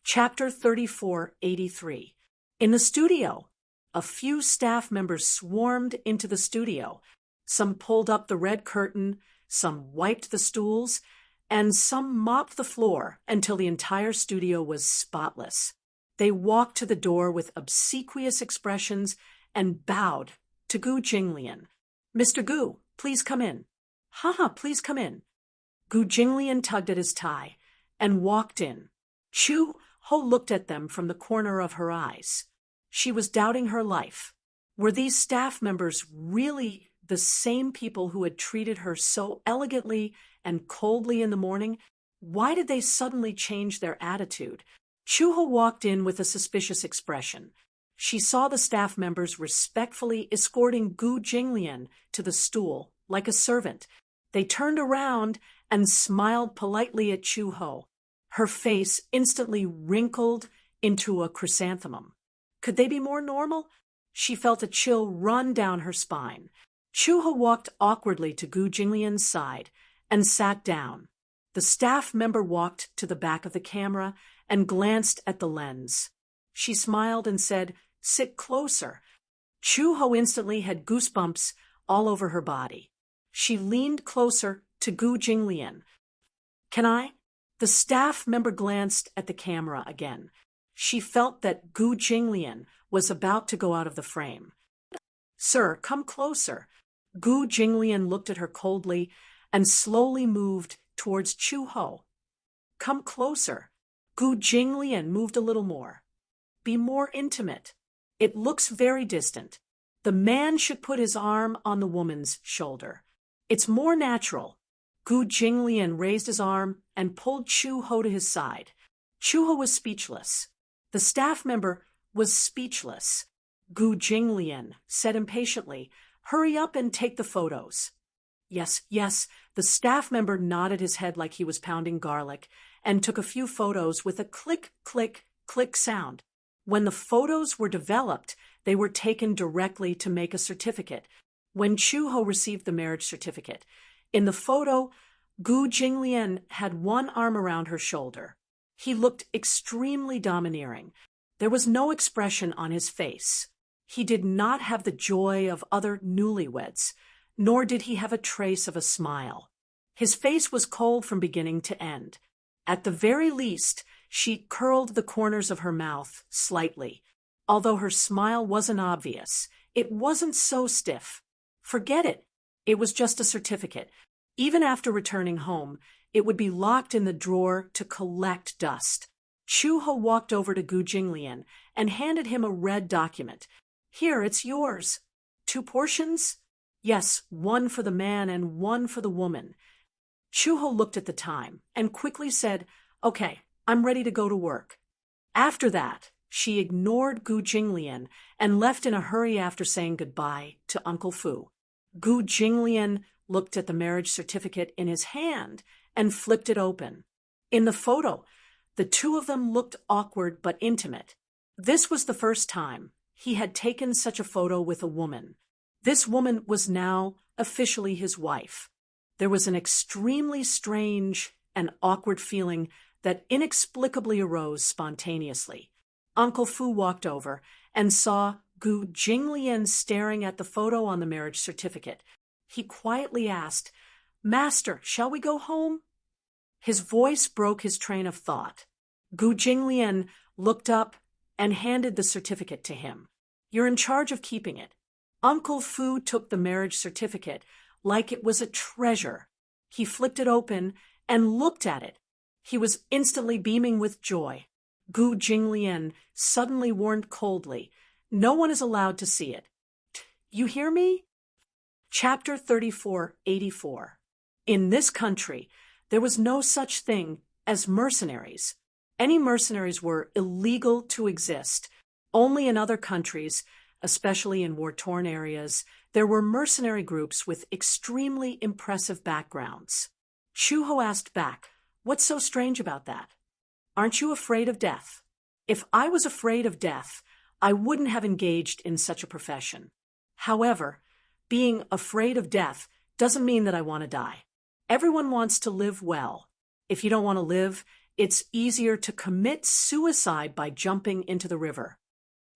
Chapter 3483. In the studio, a few staff members swarmed into the studio. Some pulled up the red curtain, some wiped the stools, and some mopped the floor until the entire studio was spotless. They walked to the door with obsequious expressions and bowed to Gu Jinglian. "Mr. Gu, please come in." "Haha, please come in." Gu Jinglian tugged at his tie and walked in. Chu Ho looked at them from the corner of her eyes. She was doubting her life. Were these staff members really the same people who had treated her so elegantly and coldly in the morning? Why did they suddenly change their attitude? Chu Ho walked in with a suspicious expression. She saw the staff members respectfully escorting Gu Jinglian to the stool, like a servant. They turned around and smiled politely at Chu Ho. Her face instantly wrinkled into a chrysanthemum. Could they be more normal? She felt a chill run down her spine. Chu Ho walked awkwardly to Gu Jinglian's side and sat down. The staff member walked to the back of the camera and glanced at the lens. She smiled and said, "Sit closer." Chu Ho instantly had goosebumps all over her body. She leaned closer to Gu Jinglian. "Can I?" The staff member glanced at the camera again. She felt that Gu Jinglian was about to go out of the frame. "Sir, come closer." Gu Jinglian looked at her coldly and slowly moved towards Chu Ho. "Come closer." Gu Jinglian moved a little more. "Be more intimate. It looks very distant. The man should put his arm on the woman's shoulder. It's more natural." Gu Jinglian raised his arm and pulled Chu Ho to his side. Chu Ho was speechless. The staff member was speechless. Gu Jinglian said impatiently, "Hurry up and take the photos." "Yes, yes." The staff member nodded his head like he was pounding garlic and took a few photos with a click, click, click sound. When the photos were developed, they were taken directly to make a certificate. When Chu Ho received the marriage certificate, in the photo, Gu Jinglian had one arm around her shoulder. He looked extremely domineering. There was no expression on his face. He did not have the joy of other newlyweds, nor did he have a trace of a smile. His face was cold from beginning to end. At the very least, she curled the corners of her mouth slightly. Although her smile wasn't obvious, it wasn't so stiff. Forget it. It was just a certificate. Even after returning home, it would be locked in the drawer to collect dust. Chu Ho walked over to Gu Jinglian and handed him a red document. "Here, it's yours." "2 portions?" "Yes, one for the man and one for the woman." Chu Ho looked at the time and quickly said, "Okay, I'm ready to go to work." After that, she ignored Gu Jinglian and left in a hurry after saying goodbye to Uncle Fu. Gu Jinglian looked at the marriage certificate in his hand and flipped it open. In the photo, the two of them looked awkward but intimate. This was the first time he had taken such a photo with a woman. This woman was now officially his wife. There was an extremely strange and awkward feeling that inexplicably arose spontaneously. Uncle Fu walked over and saw Gu Jinglian staring at the photo on the marriage certificate. He quietly asked, "Master, shall we go home?" His voice broke his train of thought. Gu Jinglian looked up and handed the certificate to him. "You're in charge of keeping it." Uncle Fu took the marriage certificate like it was a treasure. He flipped it open and looked at it. He was instantly beaming with joy. Gu Jinglian suddenly warned coldly, "No one is allowed to see it. You hear me?" Chapter 3484. In this country, there was no such thing as mercenaries. Any mercenaries were illegal to exist. Only in other countries, especially in war-torn areas, there were mercenary groups with extremely impressive backgrounds. Chu Ho asked back, "What's so strange about that? Aren't you afraid of death?" "If I was afraid of death, I wouldn't have engaged in such a profession. However, being afraid of death doesn't mean that I want to die. Everyone wants to live well. If you don't want to live, it's easier to commit suicide by jumping into the river.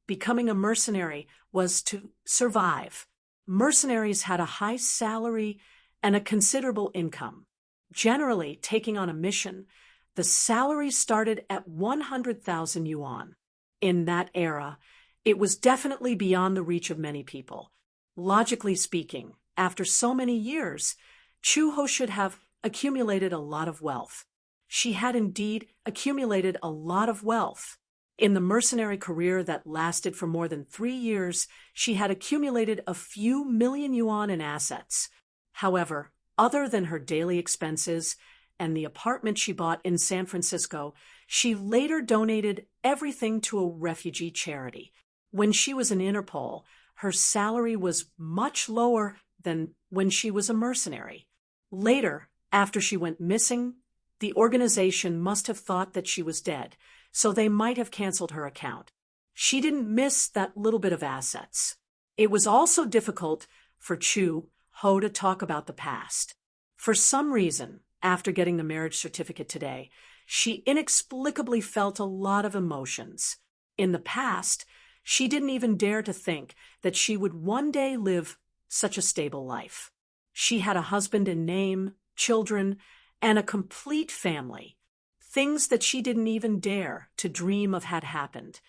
Becoming a mercenary was to survive. Mercenaries had a high salary and a considerable income. Generally, taking on a mission, the salary started at 100,000 yuan. In that era, it was definitely beyond the reach of many people. Logically speaking, after so many years, Chu-ho should have accumulated a lot of wealth. She had indeed accumulated a lot of wealth. In the mercenary career that lasted for more than 3 years, she had accumulated a few million yuan in assets. However, other than her daily expenses and the apartment she bought in San Francisco, she later donated everything to a refugee charity. When she was in Interpol, her salary was much lower than when she was a mercenary. Later, after she went missing, the organization must have thought that she was dead, so they might have canceled her account. She didn't miss that little bit of assets. It was also difficult for Chu-ho to talk about the past. For some reason, after getting the marriage certificate today, she inexplicably felt a lot of emotions. In the past, she didn't even dare to think that she would one day live such a stable life. She had a husband in name, children, and a complete family. Things that she didn't even dare to dream of had happened.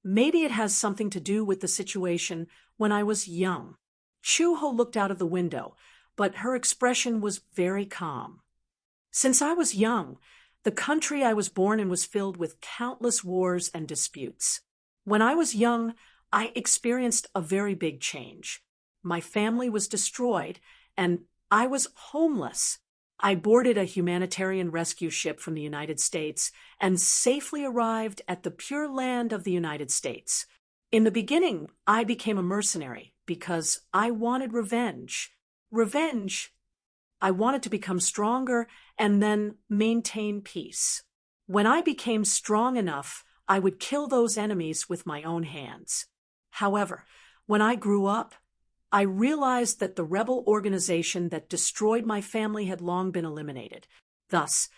Maybe it has something to do with the situation when I was young. Chu-ho looked out of the window, but her expression was very calm. Since I was young, the country I was born in was filled with countless wars and disputes. When I was young, I experienced a very big change. My family was destroyed, and I was homeless. I boarded a humanitarian rescue ship from the United States and safely arrived at the pure land of the United States. In the beginning, I became a mercenary because I wanted revenge. Revenge. I wanted to become stronger and then maintain peace. When I became strong enough, I would kill those enemies with my own hands. However, when I grew up, I realized that the rebel organization that destroyed my family had long been eliminated. Thus,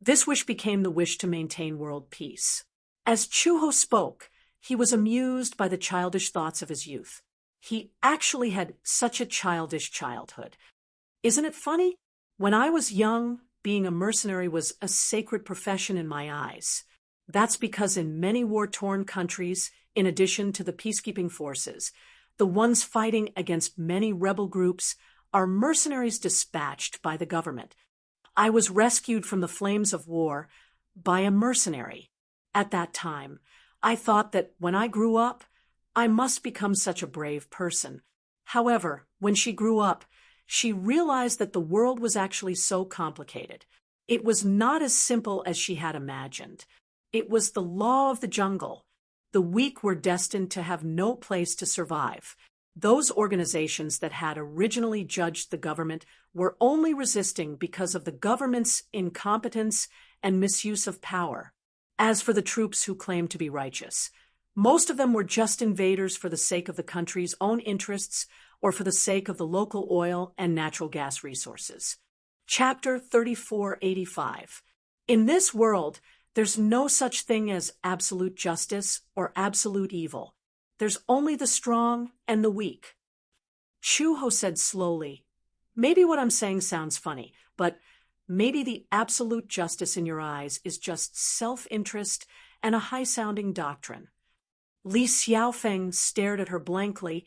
this wish became the wish to maintain world peace. As Chu-ho spoke, he was amused by the childish thoughts of his youth. He actually had such a childish childhood. Isn't it funny? When I was young, being a mercenary was a sacred profession in my eyes. That's because in many war-torn countries, in addition to the peacekeeping forces, the ones fighting against many rebel groups are mercenaries dispatched by the government. I was rescued from the flames of war by a mercenary. At that time, I thought that when I grew up, I must become such a brave person. However, when she grew up, she realized that the world was actually so complicated. It was not as simple as she had imagined. It was the law of the jungle. The weak were destined to have no place to survive. Those organizations that had originally judged the government were only resisting because of the government's incompetence and misuse of power. As for the troops who claimed to be righteous, most of them were just invaders for the sake of the country's own interests or for the sake of the local oil and natural gas resources. Chapter 3485. In this world, there's no such thing as absolute justice or absolute evil. There's only the strong and the weak. Chu-ho said slowly, maybe what I'm saying sounds funny, but maybe the absolute justice in your eyes is just self-interest and a high-sounding doctrine. Li Xiaofeng stared at her blankly,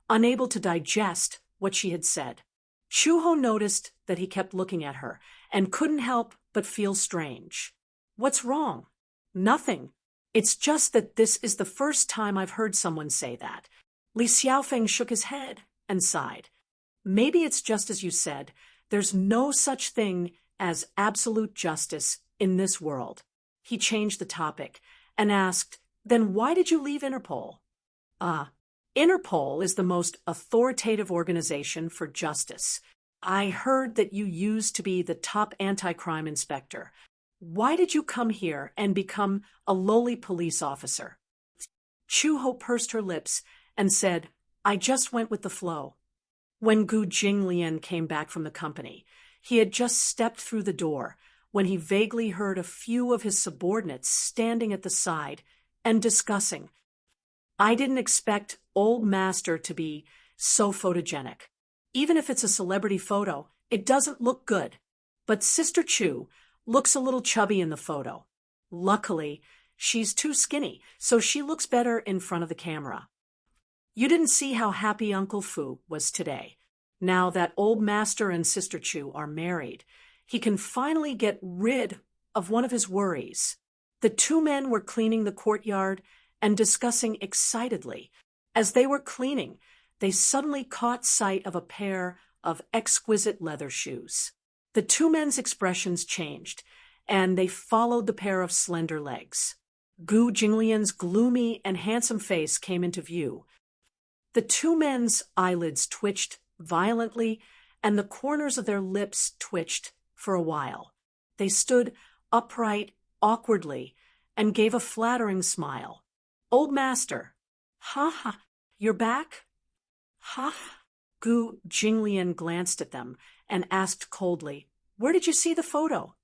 unable to digest what she had said. Chu-ho noticed that he kept looking at her and couldn't help but feel strange. What's wrong? Nothing. It's just that this is the first time I've heard someone say that. Li Xiaofeng shook his head and sighed. Maybe it's just as you said. There's no such thing as absolute justice in this world. He changed the topic and asked, then why did you leave Interpol? Interpol is the most authoritative organization for justice. I heard that you used to be the top anti-crime inspector. Why did you come here and become a lowly police officer? Chu-ho pursed her lips and said, I just went with the flow. When Gu Jinglian came back from the company, he had just stepped through the door when he vaguely heard a few of his subordinates standing at the side and discussing. I didn't expect Old Master to be so photogenic. Even if it's a celebrity photo, it doesn't look good. But Sister Chu looks a little chubby in the photo. Luckily, she's too skinny, so she looks better in front of the camera. You didn't see how happy Uncle Fu was today. Now that Old Master and Sister Chu are married, he can finally get rid of one of his worries. The two men were cleaning the courtyard and discussing excitedly. As they were cleaning, they suddenly caught sight of a pair of exquisite leather shoes. The two men's expressions changed, and they followed the pair of slender legs. Gu Jinglian's gloomy and handsome face came into view. The two men's eyelids twitched violently, and the corners of their lips twitched for a while. They stood upright awkwardly and gave a flattering smile. Old Master, ha, you're back? Ha. Gu Jinglian glanced at them and asked coldly, where did you see the photo?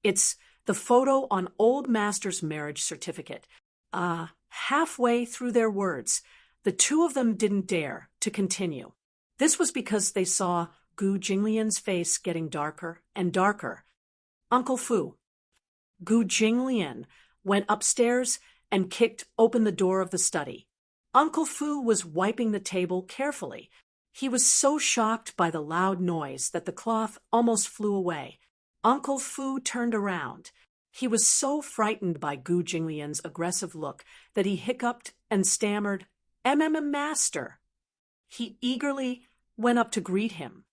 It's the photo on Old Master's marriage certificate. Halfway through their words, the two of them didn't dare to continue. This was because they saw Gu Jinglian's face getting darker and darker. Uncle Fu. Gu Jinglian went upstairs and kicked open the door of the study. Uncle Fu was wiping the table carefully. He was so shocked by the loud noise that the cloth almost flew away. Uncle Fu turned around. He was so frightened by Gu Jinglian's aggressive look that he hiccuped and stammered, Master. He eagerly went up to greet him.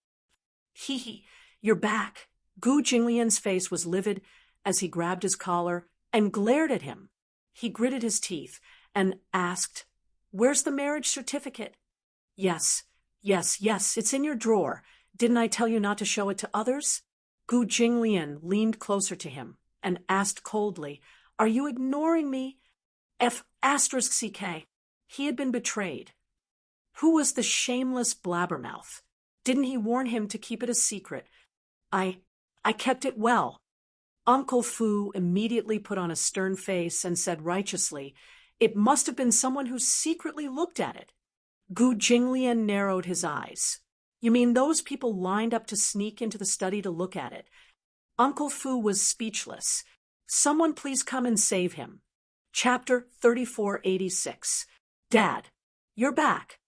You're back. Gu Jinglian's face was livid as he grabbed his collar and glared at him. He gritted his teeth and asked, where's the marriage certificate? Yes, it's in your drawer. Didn't I tell you not to show it to others? Gu Jinglian leaned closer to him and asked coldly, are you ignoring me? F***CK. He had been betrayed. Who was the shameless blabbermouth? Didn't he warn him to keep it a secret? I kept it well. Uncle Fu immediately put on a stern face and said righteously, it must have been someone who secretly looked at it. Gu Jinglian narrowed his eyes. You mean those people lined up to sneak into the study to look at it? Uncle Fu was speechless. Someone please come and save him. Chapter 3486. Dad, you're back.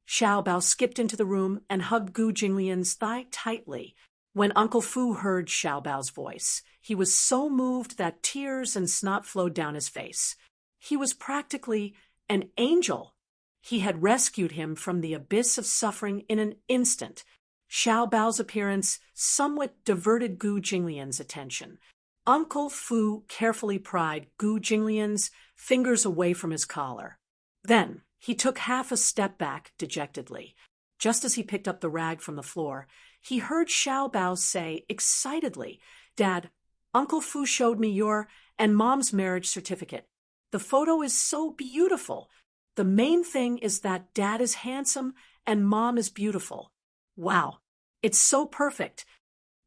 Xiaobao skipped into the room and hugged Gu Jinglian's thigh tightly. When Uncle Fu heard Xiaobao's voice, he was so moved that tears and snot flowed down his face. He was practically an angel. He had rescued him from the abyss of suffering in an instant. Xiaobao's appearance somewhat diverted Gu Jinglian's attention. Uncle Fu carefully pried Gu Jinglian's fingers away from his collar. Then he took half a step back dejectedly. Just as he picked up the rag from the floor, he heard Xiaobao say excitedly, Dad, Uncle Fu showed me your and Mom's marriage certificate. The photo is so beautiful. The main thing is that Dad is handsome and Mom is beautiful. Wow, it's so perfect.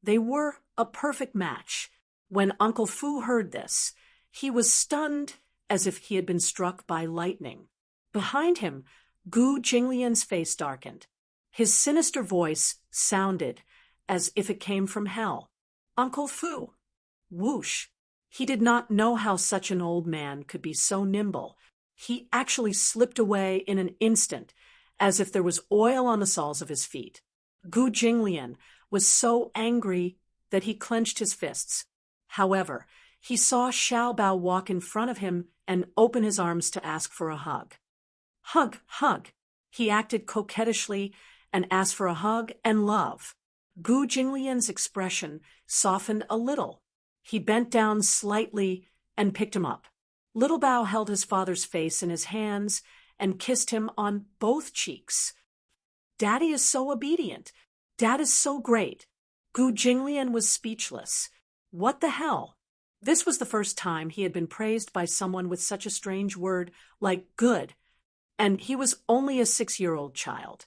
They were a perfect match. When Uncle Fu heard this, he was stunned as if he had been struck by lightning. Behind him, Gu Jinglian's face darkened. His sinister voice sounded as if it came from hell. Uncle Fu. Whoosh. He did not know how such an old man could be so nimble. He actually slipped away in an instant, as if there was oil on the soles of his feet. Gu Jinglian was so angry that he clenched his fists. However, he saw Xiaobao walk in front of him and open his arms to ask for a hug. Hug. He acted coquettishly and asked for a hug and love. Gu Jinglian's expression softened a little. He bent down slightly and picked him up. Little Bao held his father's face in his hands and kissed him on both cheeks. Daddy is so obedient. Dad is so great. Gu Jinglian was speechless. What the hell? This was the first time he had been praised by someone with such a strange word like good. And he was only a 6-year-old child.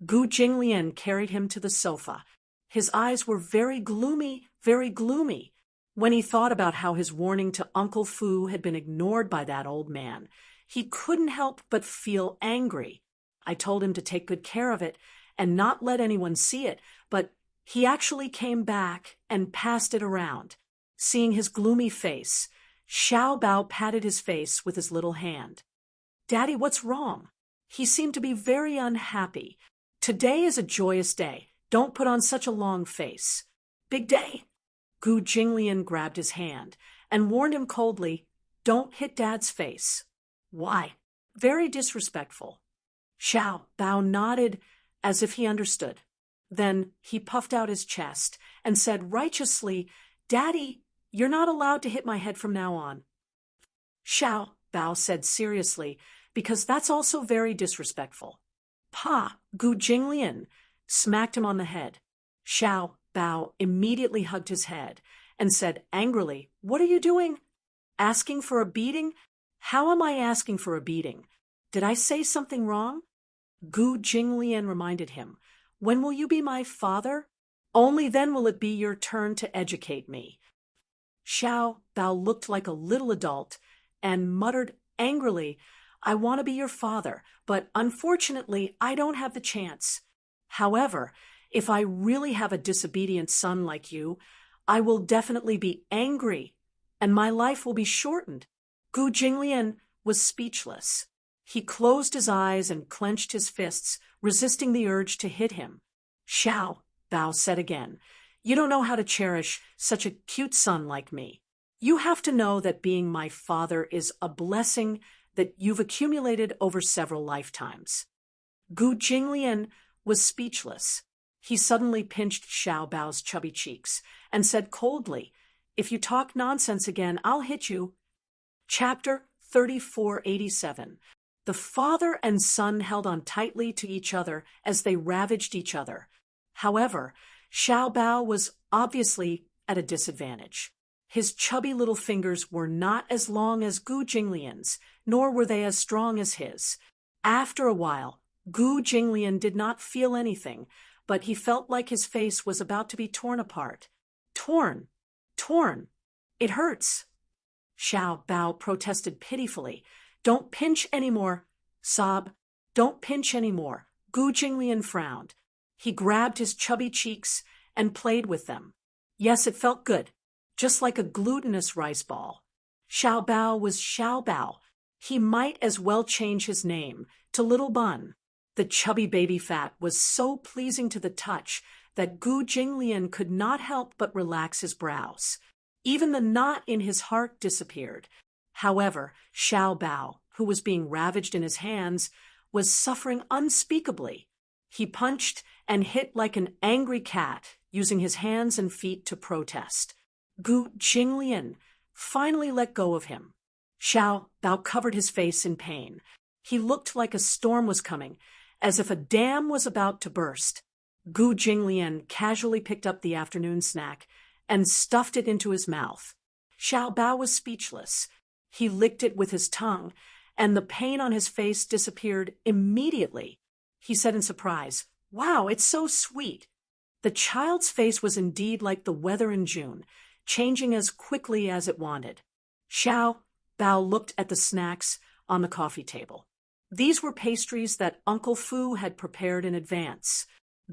Gu Jinglian carried him to the sofa. His eyes were very gloomy, very gloomy. When he thought about how his warning to Uncle Fu had been ignored by that old man, he couldn't help but feel angry. I told him to take good care of it and not let anyone see it, but he actually came back and passed it around. Seeing his gloomy face, Xiao Bao patted his face with his little hand. "Daddy, what's wrong?" He seemed to be very unhappy. "Today is a joyous day. Don't put on such a long face." "Big day." Gu Jinglian grabbed his hand and warned him coldly, "Don't hit Dad's face." "Why?" "Very disrespectful." Xiao Bao nodded as if he understood. Then he puffed out his chest and said righteously, "Daddy, you're not allowed to hit my head from now on." Xiao Bao said seriously, "Because that's also very disrespectful." "Pa!" Gu Jinglian smacked him on the head. Xiao Bao immediately hugged his head and said angrily, "What are you doing? Asking for a beating? How am I asking for a beating? Did I say something wrong?" Gu Jinglian reminded him, "When will you be my father? Only then will it be your turn to educate me." Xiao Bao looked like a little adult and muttered angrily, "I want to be your father, but unfortunately I don't have the chance. However, if I really have a disobedient son like you, I will definitely be angry, and my life will be shortened." Gu Jinglian was speechless. He closed his eyes and clenched his fists, resisting the urge to hit him. Xiao Bao said again, "You don't know how to cherish such a cute son like me. You have to know that being my father is a blessing that you've accumulated over several lifetimes." Gu Jinglian was speechless. He suddenly pinched Xiao Bao's chubby cheeks and said coldly, "If you talk nonsense again, I'll hit you." Chapter 3487. The father and son held on tightly to each other as they ravaged each other. However, Xiao Bao was obviously at a disadvantage. His chubby little fingers were not as long as Gu Jinglian's, nor were they as strong as his. After a while, Gu Jinglian did not feel anything, but he felt like his face was about to be torn apart. Torn! Torn! It hurts! Xiao Bao protested pitifully. "Don't pinch anymore." Sob. "Don't pinch anymore." Gu Jinglian frowned. He grabbed his chubby cheeks and played with them. Yes, it felt good, just like a glutinous rice ball. Xiao Bao was Xiao Bao. He might as well change his name to Little Bun. The chubby baby fat was so pleasing to the touch that Gu Jinglian could not help but relax his brows. Even the knot in his heart disappeared. However, Xiao Bao, who was being ravaged in his hands, was suffering unspeakably. He punched and hit like an angry cat, using his hands and feet to protest. Gu Jinglian finally let go of him. Xiao Bao covered his face in pain. He looked like a storm was coming, as if a dam was about to burst. Gu Jinglian casually picked up the afternoon snack and stuffed it into his mouth. Xiao Bao was speechless. He licked it with his tongue, and the pain on his face disappeared immediately. He said in surprise, "Wow, it's so sweet." The child's face was indeed like the weather in June, changing as quickly as it wanted. Xiao Bao looked at the snacks on the coffee table. These were pastries that Uncle Fu had prepared in advance.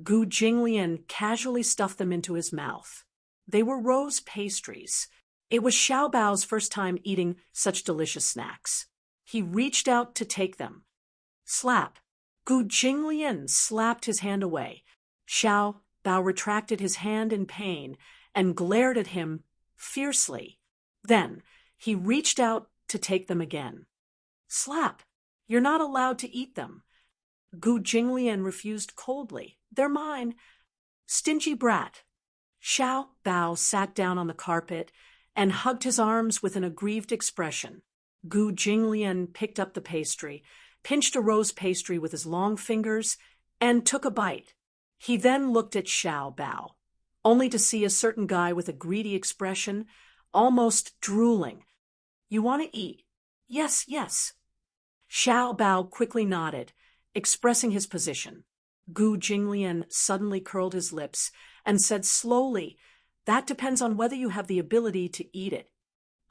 Gu Jinglian casually stuffed them into his mouth. They were rose pastries. It was Xiao Bao's first time eating such delicious snacks. He reached out to take them. Slap! Gu Jinglian slapped his hand away. Xiao Bao retracted his hand in pain and glared at him fiercely. Then he reached out to take them again. Slap! You're not allowed to eat them. Gu Jinglian refused coldly. "They're mine." Stingy brat. Xiao Bao sat down on the carpet and hugged his arms with an aggrieved expression. Gu Jinglian picked up the pastry, pinched a rose pastry with his long fingers, and took a bite. He then looked at Xiao Bao, only to see a certain guy with a greedy expression, almost drooling. "You want to eat?" "Yes, yes." Xiao Bao quickly nodded, expressing his position. Gu Jinglian suddenly curled his lips and said slowly, That depends on whether you have the ability to eat it.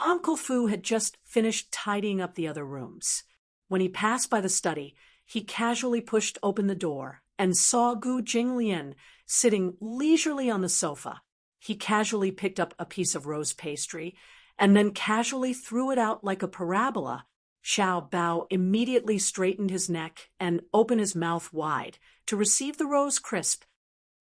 Uncle Fu had just finished tidying up the other rooms. When he passed by the study, he casually pushed open the door and saw Gu Jinglian sitting leisurely on the sofa. He casually picked up a piece of rose pastry and then casually threw it out like a parabola. Xiao Bao immediately straightened his neck and opened his mouth wide to receive the rose crisp.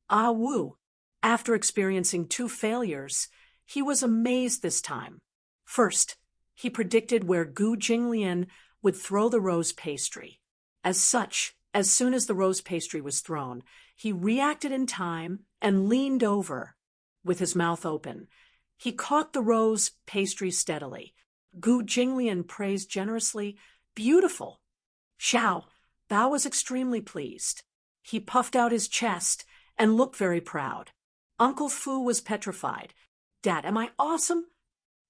Ah Wu, after experiencing 2 failures, he was amazed this time. First, he predicted where Gu Jinglian would throw the rose pastry. As such, as soon as the rose pastry was thrown, he reacted in time and leaned over. With his mouth open, he caught the rose pastry steadily. Gu Jinglian praised generously, "Beautiful." Xiao Bao was extremely pleased. He puffed out his chest and looked very proud. Uncle Fu was petrified. "Dad, am I awesome?"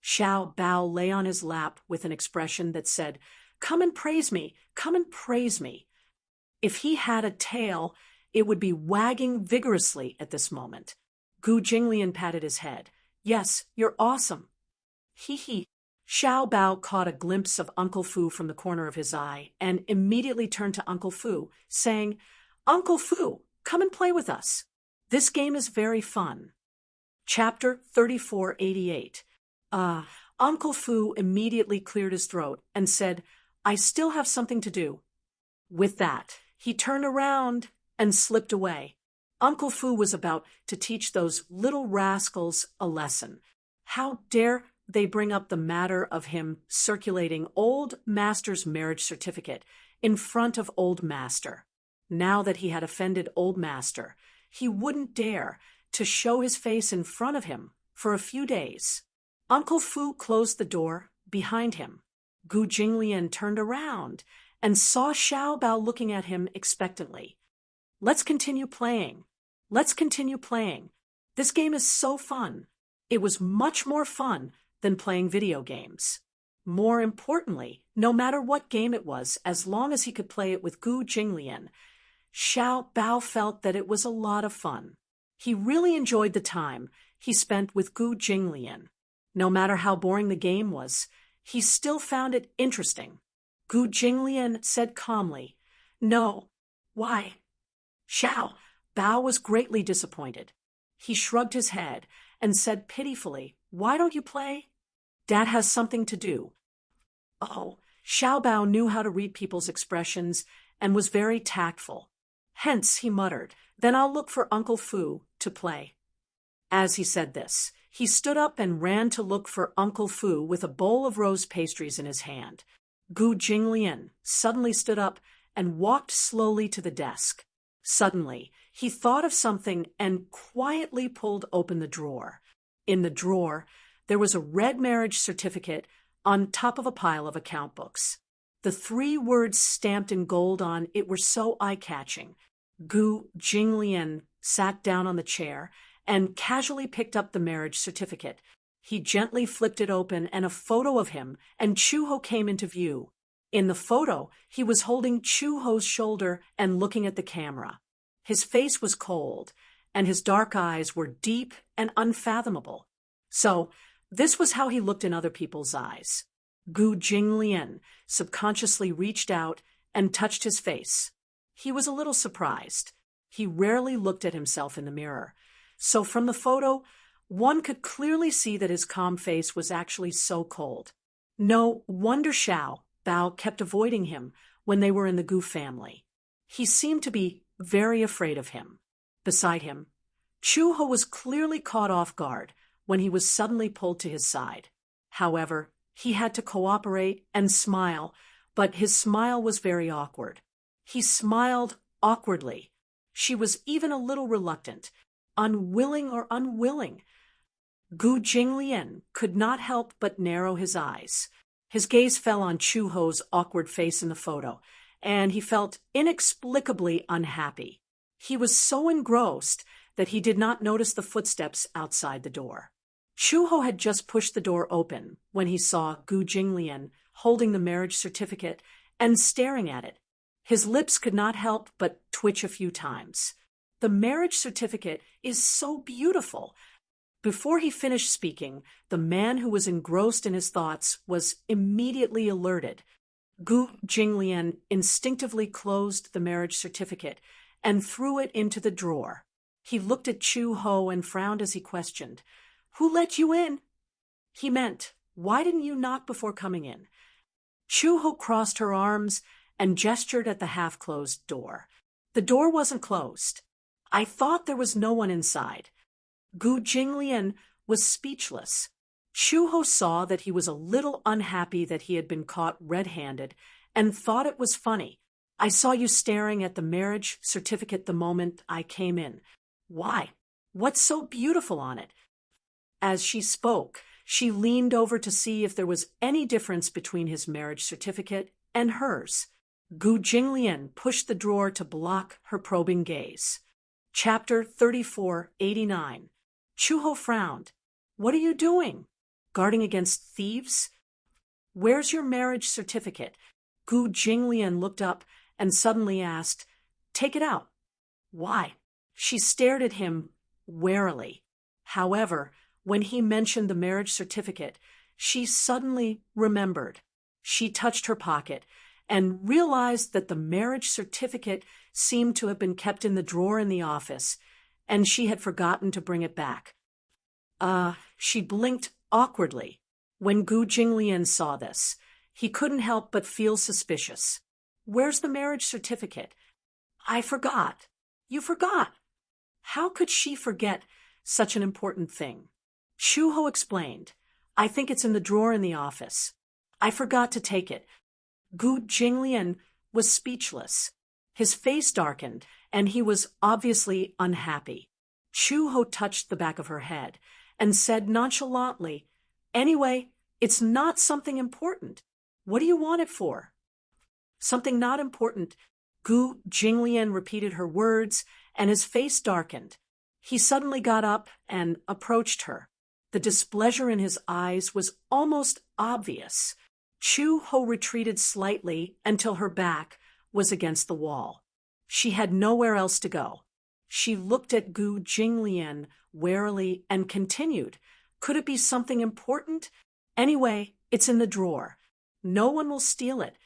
Xiao Bao lay on his lap with an expression that said, "Come and praise me, come and praise me." If he had a tail, it would be wagging vigorously at this moment. Gu Jinglian patted his head. "Yes, you're awesome." Hee. Xiao Bao caught a glimpse of Uncle Fu from the corner of his eye and immediately turned to Uncle Fu, saying, "Uncle Fu, come and play with us. This game is very fun." Chapter 3488. Uncle Fu immediately cleared his throat and said, "I still have something to do." With that, he turned around and slipped away. Uncle Fu was about to teach those little rascals a lesson. How dare they bring up the matter of him circulating Old Master's marriage certificate in front of Old Master. Now that he had offended Old Master, he wouldn't dare to show his face in front of him for a few days. Uncle Fu closed the door behind him. Gu Jinglian turned around and saw Xiao Bao looking at him expectantly. "Let's continue playing. Let's continue playing. This game is so fun." It was much more fun than playing video games. More importantly, no matter what game it was, as long as he could play it with Gu Jinglian, Xiao Bao felt that it was a lot of fun. He really enjoyed the time he spent with Gu Jinglian. No matter how boring the game was, he still found it interesting. Gu Jinglian said calmly, "No." "Why?" Xiao Bao was greatly disappointed. He shrugged his head and said pitifully, "Why don't you play?" "Dad has something to do." Oh, Xiao Bao knew how to read people's expressions and was very tactful. Hence, he muttered, "Then I'll look for Uncle Fu to play." As he said this, he stood up and ran to look for Uncle Fu with a bowl of rose pastries in his hand. Gu Jinglian suddenly stood up and walked slowly to the desk. Suddenly, he thought of something and quietly pulled open the drawer. In the drawer, there was a red marriage certificate on top of a pile of account books. The 3 words stamped in gold on it were so eye-catching. Gu Jinglian sat down on the chair and casually picked up the marriage certificate. He gently flipped it open and a photo of him and Chu-ho came into view. In the photo, he was holding Chu-ho's shoulder and looking at the camera. His face was cold, and his dark eyes were deep and unfathomable. So, this was how he looked in other people's eyes. Gu Jinglian subconsciously reached out and touched his face. He was a little surprised. He rarely looked at himself in the mirror. So from the photo, one could clearly see that his calm face was actually so cold. No wonder Xiao Bao kept avoiding him when they were in the Gu family. He seemed to be very afraid of him. Beside him, Chu-ho was clearly caught off guard when he was suddenly pulled to his side. However, he had to cooperate and smile, but his smile was very awkward. He smiled awkwardly. She was even a little reluctant, unwilling or unwilling. Gu Jinglian could not help but narrow his eyes. His gaze fell on Chu-ho's awkward face in the photo, and he felt inexplicably unhappy. He was so engrossed that he did not notice the footsteps outside the door. Chu-ho had just pushed the door open when he saw Gu Jinglian holding the marriage certificate and staring at it. His lips could not help but twitch a few times. "The marriage certificate is so beautiful. Before he finished speaking, the man who was engrossed in his thoughts was immediately alerted. Gu Jinglian instinctively closed the marriage certificate and threw it into the drawer. He looked at Chu Ho and frowned as he questioned, "Who let you in?" He meant, "Why didn't you knock before coming in?" Chu Ho crossed her arms and gestured at the half-closed door. The door wasn't closed. "I thought there was no one inside." Gu Jinglian was speechless. Chu Ho saw that he was a little unhappy that he had been caught red-handed and thought it was funny. "I saw you staring at the marriage certificate the moment I came in. Why? What's so beautiful on it?" As she spoke, she leaned over to see if there was any difference between his marriage certificate and hers. Gu Jinglian pushed the drawer to block her probing gaze. Chapter 3489. Chu Ho frowned. "What are you doing? Guarding against thieves?" "Where's your marriage certificate?" Gu Jinglian looked up and suddenly asked, "Take it out." "Why?" She stared at him warily. However, when he mentioned the marriage certificate, she suddenly remembered. She touched her pocket and realized that the marriage certificate seemed to have been kept in the drawer in the office, and she had forgotten to bring it back. She blinked awkwardly. When Gu Jinglian saw this, he couldn't help but feel suspicious. "Where's the marriage certificate?" "I forgot." "You forgot?" How could she forget such an important thing? Chu Ho explained, "I think it's in the drawer in the office. I forgot to take it." Gu Jinglian was speechless. His face darkened, and he was obviously unhappy. Chu Ho touched the back of her head and said nonchalantly, "Anyway, it's not something important. What do you want it for?" "Something not important." Gu Jinglian repeated her words, and his face darkened. He suddenly got up and approached her. The displeasure in his eyes was almost obvious. Chu Ho retreated slightly until her back was against the wall. She had nowhere else to go. She looked at Gu Jinglian warily and continued, "Could it be something important? Anyway, it's in the drawer. No one will steal it."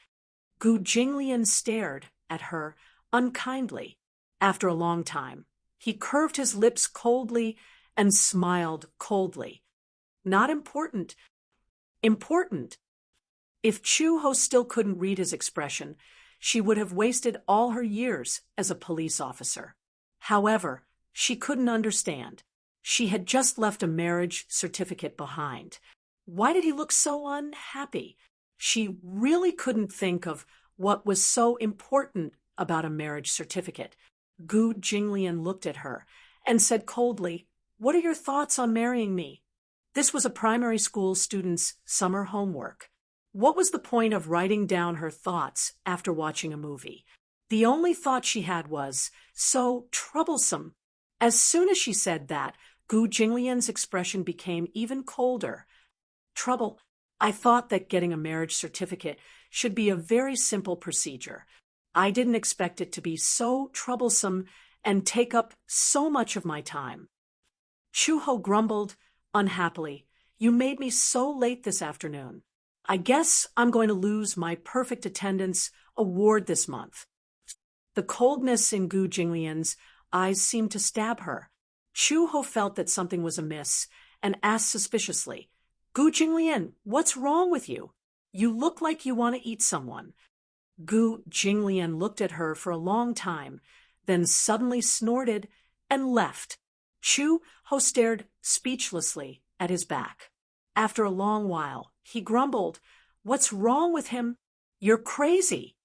Gu Jinglian stared at her unkindly. After a long time, he curved his lips coldly and smiled coldly. "Not important." "Important." If Chu Ho still couldn't read his expression, she would have wasted all her years as a police officer. However, she couldn't understand. She had just left a marriage certificate behind. Why did he look so unhappy? She really couldn't think of what was so important about a marriage certificate. Gu Jinglian looked at her and said coldly, "What are your thoughts on marrying me?" This was a primary school student's summer homework. What was the point of writing down her thoughts after watching a movie? The only thought she had was, "So troublesome." As soon as she said that, Gu Jinglian's expression became even colder. "Trouble. I thought that getting a marriage certificate should be a very simple procedure. I didn't expect it to be so troublesome and take up so much of my time." Chu Ho grumbled unhappily, "You made me so late this afternoon. I guess I'm going to lose my perfect attendance award this month." The coldness in Gu Jinglian's eyes seemed to stab her. Chu Ho felt that something was amiss and asked suspiciously, "Gu Jinglian, what's wrong with you? You look like you want to eat someone." Gu Jinglian looked at her for a long time, then suddenly snorted and left. Chu Ho stared speechlessly at his back. After a long while, he grumbled, "What's wrong with him? You're crazy."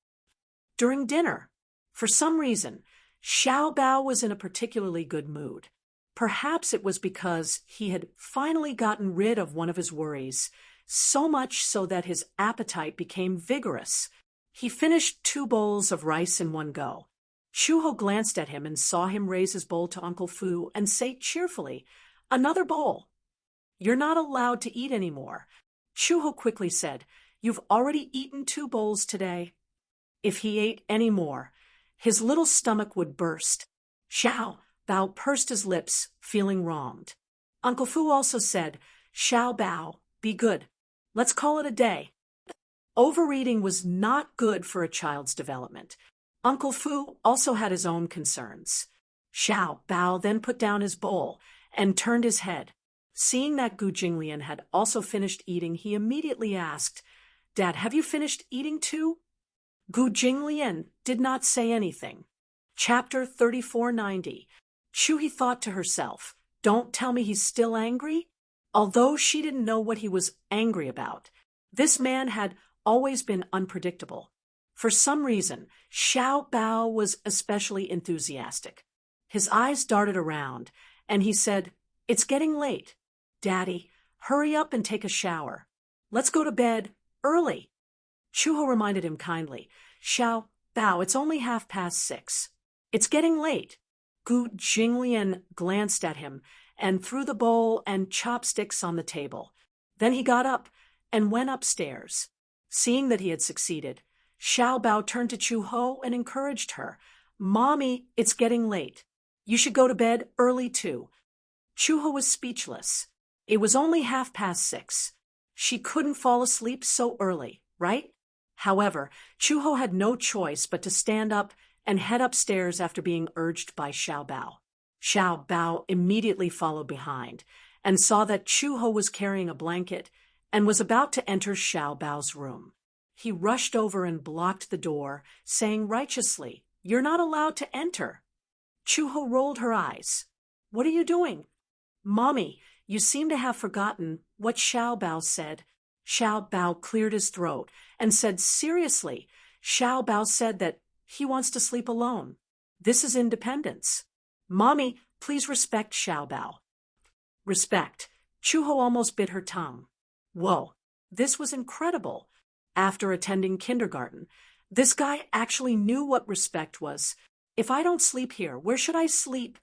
During dinner, for some reason, Xiao Bao was in a particularly good mood. Perhaps it was because he had finally gotten rid of one of his worries, so much so that his appetite became vigorous. He finished 2 bowls of rice in one go. Chu Ho glanced at him and saw him raise his bowl to Uncle Fu and say cheerfully, "Another bowl." "You're not allowed to eat anymore." Chu Ho quickly said, "You've already eaten 2 bowls today." If he ate any more, his little stomach would burst. Xiao Bao pursed his lips, feeling wronged. Uncle Fu also said, Xiao Bao, be good. Let's call it a day. Overeating was not good for a child's development. Uncle Fu also had his own concerns. Xiao Bao then put down his bowl and turned his head. Seeing that Gu Jinglian had also finished eating, he immediately asked, Dad, have you finished eating too? Gu Jinglian did not say anything. Chapter 3490. Chuhi thought to herself, don't tell me he's still angry? Although she didn't know what he was angry about, this man had always been unpredictable. For some reason, Xiao Bao was especially enthusiastic. His eyes darted around, and he said, It's getting late. Daddy, hurry up and take a shower. Let's go to bed early. Chuho reminded him kindly, Xiao Bao, it's only 6:30. It's getting late. Gu Jinglian glanced at him and threw the bowl and chopsticks on the table. Then he got up and went upstairs. Seeing that he had succeeded, Xiao Bao turned to Chu Ho and encouraged her. Mommy, it's getting late. You should go to bed early too. Chu Ho was speechless. It was only 6:30. She couldn't fall asleep so early, right? However, Chu Ho had no choice but to stand up and head upstairs after being urged by Xiao Bao. Xiao Bao immediately followed behind and saw that Chu Ho was carrying a blanket and was about to enter Xiao Bao's room. He rushed over and blocked the door, saying righteously, You're not allowed to enter. Chu Ho rolled her eyes. What are you doing? Mommy, you seem to have forgotten what Xiao Bao said. Xiao Bao cleared his throat and said seriously, Xiao Bao said that he wants to sleep alone. This is independence. Mommy, please respect Xiao Bao. Respect. Chu Ho almost bit her tongue. Whoa, this was incredible. After attending kindergarten, this guy actually knew what respect was. If I don't sleep here, where should I sleep?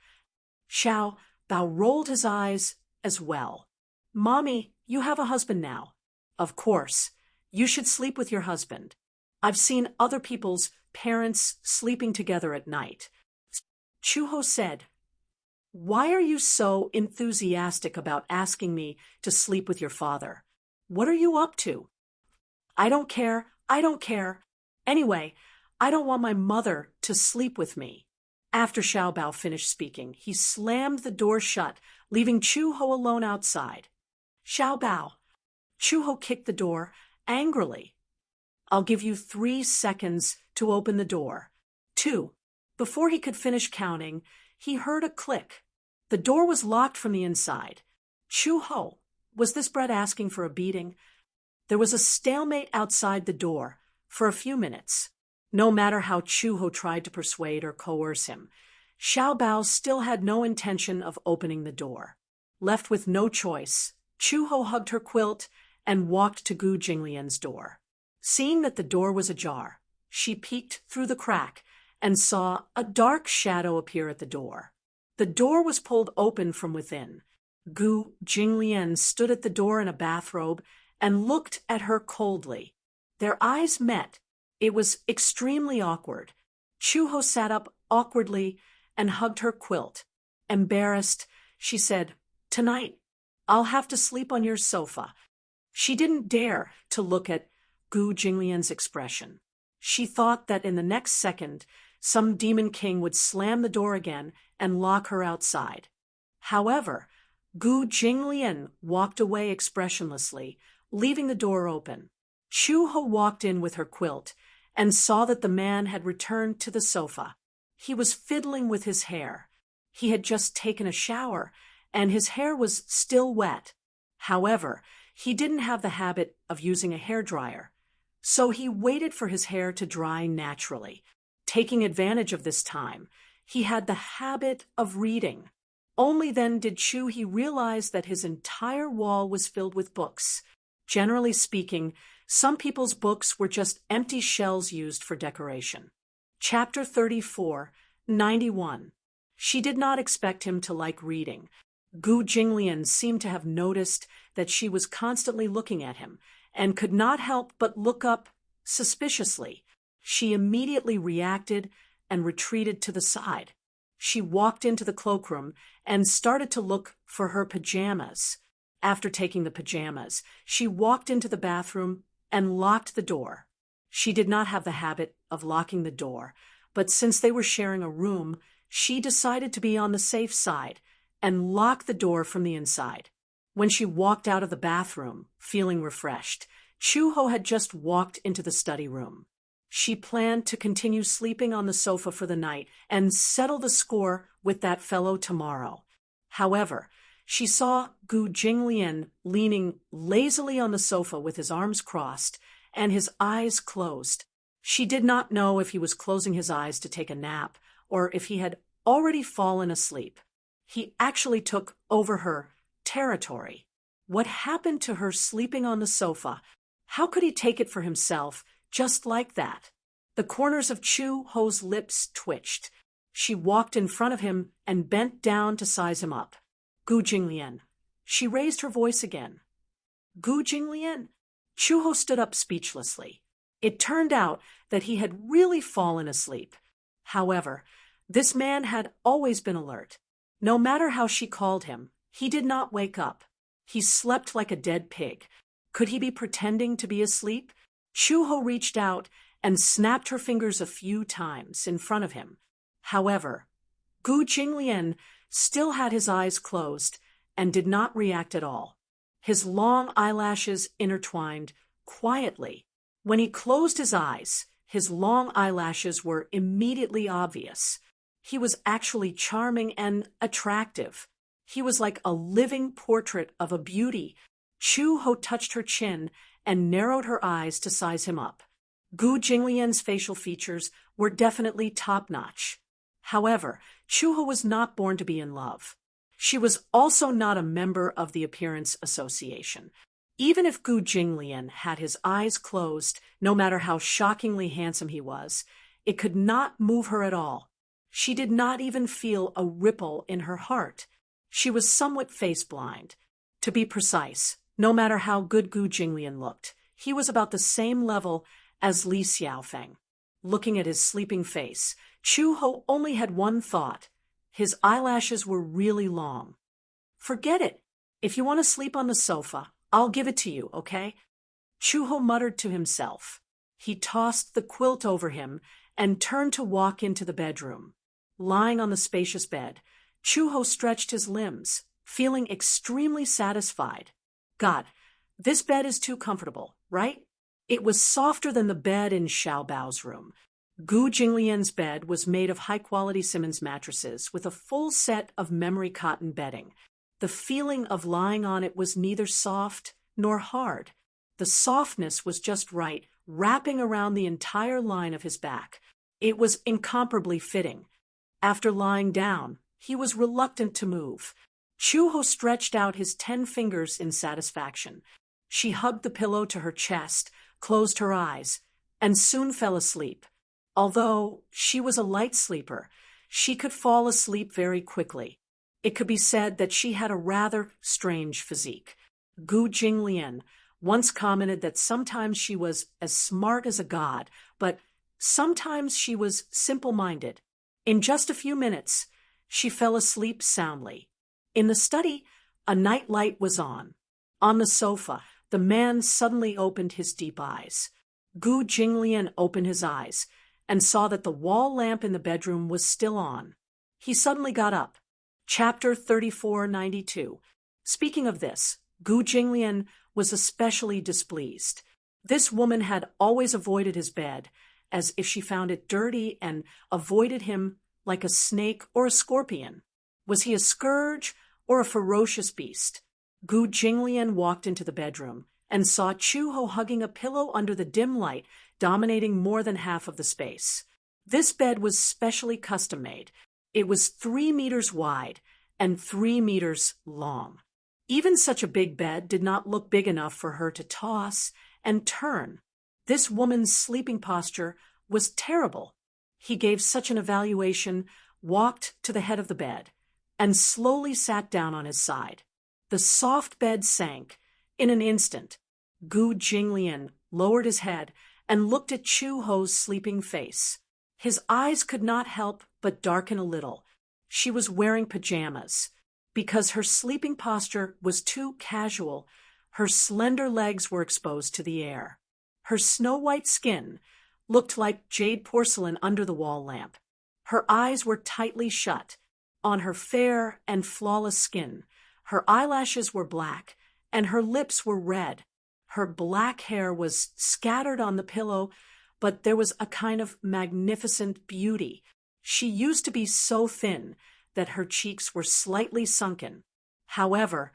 Xiao Bao rolled his eyes as well. Mommy, you have a husband now. Of course, you should sleep with your husband. I've seen other people's parents sleeping together at night. Chu Ho said, Why are you so enthusiastic about asking me to sleep with your father? What are you up to? I don't care. Anyway, I don't want my mother to sleep with me. After Xiao Bao finished speaking, he slammed the door shut, leaving Chu Ho alone outside. Xiao Bao. Chu Ho kicked the door angrily. I'll give you 3 seconds to open the door. 2. Before he could finish counting, he heard a click. The door was locked from the inside. Chu Ho, was this Brett asking for a beating? There was a stalemate outside the door for a few minutes. No matter how Chu Ho tried to persuade or coerce him, Xiao Bao still had no intention of opening the door. Left with no choice, Chu Ho hugged her quilt and walked to Gu Jinglian's door. Seeing that the door was ajar, she peeked through the crack and saw a dark shadow appear at the door. The door was pulled open from within. Gu Jinglian stood at the door in a bathrobe and looked at her coldly. Their eyes met. It was extremely awkward. Chu Ho sat up awkwardly and hugged her quilt. Embarrassed, she said, Tonight, I'll have to sleep on your sofa. She didn't dare to look at Gu Jinglian's expression. She thought that in the next second, some demon king would slam the door again and lock her outside. However, Gu Jinglian walked away expressionlessly, leaving the door open. Chu Ho walked in with her quilt and saw that the man had returned to the sofa. He was fiddling with his hair. He had just taken a shower, and his hair was still wet. However, he didn't have the habit of using a hairdryer, so he waited for his hair to dry naturally. Taking advantage of this time, he had the habit of reading. Only then did Chu-He realize that his entire wall was filled with books. Generally speaking, some people's books were just empty shells used for decoration. Chapter 34, 91. She did not expect him to like reading. Gu Jinglian seemed to have noticed that she was constantly looking at him and could not help but look up suspiciously. She immediately reacted and retreated to the side. She walked into the cloakroom and started to look for her pajamas. After taking the pajamas, she walked into the bathroom and locked the door. She did not have the habit of locking the door, but since they were sharing a room, she decided to be on the safe side and lock the door from the inside. When she walked out of the bathroom, feeling refreshed, Chuho had just walked into the study room. She planned to continue sleeping on the sofa for the night and settle the score with that fellow tomorrow. However, she saw Gu Jinglian leaning lazily on the sofa with his arms crossed and his eyes closed. She did not know if he was closing his eyes to take a nap or if he had already fallen asleep. He actually took over her territory. What happened to her sleeping on the sofa? How could he take it for himself just like that? The corners of Chu Ho's lips twitched. She walked in front of him and bent down to size him up. Gu Jinglian. She raised her voice again. Gu Jinglian? Chu Ho stood up speechlessly. It turned out that he had really fallen asleep. However, this man had always been alert. No matter how she called him, he did not wake up. He slept like a dead pig. Could he be pretending to be asleep? Chu Ho reached out and snapped her fingers a few times in front of him. However, Gu Jinglian still had his eyes closed and did not react at all. His long eyelashes intertwined quietly. When he closed his eyes, his long eyelashes were immediately obvious. He was actually charming and attractive. He was like a living portrait of a beauty. Chu Ho touched her chin and narrowed her eyes to size him up. Gu Jinglian's facial features were definitely top-notch. However, Chu Ho was not born to be in love. She was also not a member of the Appearance Association. Even if Gu Jinglian had his eyes closed, no matter how shockingly handsome he was, it could not move her at all. She did not even feel a ripple in her heart. She was somewhat face-blind. To be precise, no matter how good Gu Jinglian looked, he was about the same level as Li Xiaofeng. Looking at his sleeping face, Chu Ho only had one thought. His eyelashes were really long. Forget it. If you want to sleep on the sofa, I'll give it to you, okay? Chu Ho muttered to himself. He tossed the quilt over him and turned to walk into the bedroom. Lying on the spacious bed, Chu Ho stretched his limbs, feeling extremely satisfied. God, this bed is too comfortable, right? It was softer than the bed in Xiaobao's room. Gu Jinglian's bed was made of high-quality Simmons mattresses with a full set of memory cotton bedding. The feeling of lying on it was neither soft nor hard. The softness was just right, wrapping around the entire line of his back. It was incomparably fitting. After lying down, he was reluctant to move. Chu Ho stretched out his 10 fingers in satisfaction. She hugged the pillow to her chest, closed her eyes, and soon fell asleep. Although she was a light sleeper, she could fall asleep very quickly. It could be said that she had a rather strange physique. Gu Jinglian once commented that sometimes she was as smart as a god, but sometimes she was simple-minded. In just a few minutes, she fell asleep soundly. In the study, a night light was on. On the sofa, the man suddenly opened his deep eyes. Gu Jinglian opened his eyes and saw that the wall lamp in the bedroom was still on. He suddenly got up. Chapter 3492. Speaking of this, Gu Jinglian was especially displeased. This woman had always avoided his bed, as if she found it dirty, and avoided him like a snake or a scorpion. Was he a scourge or a ferocious beast? Gu Jinglian walked into the bedroom and saw Chu Ho hugging a pillow under the dim light, dominating more than half of the space. This bed was specially custom-made. It was 3 meters wide and 3 meters long. Even such a big bed did not look big enough for her to toss and turn. This woman's sleeping posture was terrible. He gave such an evaluation, walked to the head of the bed, and slowly sat down on his side. The soft bed sank. In an instant, Gu Jinglian lowered his head and looked at Chu Ho's sleeping face. His eyes could not help but darken a little. She was wearing pajamas. Because her sleeping posture was too casual, her slender legs were exposed to the air. Her snow-white skin looked like jade porcelain under the wall lamp. Her eyes were tightly shut. On her fair and flawless skin, her eyelashes were black, and her lips were red. Her black hair was scattered on the pillow, but there was a kind of magnificent beauty. She used to be so thin that her cheeks were slightly sunken. However,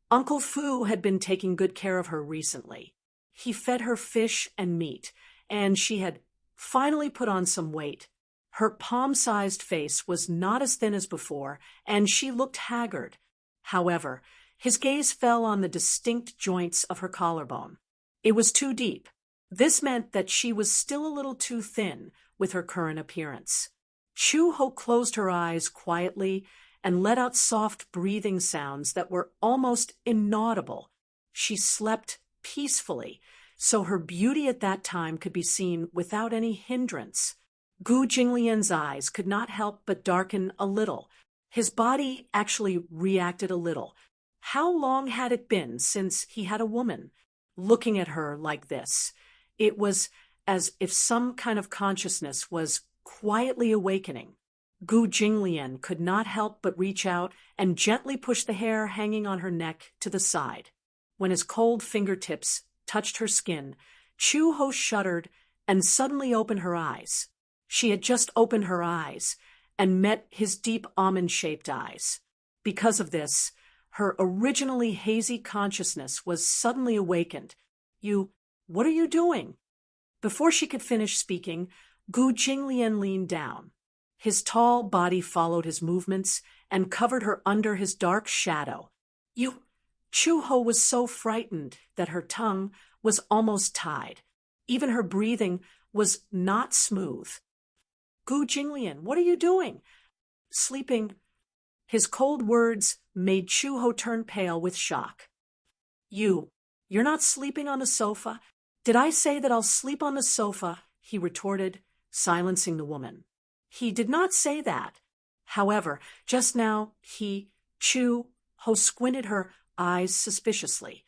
Uncle Fu had been taking good care of her recently. He fed her fish and meat, and she had finally put on some weight. Her palm-sized face was not as thin as before, and she looked haggard. However, his gaze fell on the distinct joints of her collarbone. It was too deep. This meant that she was still a little too thin with her current appearance. Chu-Ho closed her eyes quietly and let out soft breathing sounds that were almost inaudible. She slept peacefully, so her beauty at that time could be seen without any hindrance. Gu Jinglian's eyes could not help but darken a little. His body actually reacted a little. How long had it been since he had a woman looking at her like this? It was as if some kind of consciousness was quietly awakening. Gu Jinglian could not help but reach out and gently push the hair hanging on her neck to the side. When his cold fingertips touched her skin, Chu-Ho shuddered and suddenly opened her eyes. She had just opened her eyes and met his deep almond-shaped eyes. Because of this, her originally hazy consciousness was suddenly awakened. What are you doing? Before she could finish speaking, Gu Jinglian leaned down. His tall body followed his movements and covered her under his dark shadow. Chu-Ho was so frightened that her tongue was almost tied. Even her breathing was not smooth. Gu Jinglian, what are you doing? Sleeping. His cold words made Chu-Ho turn pale with shock. You're not sleeping on the sofa? Did I say that I'll sleep on the sofa? He retorted, silencing the woman. He did not say that. However, just now Chu-Ho squinted her eyes suspiciously.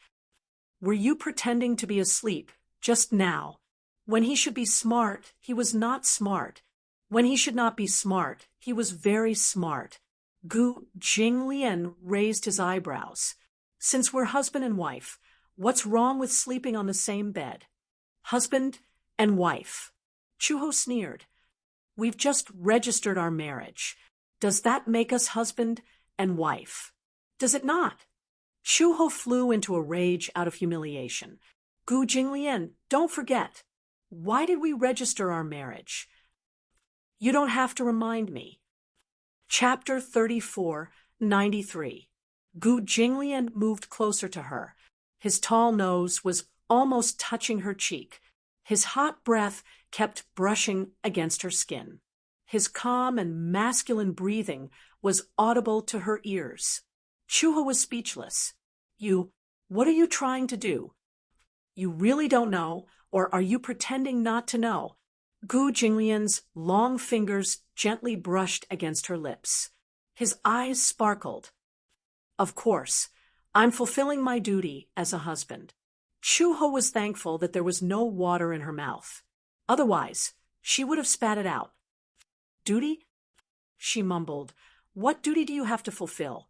Were you pretending to be asleep just now? When he should be smart, he was not smart. When he should not be smart, he was very smart. Gu Jinglian raised his eyebrows. Since we're husband and wife, what's wrong with sleeping on the same bed? Husband and wife. Chu-Ho sneered. We've just registered our marriage. Does that make us husband and wife? Does it not? Chu-Ho flew into a rage out of humiliation. Gu Jinglian, don't forget. Why did we register our marriage? You don't have to remind me. Chapter 34:93. Gu Jinglian moved closer to her. His tall nose was almost touching her cheek. His hot breath kept brushing against her skin. His calm and masculine breathing was audible to her ears. Chu-Ho was speechless. What are you trying to do? You really don't know, or are you pretending not to know? Gu Jinglian's long fingers gently brushed against her lips. His eyes sparkled. Of course, I'm fulfilling my duty as a husband. Chu-Ho was thankful that there was no water in her mouth. Otherwise, she would have spat it out. Duty? She mumbled. What duty do you have to fulfill?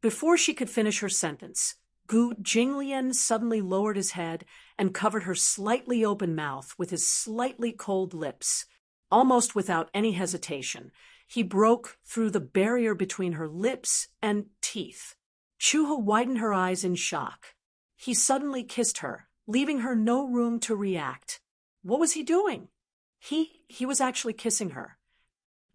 Before she could finish her sentence, Gu Jinglian suddenly lowered his head and covered her slightly open mouth with his slightly cold lips. Almost without any hesitation, he broke through the barrier between her lips and teeth. Chu-Ho widened her eyes in shock. He suddenly kissed her, leaving her no room to react. What was he doing? He was actually kissing her.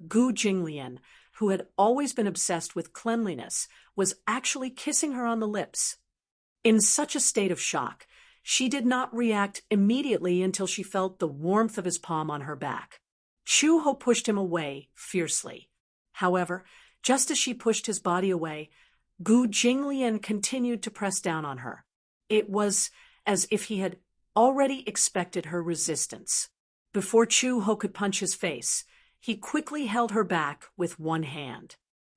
Gu Jinglian, who had always been obsessed with cleanliness, was actually kissing her on the lips. In such a state of shock, she did not react immediately until she felt the warmth of his palm on her back. Chu-Ho pushed him away fiercely. However, just as she pushed his body away, Gu Jinglian continued to press down on her. It was as if he had already expected her resistance. Before Chu-Ho could punch his face, he quickly held her back with one hand.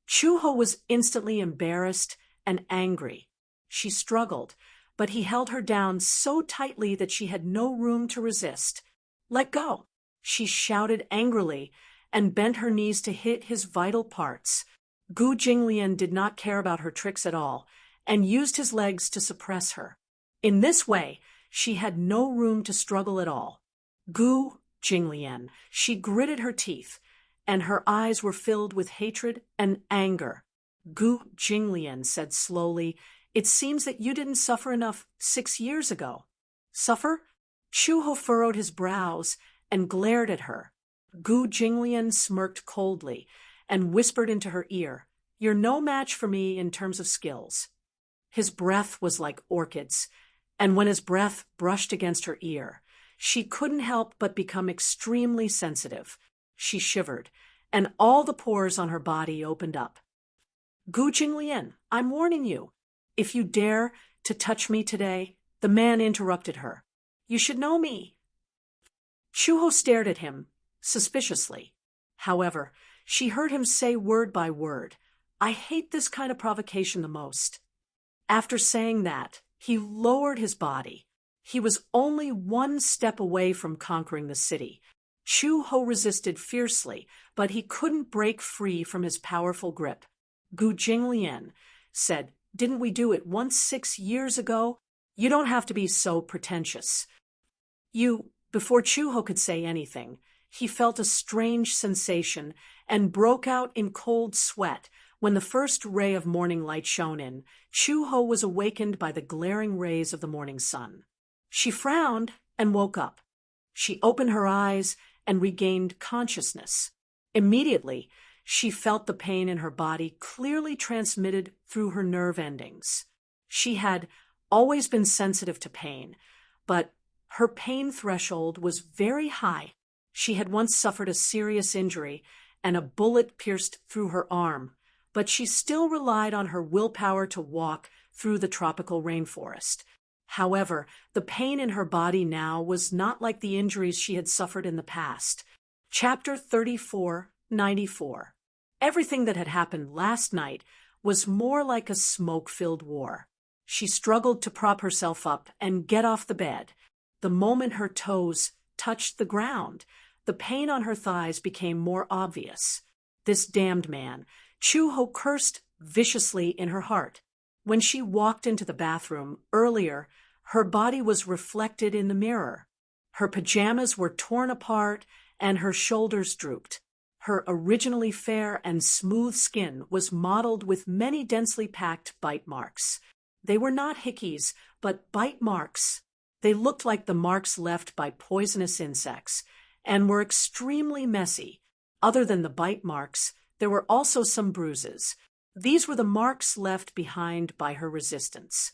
Chuho was instantly embarrassed and angry. She struggled, but he held her down so tightly that she had no room to resist. "Let go!" she shouted angrily and bent her knees to hit his vital parts. Gu Jinglian did not care about her tricks at all and used his legs to suppress her. In this way, she had no room to struggle at all. Gu Jinglian, she gritted her teeth, and her eyes were filled with hatred and anger. Gu Jinglian said slowly, "It seems that you didn't suffer enough 6 years ago." "Suffer?" Chuho furrowed his brows and glared at her. Gu Jinglian smirked coldly and whispered into her ear, "You're no match for me in terms of skills." His breath was like orchids, and when his breath brushed against her ear, she couldn't help but become extremely sensitive. She shivered, and all the pores on her body opened up. "Gu Jinglian, I'm warning you. If you dare to touch me today," the man interrupted her. "You should know me." Chuho stared at him, suspiciously. However, she heard him say word by word, "I hate this kind of provocation the most." After saying that, he lowered his body. He was only 1 step away from conquering the city. Chuho resisted fiercely, but he couldn't break free from his powerful grip. Gu Jinglian said, "Didn't we do it once 6 years ago? You don't have to be so pretentious." Before Chuho could say anything, he felt a strange sensation and broke out in cold sweat. When the first ray of morning light shone in, Chuho was awakened by the glaring rays of the morning sun. She frowned and woke up. She opened her eyes and regained consciousness. Immediately, she felt the pain in her body clearly transmitted through her nerve endings. She had always been sensitive to pain, but her pain threshold was very high. She had once suffered a serious injury, and a bullet pierced through her arm, but she still relied on her willpower to walk through the tropical rainforest. However, the pain in her body now was not like the injuries she had suffered in the past. Chapter 3494. Everything that had happened last night was more like a smoke-filled war. She struggled to prop herself up and get off the bed. The moment her toes touched the ground, the pain on her thighs became more obvious. This damned man, Chuho cursed viciously in her heart. When she walked into the bathroom earlier, her body was reflected in the mirror. Her pajamas were torn apart and her shoulders drooped. Her originally fair and smooth skin was mottled with many densely packed bite marks. They were not hickeys, but bite marks. They looked like the marks left by poisonous insects and were extremely messy. Other than the bite marks, there were also some bruises. These were the marks left behind by her resistance.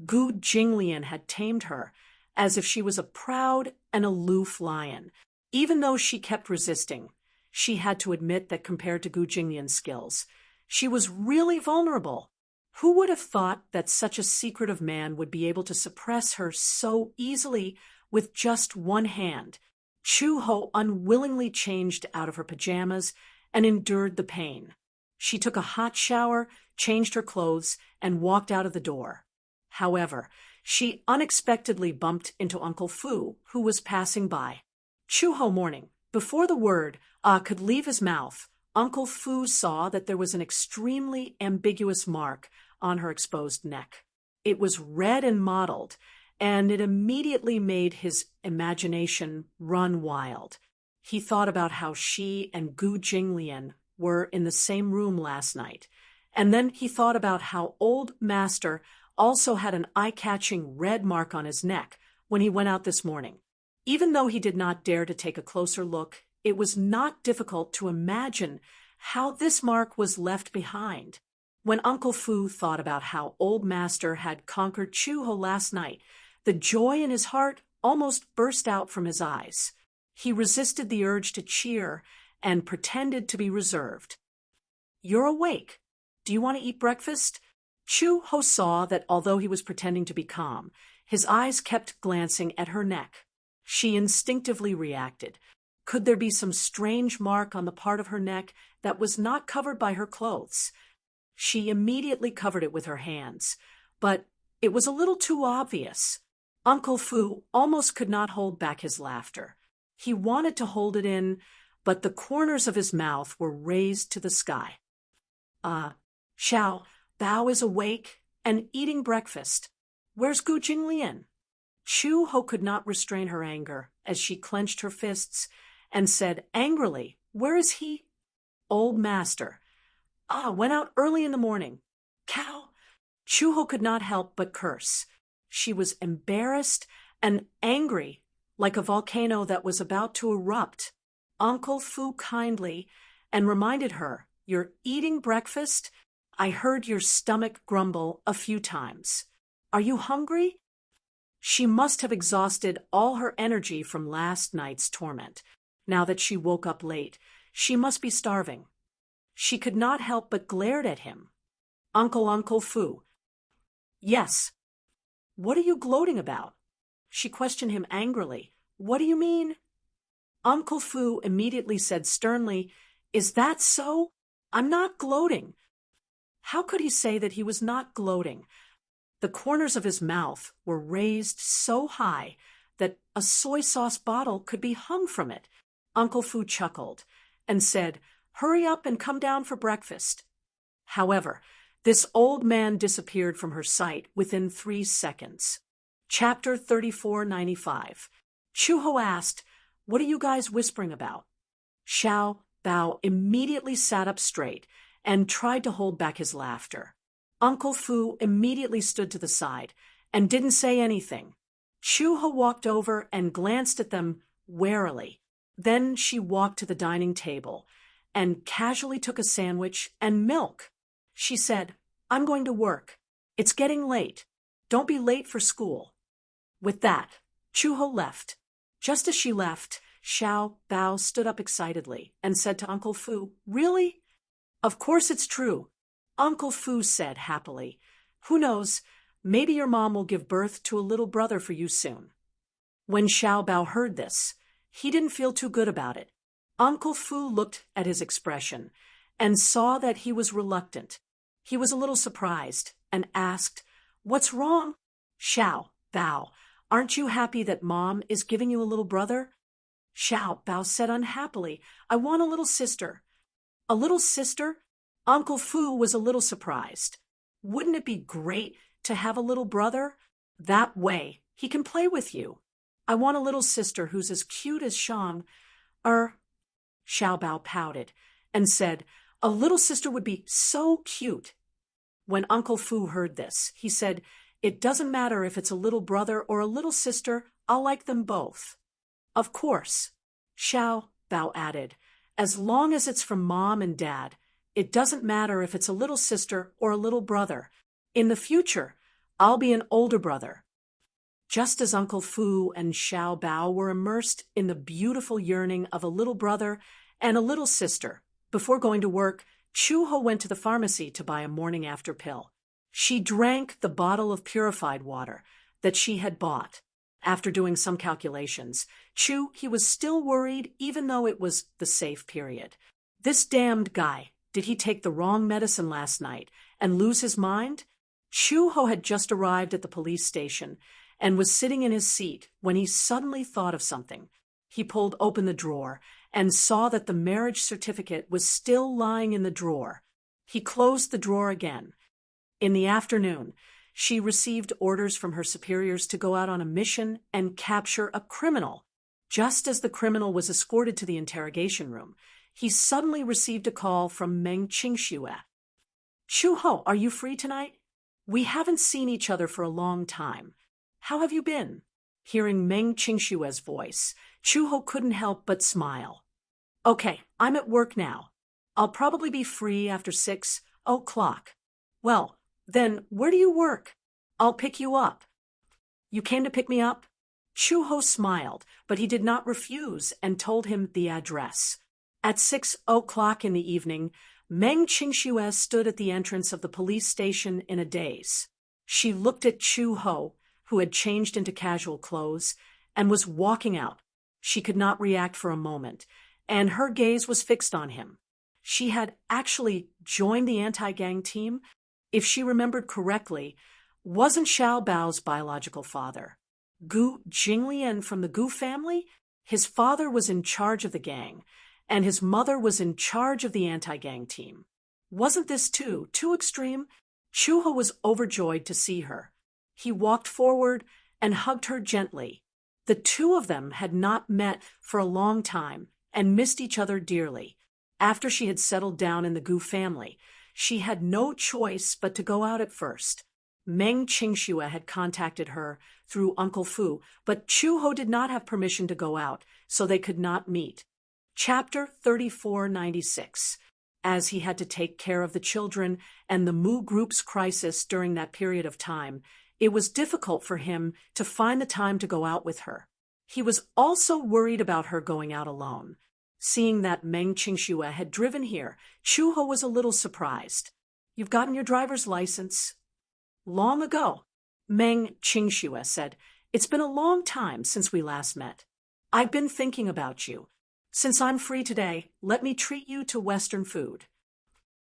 Gu Jinglian had tamed her, as if she was a proud and aloof lion. Even though she kept resisting, she had to admit that compared to Gu Jinglian's skills, she was really vulnerable. Who would have thought that such a secretive man would be able to suppress her so easily with just one hand? Chuho unwillingly changed out of her pajamas and endured the pain. She took a hot shower, changed her clothes, and walked out of the door. However, she unexpectedly bumped into Uncle Fu, who was passing by. Chuho morning. Before the word could leave his mouth, Uncle Fu saw that there was an extremely ambiguous mark on her exposed neck. It was red and mottled, and it immediately made his imagination run wild. He thought about how she and Gu Jinglian were in the same room last night, and then he thought about how Old Master also had an eye-catching red mark on his neck when he went out this morning. Even though he did not dare to take a closer look, it was not difficult to imagine how this mark was left behind. When Uncle Fu thought about how Old Master had conquered Chuho last night, the joy in his heart almost burst out from his eyes. He resisted the urge to cheer and pretended to be reserved. "You're awake. Do you want to eat breakfast?" Chuho saw that although he was pretending to be calm, his eyes kept glancing at her neck. She instinctively reacted. Could there be some strange mark on the part of her neck that was not covered by her clothes? She immediately covered it with her hands, but it was a little too obvious. Uncle Fu almost could not hold back his laughter. He wanted to hold it in, but the corners of his mouth were raised to the sky. Xiao Bao is awake and eating breakfast. Where's Gu Jinglian? Chu Ho could not restrain her anger as she clenched her fists and said angrily, "Where is he?" "Old master. Went out early in the morning." "Cow!" Chu Ho could not help but curse. She was embarrassed and angry, like a volcano that was about to erupt. Uncle Fu kindly and reminded her, "You're eating breakfast? I heard your stomach grumble a few times. Are you hungry?" She must have exhausted all her energy from last night's torment. Now that she woke up late, she must be starving. She could not help but glared at him. Uncle Fu." "Yes." "What are you gloating about?" She questioned him angrily. "What do you mean?" Uncle Fu immediately said sternly, "Is that so? I'm not gloating." How could he say that he was not gloating? The corners of his mouth were raised so high that a soy sauce bottle could be hung from it. Uncle Fu chuckled and said, "Hurry up and come down for breakfast." However, this old man disappeared from her sight within 3 seconds. Chapter 3495. Chu Ho asked, "What are you guys whispering about?" Xiao Bao immediately sat up straight and tried to hold back his laughter. Uncle Fu immediately stood to the side and didn't say anything. Chu Ho walked over and glanced at them warily. Then she walked to the dining table and casually took a sandwich and milk. She said, "I'm going to work. It's getting late. Don't be late for school." With that, Chu Ho left. Just as she left, Xiao Bao stood up excitedly and said to Uncle Fu, "Really?" "Of course it's true," Uncle Fu said happily. "Who knows, maybe your mom will give birth to a little brother for you soon." When Xiao Bao heard this, he didn't feel too good about it. Uncle Fu looked at his expression and saw that he was reluctant. He was a little surprised and asked, "What's wrong?" "Xiao Bao, aren't you happy that Mom is giving you a little brother?" Xiao Bao said unhappily, "I want a little sister." "A little sister?" Uncle Fu was a little surprised. "Wouldn't it be great to have a little brother? That way he can play with you." "I want a little sister who's as cute as Shang." Xiao Bao pouted and said, "A little sister would be so cute." When Uncle Fu heard this, he said, "It doesn't matter if it's a little brother or a little sister, I'll like them both." "Of course," Xiao Bao added, "as long as it's from Mom and Dad. It doesn't matter if it's a little sister or a little brother. In the future, I'll be an older brother." Just as Uncle Fu and Xiao Bao were immersed in the beautiful yearning of a little brother and a little sister, before going to work, Chu Ho went to the pharmacy to buy a morning after pill. She drank the bottle of purified water that she had bought. After doing some calculations, he was still worried even though it was the safe period. This damned guy, did he take the wrong medicine last night and lose his mind? Chu Ho had just arrived at the police station and was sitting in his seat when he suddenly thought of something. He pulled open the drawer and saw that the marriage certificate was still lying in the drawer. He closed the drawer again. In the afternoon, she received orders from her superiors to go out on a mission and capture a criminal. Just as the criminal was escorted to the interrogation room, he suddenly received a call from Meng Qingxue. "Chu Ho, are you free tonight? We haven't seen each other for a long time. How have you been?" Hearing Meng Qingxue's voice, Chu Ho couldn't help but smile. "Okay, I'm at work now. I'll probably be free after 6 o'clock. "Well, then where do you work? I'll pick you up." "You came to pick me up?" Chu Ho smiled, but he did not refuse and told him the address. At 6 o'clock in the evening, Meng Qingxue stood at the entrance of the police station in a daze. She looked at Chu Ho, who had changed into casual clothes, and was walking out. She could not react for a moment, and her gaze was fixed on him. She had actually joined the anti-gang team. If she remembered correctly, wasn't Xiao Bao's biological father Gu Jinglian from the Gu family? His father was in charge of the gang, and his mother was in charge of the anti-gang team. Wasn't this too extreme? Chuho was overjoyed to see her. He walked forward and hugged her gently. The two of them had not met for a long time and missed each other dearly. After she had settled down in the Gu family, she had no choice but to go out at first. Meng Qingxue had contacted her through Uncle Fu, but Chuho did not have permission to go out, so they could not meet. Chapter 3496. As he had to take care of the children and the Mu Group's crisis during that period of time, it was difficult for him to find the time to go out with her. He was also worried about her going out alone. Seeing that Meng Qingxue had driven here, Chuho was a little surprised. "You've gotten your driver's license?" "Long ago," Meng Qingxue said. "It's been a long time since we last met. I've been thinking about you. Since I'm free today, let me treat you to Western food.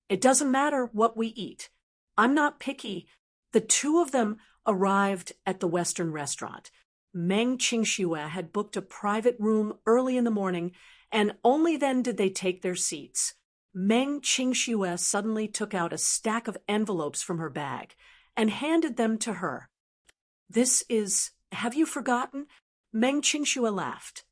It doesn't matter what we eat. I'm not picky." The two of them arrived at the Western restaurant. Meng Qingxue had booked a private room early in the morning, and only then did they take their seats. Meng Qingxue suddenly took out a stack of envelopes from her bag and handed them to her. Have you forgotten?" Meng Qingxue laughed.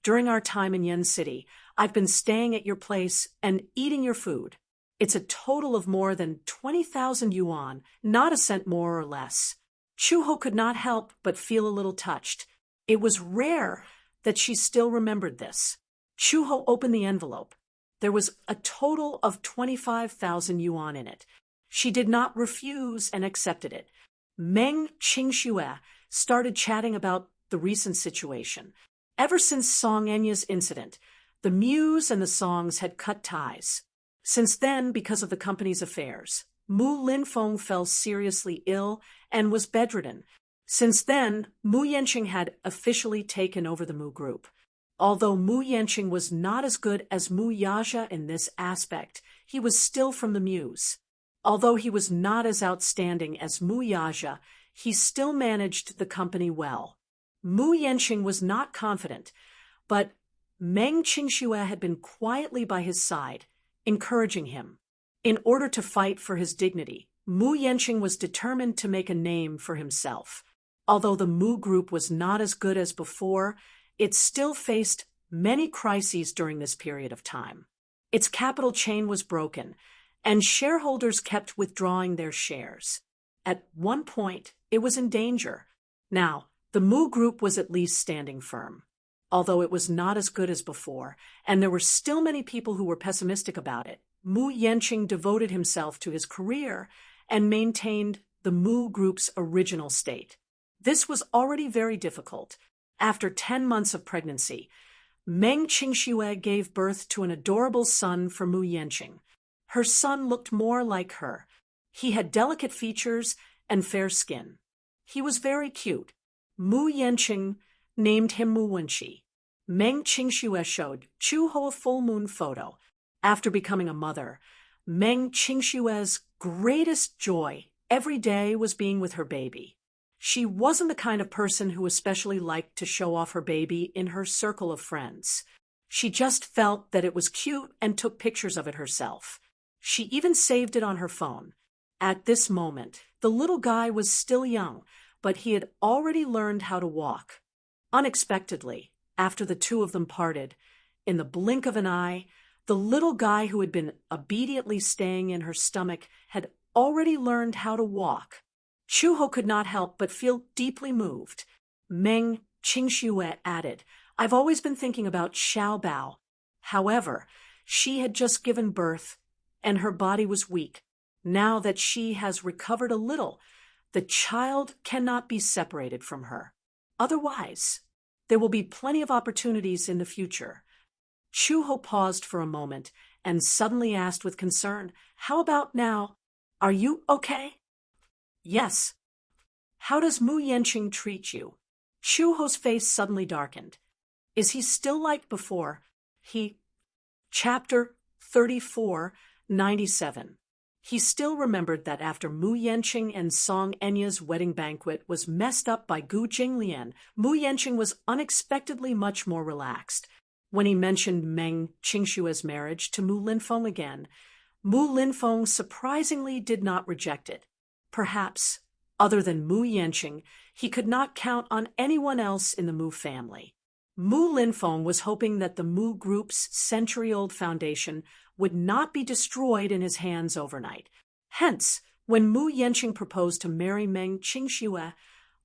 "During our time in Yen City, I've been staying at your place and eating your food. It's a total of more than 20,000 yuan, not a cent more or less." Chuho could not help but feel a little touched. It was rare that she still remembered this. Chuho opened the envelope. There was a total of 25,000 yuan in it. She did not refuse and accepted it. Meng Qingxue started chatting about the recent situation. Ever since Song Enya's incident, the Muse and the Songs had cut ties. Since then, because of the company's affairs, Mu Linfeng fell seriously ill and was bedridden. Since then, Mu Yanqing had officially taken over the Mu Group. Although Mu Yanqing was not as good as Mu Yaja in this aspect, he was still from the Muse. Although he was not as outstanding as Mu Yaja, he still managed the company well. Mu Yanqing was not confident, but Meng Qingxue had been quietly by his side, encouraging him. In order to fight for his dignity, Mu Yanqing was determined to make a name for himself. Although the Mu Group was not as good as before, it still faced many crises during this period of time. Its capital chain was broken, and shareholders kept withdrawing their shares. At one point, it was in danger. Now, the Mu Group was at least standing firm. Although it was not as good as before, and there were still many people who were pessimistic about it, Mu Yanqing devoted himself to his career and maintained the Mu Group's original state. This was already very difficult. After 10 months of pregnancy, Meng Qingxue gave birth to an adorable son for Mu Yanqing. Her son looked more like her. He had delicate features and fair skin. He was very cute. Mu Yanqing named him Mu Wenqi. Meng Qingxue showed Chuho a full moon photo. After becoming a mother, Meng Qingxue's greatest joy every day was being with her baby. She wasn't the kind of person who especially liked to show off her baby in her circle of friends. She just felt that it was cute and took pictures of it herself. She even saved it on her phone. At this moment, the little guy was still young, but he had already learned how to walk. Unexpectedly, after the two of them parted, in the blink of an eye, the little guy who had been obediently staying in her stomach had already learned how to walk. Chuho could not help but feel deeply moved. Meng Qingxue added, "I've always been thinking about Xiao Bao. However, she had just given birth, and her body was weak. Now that she has recovered a little, the child cannot be separated from her. Otherwise, there will be plenty of opportunities in the future." Chuho paused for a moment and suddenly asked with concern, "How about now? Are you okay?" "Yes." "How does Mu Yanqing treat you?" Chuho's face suddenly darkened. Is he still like before? Chapter 34, 97. He still remembered that after Mu Yanqing and Song Enya's wedding banquet was messed up by Gu Jinglian, Mu Yanqing was unexpectedly much more relaxed. When he mentioned Meng Qingshua's marriage to Mu Linfeng again, Mu Linfeng surprisingly did not reject it. Perhaps, other than Mu Yanqing, he could not count on anyone else in the Mu family. Mu Linfeng was hoping that the Mu Group's century-old foundation would not be destroyed in his hands overnight. Hence, when Mu Yanqing proposed to marry Meng Qingxue,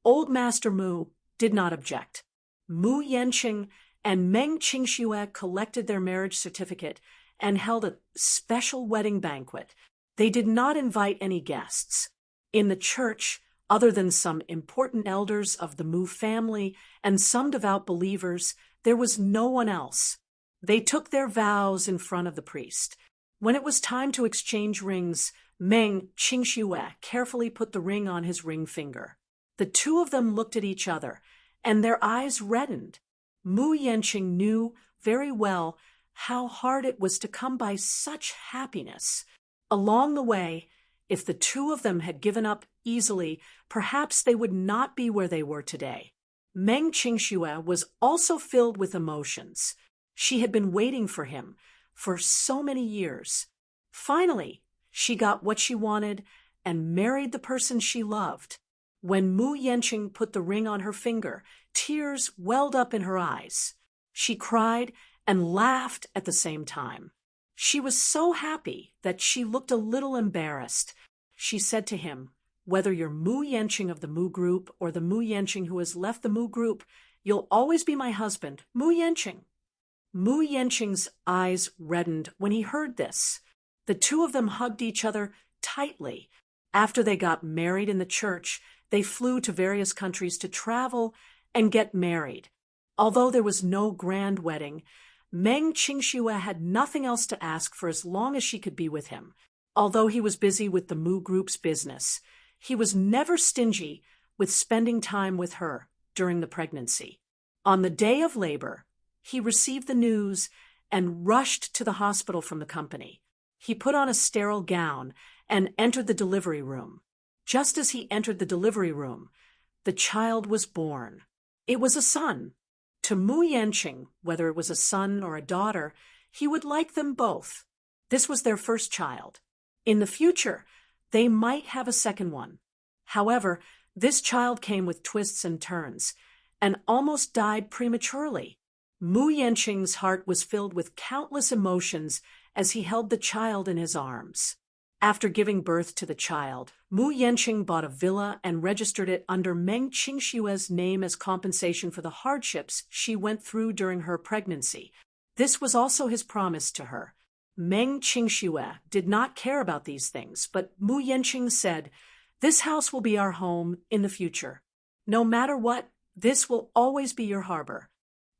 Old Master Mu did not object. Mu Yanqing and Meng Qingxue collected their marriage certificate and held a special wedding banquet. They did not invite any guests. In the church, other than some important elders of the Mu family and some devout believers, there was no one else. They took their vows in front of the priest. When it was time to exchange rings, Meng Qingxue carefully put the ring on his ring finger. The two of them looked at each other, and their eyes reddened. Mu Yanqing knew very well how hard it was to come by such happiness. Along the way, if the two of them had given up easily, perhaps they would not be where they were today. Meng Qingxue was also filled with emotions. She had been waiting for him for so many years. Finally, she got what she wanted and married the person she loved. When Mu Yanqing put the ring on her finger, tears welled up in her eyes. She cried and laughed at the same time. She was so happy that she looked a little embarrassed. She said to him, "Whether you're Mu Yanqing of the Mu Group or the Mu Yanqing who has left the Mu Group, you'll always be my husband, Mu Yanqing." Mu Yanqing's eyes reddened when he heard this. The two of them hugged each other tightly. After they got married in the church, they flew to various countries to travel and get married. Although there was no grand wedding, Meng Qingxue had nothing else to ask for as long as she could be with him. Although he was busy with the Mu Group's business, he was never stingy with spending time with her during the pregnancy. On the day of labor, he received the news and rushed to the hospital from the company. He put on a sterile gown and entered the delivery room. Just as he entered the delivery room, the child was born. It was a son. To Mu Yanqing, whether it was a son or a daughter, he would like them both. This was their first child. In the future, they might have a second one. However, this child came with twists and turns, and almost died prematurely. Mu Yanqing's heart was filled with countless emotions as he held the child in his arms. After giving birth to the child, Mu Yanqing bought a villa and registered it under Meng Qingxue's name as compensation for the hardships she went through during her pregnancy. This was also his promise to her. Meng Qingxue did not care about these things, but Mu Yanqing said, "This house will be our home in the future. No matter what, this will always be your harbor."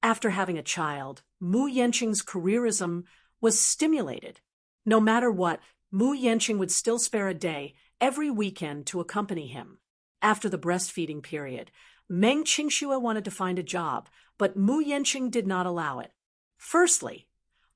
After having a child, Mu Yanqing's careerism was stimulated. No matter what, Mu Yanqing would still spare a day every weekend to accompany him. After the breastfeeding period, Meng Qingxue wanted to find a job, but Mu Yanqing did not allow it. Firstly,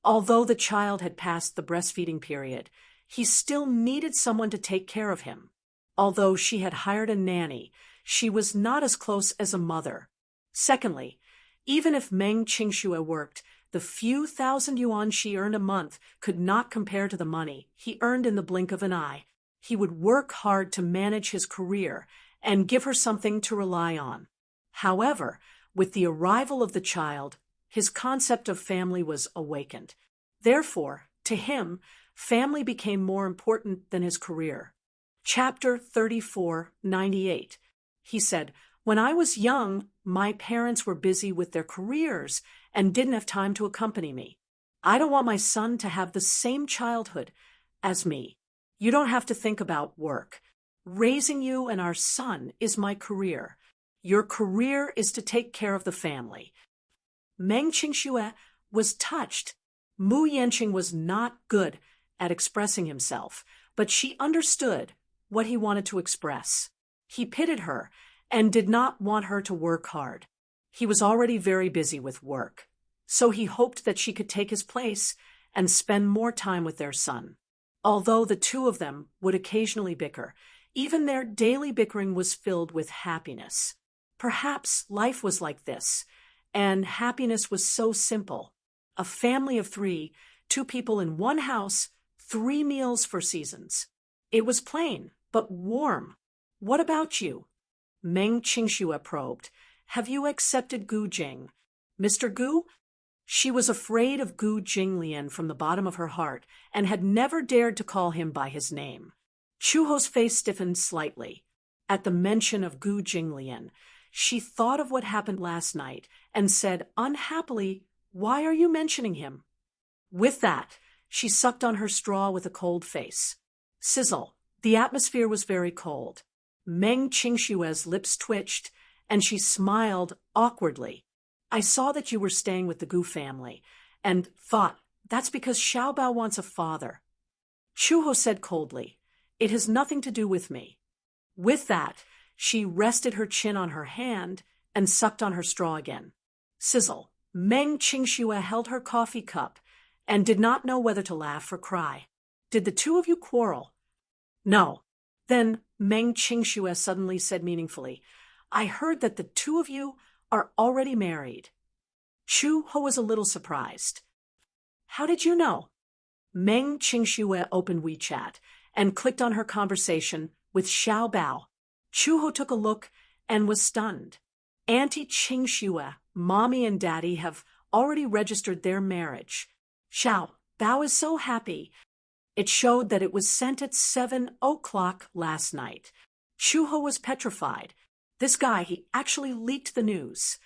although the child had passed the breastfeeding period, he still needed someone to take care of him. Although she had hired a nanny, she was not as close as a mother. Secondly, even if Meng Qingxue worked, the few thousand yuan she earned a month could not compare to the money he earned in the blink of an eye. He would work hard to manage his career and give her something to rely on. However, with the arrival of the child, his concept of family was awakened. Therefore, to him, family became more important than his career. Chapter 34, 98. He said, "When I was young, my parents were busy with their careers and didn't have time to accompany me. I don't want my son to have the same childhood as me. You don't have to think about work. Raising you and our son is my career. Your career is to take care of the family." Meng Qingxue was touched. Mu Yanqing was not good at expressing himself, but she understood what he wanted to express. He pitied her and did not want her to work hard. He was already very busy with work, so he hoped that she could take his place and spend more time with their son. Although the two of them would occasionally bicker, even their daily bickering was filled with happiness. Perhaps life was like this, and happiness was so simple. A family of three, two people in one house, 3 meals for seasons. It was plain, but warm. What about you? Meng Qingxue probed. Have you accepted Gu Jing? Mr. Gu? She was afraid of Gu Jinglian from the bottom of her heart and had never dared to call him by his name. Chuho's face stiffened slightly. At the mention of Gu Jinglian, she thought of what happened last night and said unhappily, "Why are you mentioning him?" With that, she sucked on her straw with a cold face. Sizzle. The atmosphere was very cold. Meng Qingshue's lips twitched, and she smiled awkwardly. I saw that you were staying with the Gu family, and thought, that's because Xiaobao wants a father. Chuho said coldly, it has nothing to do with me. With that, she rested her chin on her hand and sucked on her straw again. Sizzle. Meng Qingxue held her coffee cup and did not know whether to laugh or cry. Did the two of you quarrel? No. Then Meng Qingxue suddenly said meaningfully, I heard that the two of you are already married. Chu Ho was a little surprised. How did you know? Meng Qingxue opened WeChat and clicked on her conversation with Xiao Bao. Chu Ho took a look and was stunned. Auntie Qingxue, Mommy and Daddy have already registered their marriage. Xiao Bao is so happy. It showed that it was sent at 7 o'clock last night. Chu Ho was petrified. This guy, he actually leaked the news.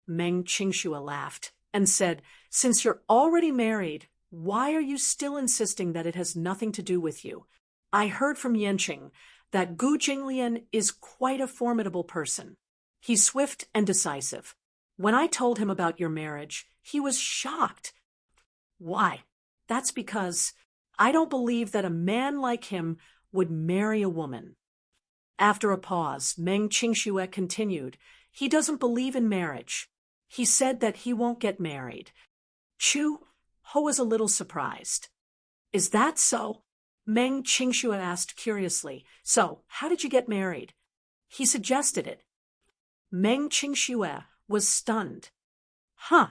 Meng Qingxue laughed and said, since you're already married, why are you still insisting that it has nothing to do with you? I heard from Yanqing that Gu Jinglian is quite a formidable person. He's swift and decisive. When I told him about your marriage, he was shocked. Why? That's because I don't believe that a man like him would marry a woman. After a pause, Meng Qingxue continued, he doesn't believe in marriage. He said that he won't get married. Chu Ho was a little surprised. Is that so? Meng Qingxue asked curiously. So, how did you get married? He suggested it. Meng Qingxue was stunned. Huh.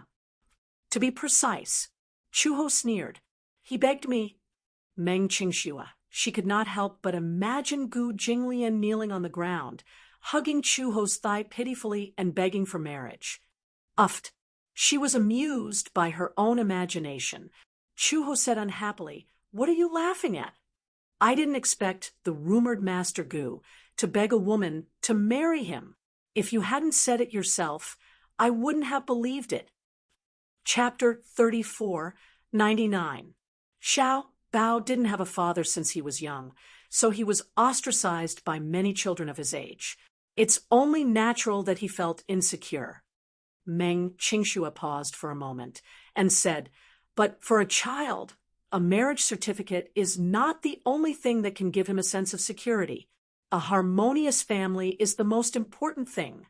To be precise, Chu Ho sneered. He begged me. Meng Qingxue. She could not help but imagine Gu Jinglian kneeling on the ground, hugging Chu Ho's thigh pitifully and begging for marriage. Uffed. She was amused by her own imagination. Chu Ho said unhappily, what are you laughing at? I didn't expect the rumored Master Gu to beg a woman to marry him. If you hadn't said it yourself, I wouldn't have believed it. Chapter 34, 99. Xiao Bao didn't have a father since he was young, so he was ostracized by many children of his age. It's only natural that he felt insecure. Meng Qingxue paused for a moment and said, but for a child, a marriage certificate is not the only thing that can give him a sense of security. A harmonious family is the most important thing.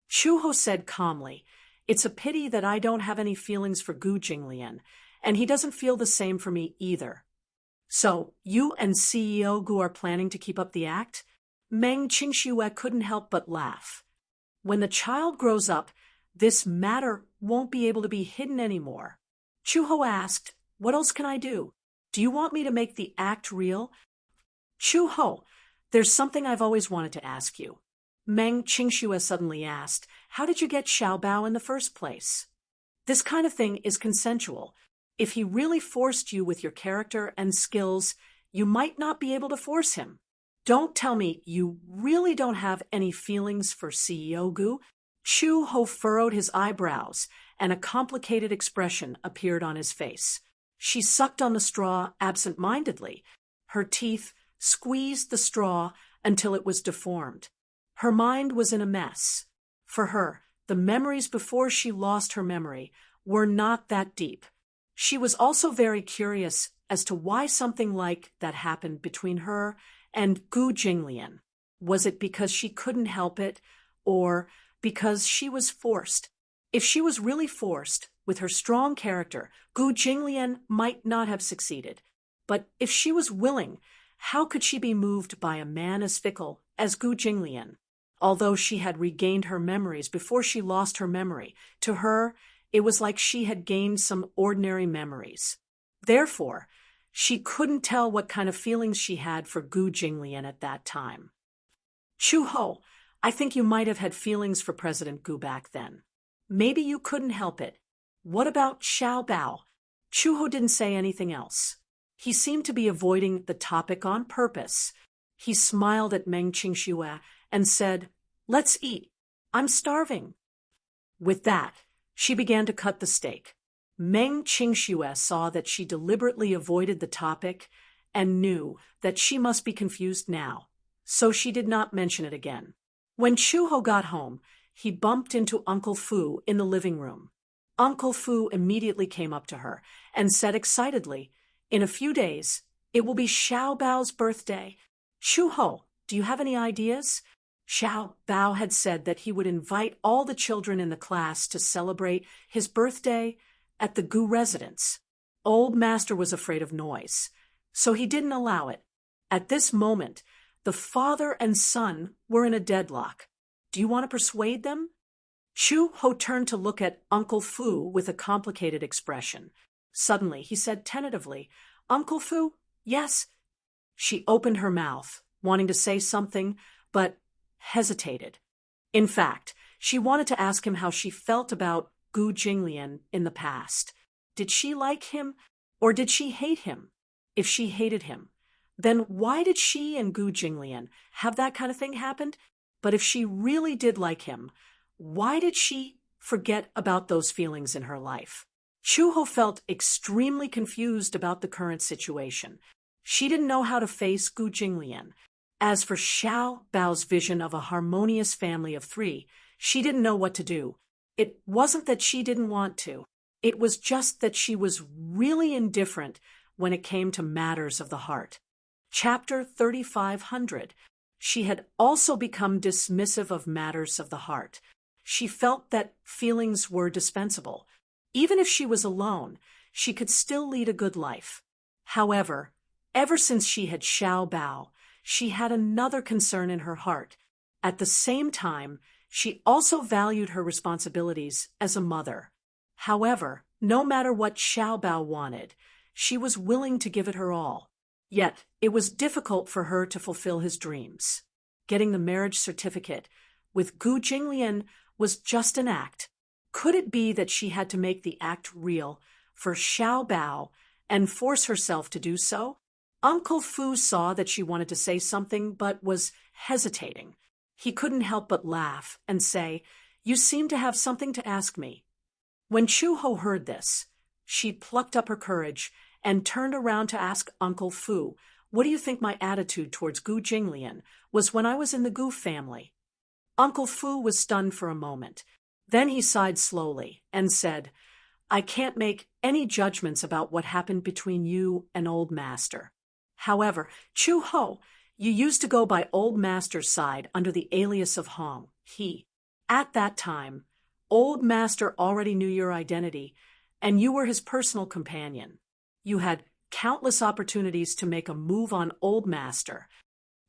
Chu Ho said calmly, it's a pity that I don't have any feelings for Gu Jinglian, and he doesn't feel the same for me either. So, you and CEO Gu are planning to keep up the act? Meng Qingxue couldn't help but laugh. When the child grows up, this matter won't be able to be hidden anymore. Chu Ho asked, what else can I do? Do you want me to make the act real? Chu Ho, there's something I've always wanted to ask you. Meng Qingxue suddenly asked, how did you get Xiao Bao in the first place? This kind of thing is consensual. If he really forced you with your character and skills, you might not be able to force him. Don't tell me you really don't have any feelings for CEO Gu. Chu Ho furrowed his eyebrows, and a complicated expression appeared on his face. She sucked on the straw absent-mindedly. Her teeth squeezed the straw until it was deformed. Her mind was in a mess. For her, the memories before she lost her memory were not that deep. She was also very curious as to why something like that happened between her and Gu Jinglian. Was it because she couldn't help it, or because she was forced. If she was really forced, with her strong character, Gu Jinglian might not have succeeded. But if she was willing, how could she be moved by a man as fickle as Gu Jinglian? Although she had regained her memories before she lost her memory, to her, it was like she had gained some ordinary memories. Therefore, she couldn't tell what kind of feelings she had for Gu Jinglian at that time. Chu Ho, I think you might have had feelings for President Gu back then. Maybe you couldn't help it. What about Xiao Bao? Chu Ho didn't say anything else. He seemed to be avoiding the topic on purpose. He smiled at Meng Qingxue and said, "Let's eat. I'm starving." With that, she began to cut the steak. Meng Qingxue saw that she deliberately avoided the topic and knew that she must be confused now, so she did not mention it again. When Chu Ho got home, he bumped into Uncle Fu in the living room. Uncle Fu immediately came up to her and said excitedly, "In a few days, it will be Xiao Bao's birthday. Chu Ho, do you have any ideas?" Xiao Bao had said that he would invite all the children in the class to celebrate his birthday at the Gu residence. Old Master was afraid of noise, so he didn't allow it. At this moment, the father and son were in a deadlock. Do you want to persuade them? Chu Ho turned to look at Uncle Fu with a complicated expression. Suddenly, he said tentatively, "Uncle Fu, yes." She opened her mouth, wanting to say something, but hesitated. In fact, she wanted to ask him how she felt about Gu Jinglian in the past. Did she like him, or did she hate him? If she hated him, then why did she and Gu Jinglian have that kind of thing happen? But if she really did like him, why did she forget about those feelings in her life? Chu Ho felt extremely confused about the current situation. She didn't know how to face Gu Jinglian. As for Xiao Bao's vision of a harmonious family of three, she didn't know what to do. It wasn't that she didn't want to. It was just that she was really indifferent when it came to matters of the heart. Chapter 3500. She had also become dismissive of matters of the heart. She felt that feelings were dispensable. Even if she was alone, she could still lead a good life. However, ever since she had Xiao Bao, she had another concern in her heart. At the same time, she also valued her responsibilities as a mother. However, no matter what Xiao Bao wanted, she was willing to give it her all. Yet, it was difficult for her to fulfill his dreams. Getting the marriage certificate with Gu Jinglian was just an act. Could it be that she had to make the act real for Xiao Bao and force herself to do so? Uncle Fu saw that she wanted to say something but was hesitating. He couldn't help but laugh and say, "You seem to have something to ask me." When Chu Ho heard this, she plucked up her courage and turned around to ask Uncle Fu, "What do you think my attitude towards Gu Jinglian was when I was in the Gu family?" Uncle Fu was stunned for a moment. Then he sighed slowly and said, "I can't make any judgments about what happened between you and Old Master. However, Chu Ho, you used to go by Old Master's side under the alias of Hong, he. At that time, Old Master already knew your identity, and you were his personal companion. You had countless opportunities to make a move on Old Master."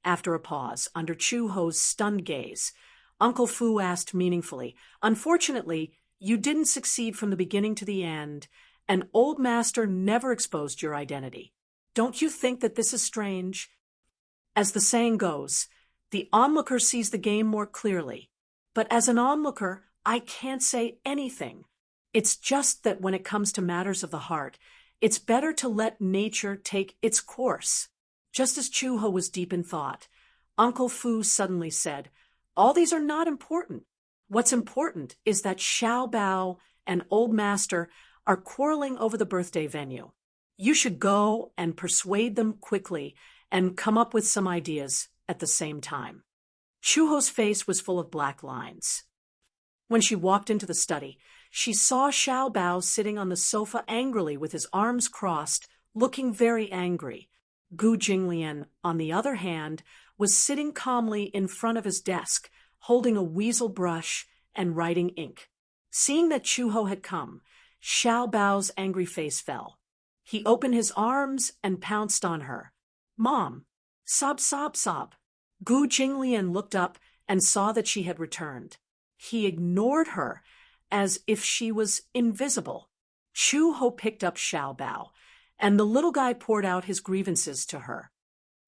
After a pause, under Chu Ho's stunned gaze, Uncle Fu asked meaningfully, "Unfortunately, you didn't succeed from the beginning to the end, and Old Master never exposed your identity. Don't you think that this is strange?" As the saying goes, the onlooker sees the game more clearly. But as an onlooker, I can't say anything. It's just that when it comes to matters of the heart, it's better to let nature take its course. Just as Chu Ho was deep in thought, Uncle Fu suddenly said, "All these are not important. What's important is that Xiao Bao and Old Master are quarreling over the birthday venue. You should go and persuade them quickly and come up with some ideas at the same time." Chu Ho's face was full of black lines. When she walked into the study, she saw Xiao Bao sitting on the sofa angrily with his arms crossed, looking very angry. Gu Jinglian, on the other hand, was sitting calmly in front of his desk, holding a weasel brush and writing ink. Seeing that Chuho had come, Xiao Bao's angry face fell. He opened his arms and pounced on her. "Mom!" Sob, sob, sob. Gu Jinglian looked up and saw that she had returned. He ignored her as if she was invisible. Chuho picked up Xiao Bao, and the little guy poured out his grievances to her.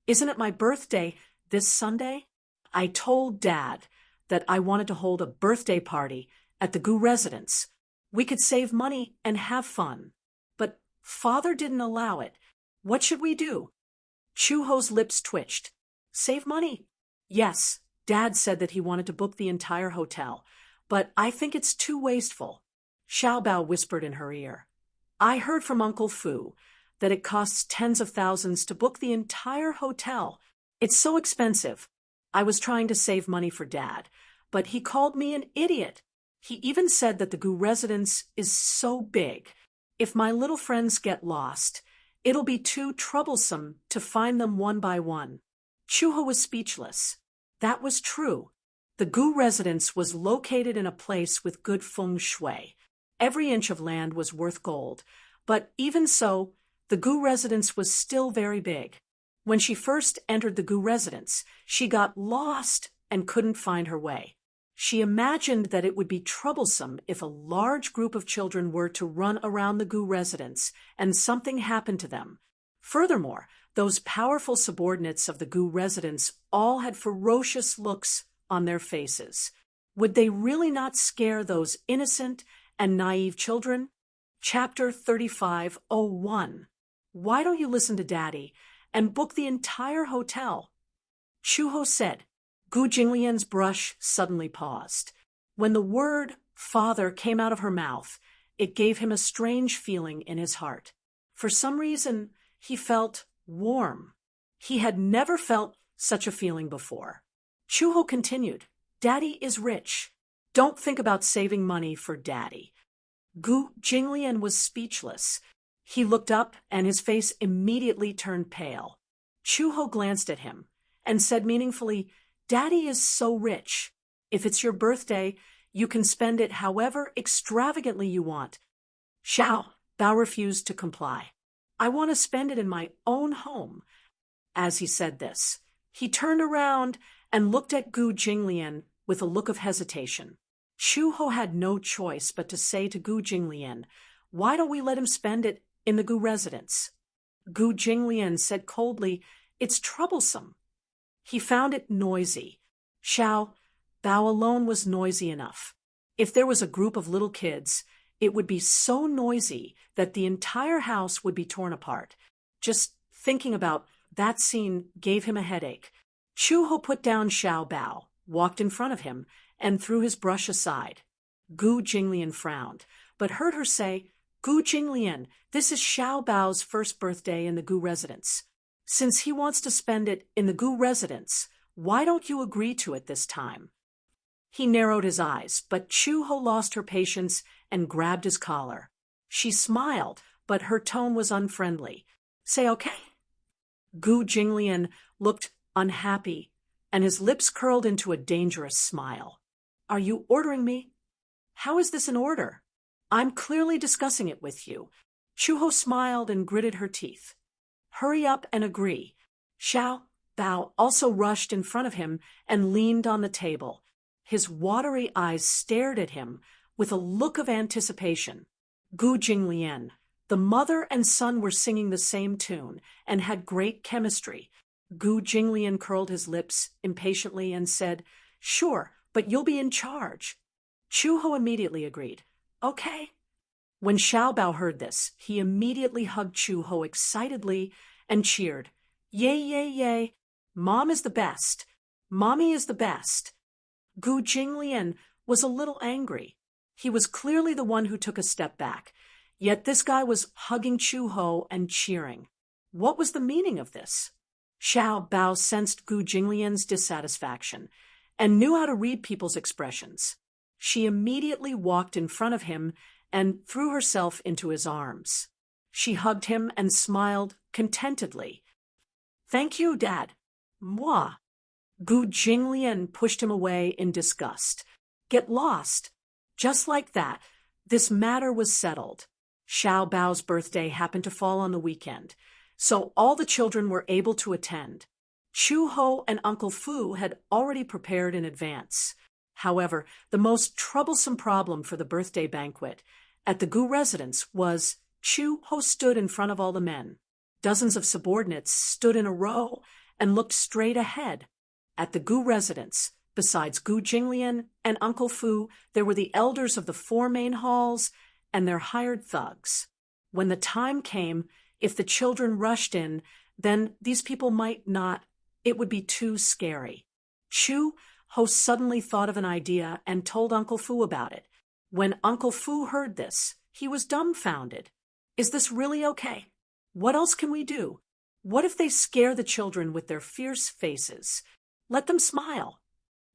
"Isn't it my birthday this Sunday? I told Dad that I wanted to hold a birthday party at the Gu residence. We could save money and have fun. But Father didn't allow it. What should we do?" Chuho's lips twitched. "Save money?" "Yes, Dad said that he wanted to book the entire hotel, but I think it's too wasteful." Xiao Bao whispered in her ear. "I heard from Uncle Fu that it costs tens of thousands to book the entire hotel. It's so expensive. I was trying to save money for Dad, but he called me an idiot. He even said that the Gu residence is so big. If my little friends get lost, it'll be too troublesome to find them one by one." Chuho was speechless. That was true. The Gu residence was located in a place with good feng shui. Every inch of land was worth gold, but even so, the Gu residence was still very big. When she first entered the Gu residence, she got lost and couldn't find her way. She imagined that it would be troublesome if a large group of children were to run around the Gu residence and something happened to them. Furthermore, those powerful subordinates of the Gu residence all had ferocious looks on their faces. Would they really not scare those innocent and naive children? Chapter 35:01. Why don't you listen to Daddy and book the entire hotel? Chuho said. Gu Jinglian's brush suddenly paused. When the word father came out of her mouth, it gave him a strange feeling in his heart. For some reason, he felt warm. He had never felt such a feeling before. Chuho continued, "Daddy is rich. Don't think about saving money for Daddy." Gu Jinglian was speechless. He looked up and his face immediately turned pale. Chuho glanced at him and said meaningfully, "Daddy is so rich. If it's your birthday, you can spend it however extravagantly you want." Xiao Bao refused to comply. "I want to spend it in my own home." As he said this, he turned around and looked at Gu Jinglian with a look of hesitation. Chuho had no choice but to say to Gu Jinglian, "Why don't we let him spend it in the Gu residence?" Gu Jinglian said coldly, "It's troublesome." He found it noisy. Xiao Bao alone was noisy enough. If there was a group of little kids, it would be so noisy that the entire house would be torn apart. Just thinking about that scene gave him a headache. Chuho put down Xiao Bao, walked in front of him, and threw his brush aside. Gu Jinglian frowned, but heard her say, "Gu Jinglian, this is Xiao Bao's first birthday in the Gu residence. Since he wants to spend it in the Gu residence, why don't you agree to it this time?" He narrowed his eyes, but Chuho lost her patience and grabbed his collar. She smiled, but her tone was unfriendly. "Say okay." Gu Jinglian looked unhappy, and his lips curled into a dangerous smile. "Are you ordering me?" "How is this an order? I'm clearly discussing it with you." Chuho smiled and gritted her teeth. "Hurry up and agree." Xiao Bao also rushed in front of him and leaned on the table. His watery eyes stared at him with a look of anticipation. Gu Jinglian. The mother and son were singing the same tune and had great chemistry. Gu Jinglian curled his lips impatiently and said, "Sure, but you'll be in charge." Chuho immediately agreed. "Okay." When Xiao Bao heard this, he immediately hugged Chuho excitedly and cheered, "Yay, yay, yay! Mom is the best! Mommy is the best!" Gu Jinglian was a little angry. He was clearly the one who took a step back, yet this guy was hugging Chuho and cheering. What was the meaning of this? Xiao Bao sensed Gu Jinglian's dissatisfaction and knew how to read people's expressions. She immediately walked in front of him and threw herself into his arms. She hugged him and smiled contentedly. "Thank you, Dad." "Moi." Gu Jinglian pushed him away in disgust. get lost. Just like that, this matter was settled. Xiao Bao's birthday happened to fall on the weekend, so all the children were able to attend. Chu Ho and Uncle Fu had already prepared in advance. However, the most troublesome problem for the birthday banquet at the Gu residence was Chu Ho stood in front of all the men. Dozens of subordinates stood in a row and looked straight ahead. At the Gu residence, besides Gu Jinglian and Uncle Fu, there were the elders of the 4 main halls and their hired thugs. When the time came, if the children rushed in, then these people might not. It would be too scary. Chu Ho suddenly thought of an idea and told Uncle Fu about it. When Uncle Fu heard this, he was dumbfounded. Is this really okay? What else can we do? What if they scare the children with their fierce faces? Let them smile.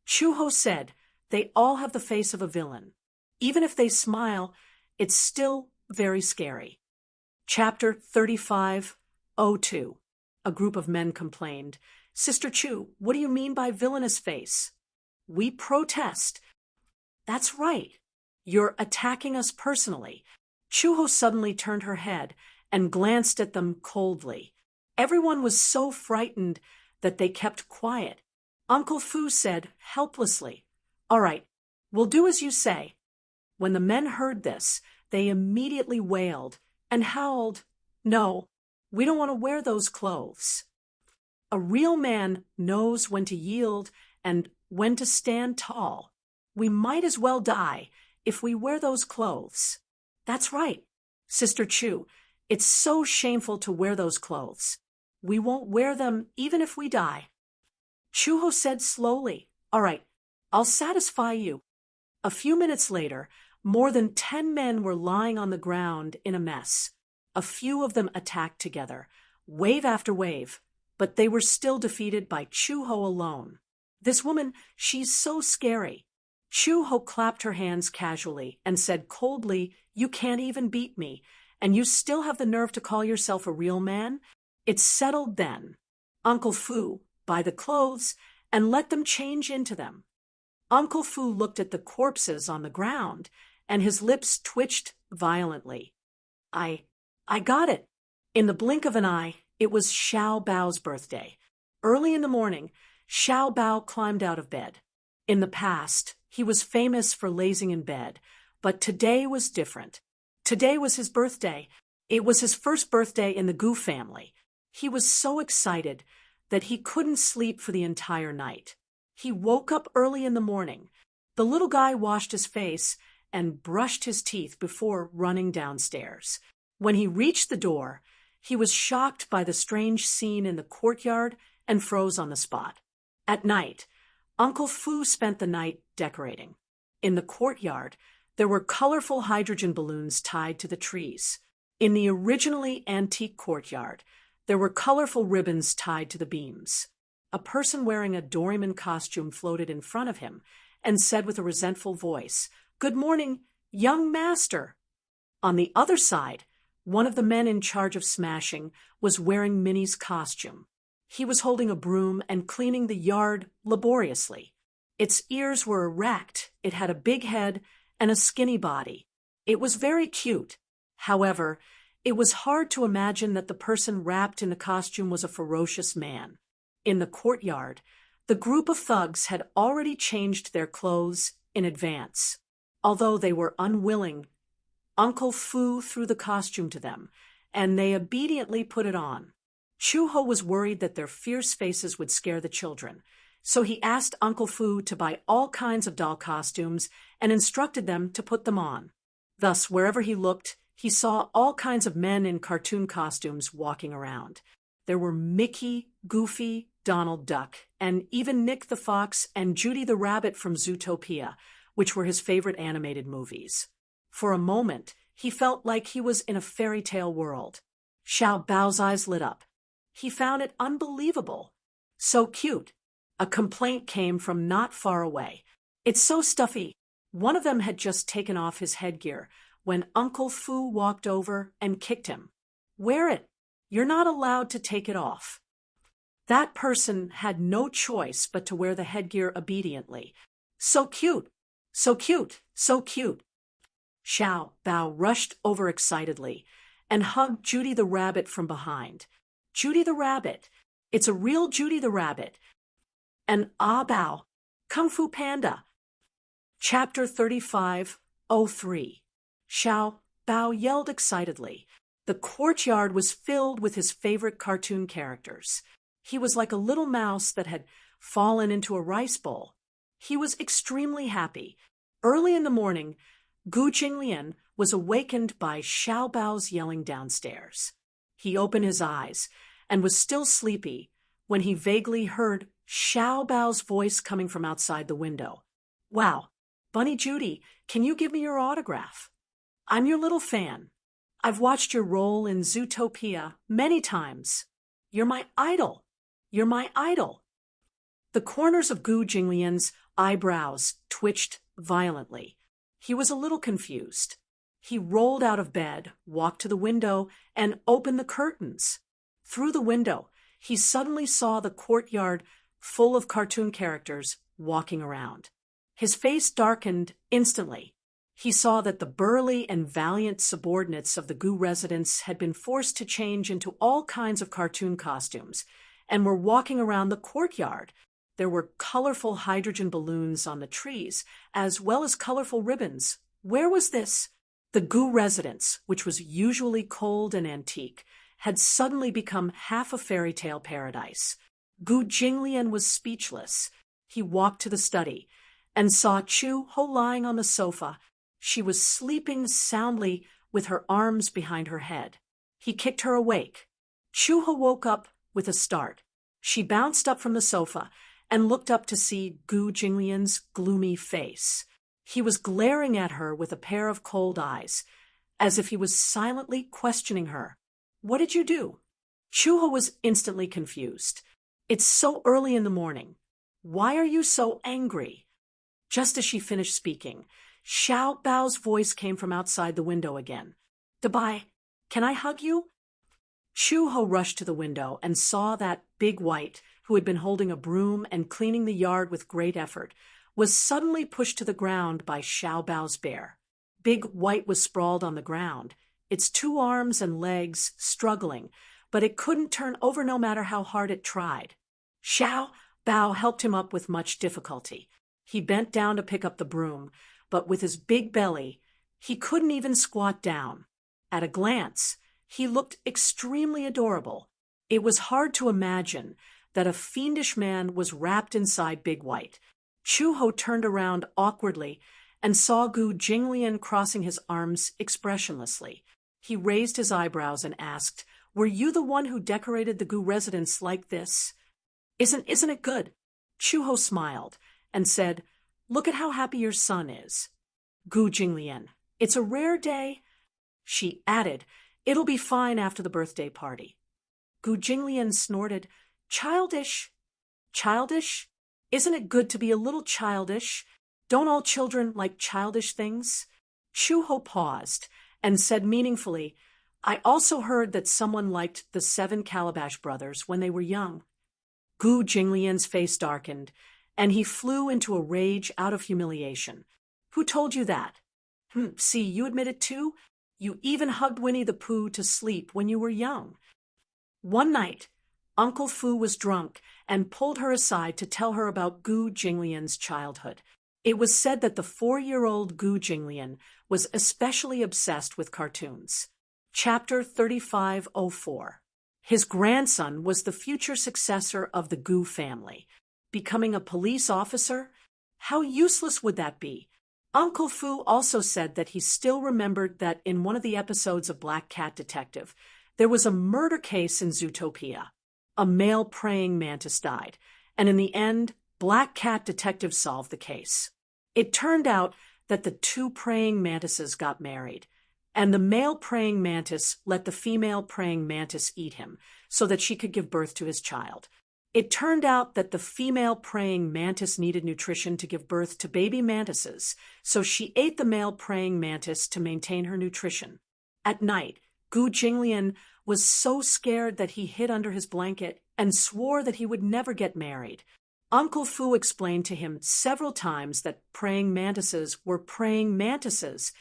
Chu Ho said, they all have the face of a villain. Even if they smile, it's still very scary. Chapter 35:02. A group of men complained, Sister Chu, what do you mean by villainous face? We protest. That's right. You're attacking us personally. Chu Ho suddenly turned her head and glanced at them coldly. Everyone was so frightened that they kept quiet. Uncle Fu said helplessly, All right, we'll do as you say. When the men heard this, they immediately wailed and howled, No, we don't want to wear those clothes. A real man knows when to yield and when to stand tall. We might as well die if we wear those clothes. That's right, Sister Chu. It's so shameful to wear those clothes. We won't wear them even if we die. Chu Ho said slowly, All right, I'll satisfy you. A few minutes later, more than 10 men were lying on the ground in a mess. A few of them attacked together, wave after wave, but they were still defeated by Chu Ho alone. This woman, she's so scary. Chu Ho clapped her hands casually and said coldly, You can't even beat me, and you still have the nerve to call yourself a real man? It's settled then. Uncle Fu, buy the clothes and let them change into them. Uncle Fu looked at the corpses on the ground, and his lips twitched violently. I got it. In the blink of an eye, it was Xiao Bao's birthday. Early in the morning, Xiao Bao climbed out of bed. In the past, he was famous for lazing in bed, but today was different. Today was his birthday. It was his first birthday in the Gu family. He was so excited that he couldn't sleep for the entire night. He woke up early in the morning. The little guy washed his face and brushed his teeth before running downstairs. When he reached the door, he was shocked by the strange scene in the courtyard and froze on the spot. At night, Uncle Fu spent the night decorating. In the courtyard, there were colorful hydrogen balloons tied to the trees. In the originally antique courtyard, there were colorful ribbons tied to the beams. A person wearing a Doraemon costume floated in front of him and said with a resentful voice, Good morning, young master. On the other side, one of the men in charge of smashing was wearing Minnie's costume. He was holding a broom and cleaning the yard laboriously. Its ears were erect, it had a big head and a skinny body. It was very cute. However, it was hard to imagine that the person wrapped in the costume was a ferocious man. In the courtyard, the group of thugs had already changed their clothes in advance. Although they were unwilling, Uncle Fu threw the costume to them, and they obediently put it on. Chu Ho was worried that their fierce faces would scare the children, so he asked Uncle Fu to buy all kinds of doll costumes and instructed them to put them on. Thus, wherever he looked, he saw all kinds of men in cartoon costumes walking around. There were Mickey, Goofy, Donald Duck, and even Nick the Fox and Judy the Rabbit from Zootopia, which were his favorite animated movies. For a moment, he felt like he was in a fairy tale world. Xiao Bao's eyes lit up. He found it unbelievable. So cute. A complaint came from not far away. It's so stuffy. One of them had just taken off his headgear when Uncle Fu walked over and kicked him. Wear it. You're not allowed to take it off. That person had no choice but to wear the headgear obediently. So cute. So cute, so cute. Xiao Bao rushed over excitedly and hugged Judy the rabbit from behind. Judy the rabbit. It's a real Judy the rabbit. And Ah Bao. Kung Fu Panda. Chapter 35:03. Xiao Bao yelled excitedly. The courtyard was filled with his favorite cartoon characters. He was like a little mouse that had fallen into a rice bowl. He was extremely happy. Early in the morning, Gu Jinglian was awakened by Xiao Bao's yelling downstairs. He opened his eyes and was still sleepy when he vaguely heard Xiao Bao's voice coming from outside the window. Wow, Bunny Judy, can you give me your autograph? I'm your little fan. I've watched your role in Zootopia many times. You're my idol. You're my idol. The corners of Gu Jinglian's eyebrows twitched violently. He was a little confused. He rolled out of bed, walked to the window, and opened the curtains. Through the window, he suddenly saw the courtyard full of cartoon characters walking around. His face darkened instantly. He saw that the burly and valiant subordinates of the Gu residents had been forced to change into all kinds of cartoon costumes and were walking around the courtyard. There were colorful hydrogen balloons on the trees, as well as colorful ribbons. Where was this? The Gu residence, which was usually cold and antique, had suddenly become half a fairy tale paradise. Gu Jinglian was speechless. He walked to the study and saw Chu Ho lying on the sofa. She was sleeping soundly with her arms behind her head. He kicked her awake. Chu Ho woke up with a start. She bounced up from the sofa and looked up to see Gu Jinglian's gloomy face. He was glaring at her with a pair of cold eyes, as if he was silently questioning her. What did you do? Chu Ho was instantly confused. It's so early in the morning. Why are you so angry? Just as she finished speaking, Xiao Bao's voice came from outside the window again. Dabai, can I hug you? Chu Ho rushed to the window and saw that Big White, who had been holding a broom and cleaning the yard with great effort, was suddenly pushed to the ground by Xiao Bao's bear. Big White was sprawled on the ground, its two arms and legs struggling, but it couldn't turn over no matter how hard it tried. Xiao Bao helped him up with much difficulty. He bent down to pick up the broom, but with his big belly, he couldn't even squat down. At a glance, he looked extremely adorable. It was hard to imagine that a fiendish man was wrapped inside Big White. Chu Ho turned around awkwardly and saw Gu Jinglian crossing his arms expressionlessly. He raised his eyebrows and asked, "Were you the one who decorated the Gu residence like this?" Isn't it good? Chu Ho smiled and said, "Look at how happy your son is." Gu Jinglian, "It's a rare day." She added, "It'll be fine after the birthday party." Gu Jinglian snorted, "Childish." Childish? Isn't it good to be a little childish? Don't all children like childish things? Chu Ho paused and said meaningfully, "I also heard that someone liked the 7 Calabash brothers when they were young." Gu Jinglian's face darkened, and he flew into a rage out of humiliation. "Who told you that? See, you admit it too? You even hugged Winnie the Pooh to sleep when you were young." One night, Uncle Fu was drunk and pulled her aside to tell her about Gu Jinglian's childhood. It was said that the 4-year-old Gu Jinglian was especially obsessed with cartoons. Chapter 35:04. His grandson was the future successor of the Gu family. Becoming a police officer? How useless would that be? Uncle Fu also said that he still remembered that in one of the episodes of Black Cat Detective, there was a murder case in Zootopia. A male praying mantis died, and in the end, Black Cat Detective solved the case. It turned out that the 2 praying mantises got married, and the male praying mantis let the female praying mantis eat him so that she could give birth to his child. It turned out that the female praying mantis needed nutrition to give birth to baby mantises, so she ate the male praying mantis to maintain her nutrition. At night, Gu Jinglian was so scared that he hid under his blanket and swore that he would never get married. Uncle Fu explained to him several times that praying mantises were praying mantises,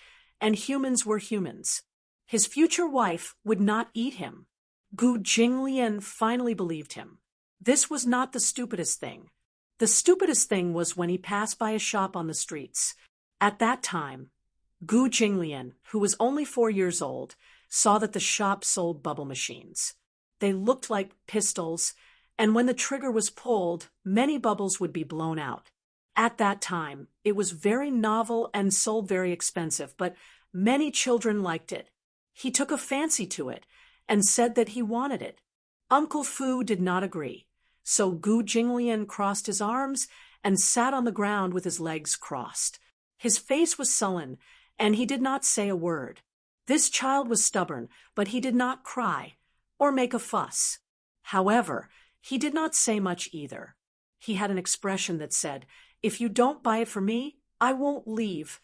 and humans were humans. His future wife would not eat him. Gu Jinglian finally believed him. This was not the stupidest thing. The stupidest thing was when he passed by a shop on the streets. At that time, Gu Jinglian, who was only 4 years old, saw that the shop sold bubble machines. They looked like pistols, and when the trigger was pulled, many bubbles would be blown out. At that time, it was very novel and sold very expensive, but many children liked it. He took a fancy to it and said that he wanted it. Uncle Fu did not agree, so Gu Jinglian crossed his arms and sat on the ground with his legs crossed. His face was sullen, and he did not say a word. This child was stubborn, but he did not cry or make a fuss. However, he did not say much either. He had an expression that said, "If you don't buy it for me, I won't leave."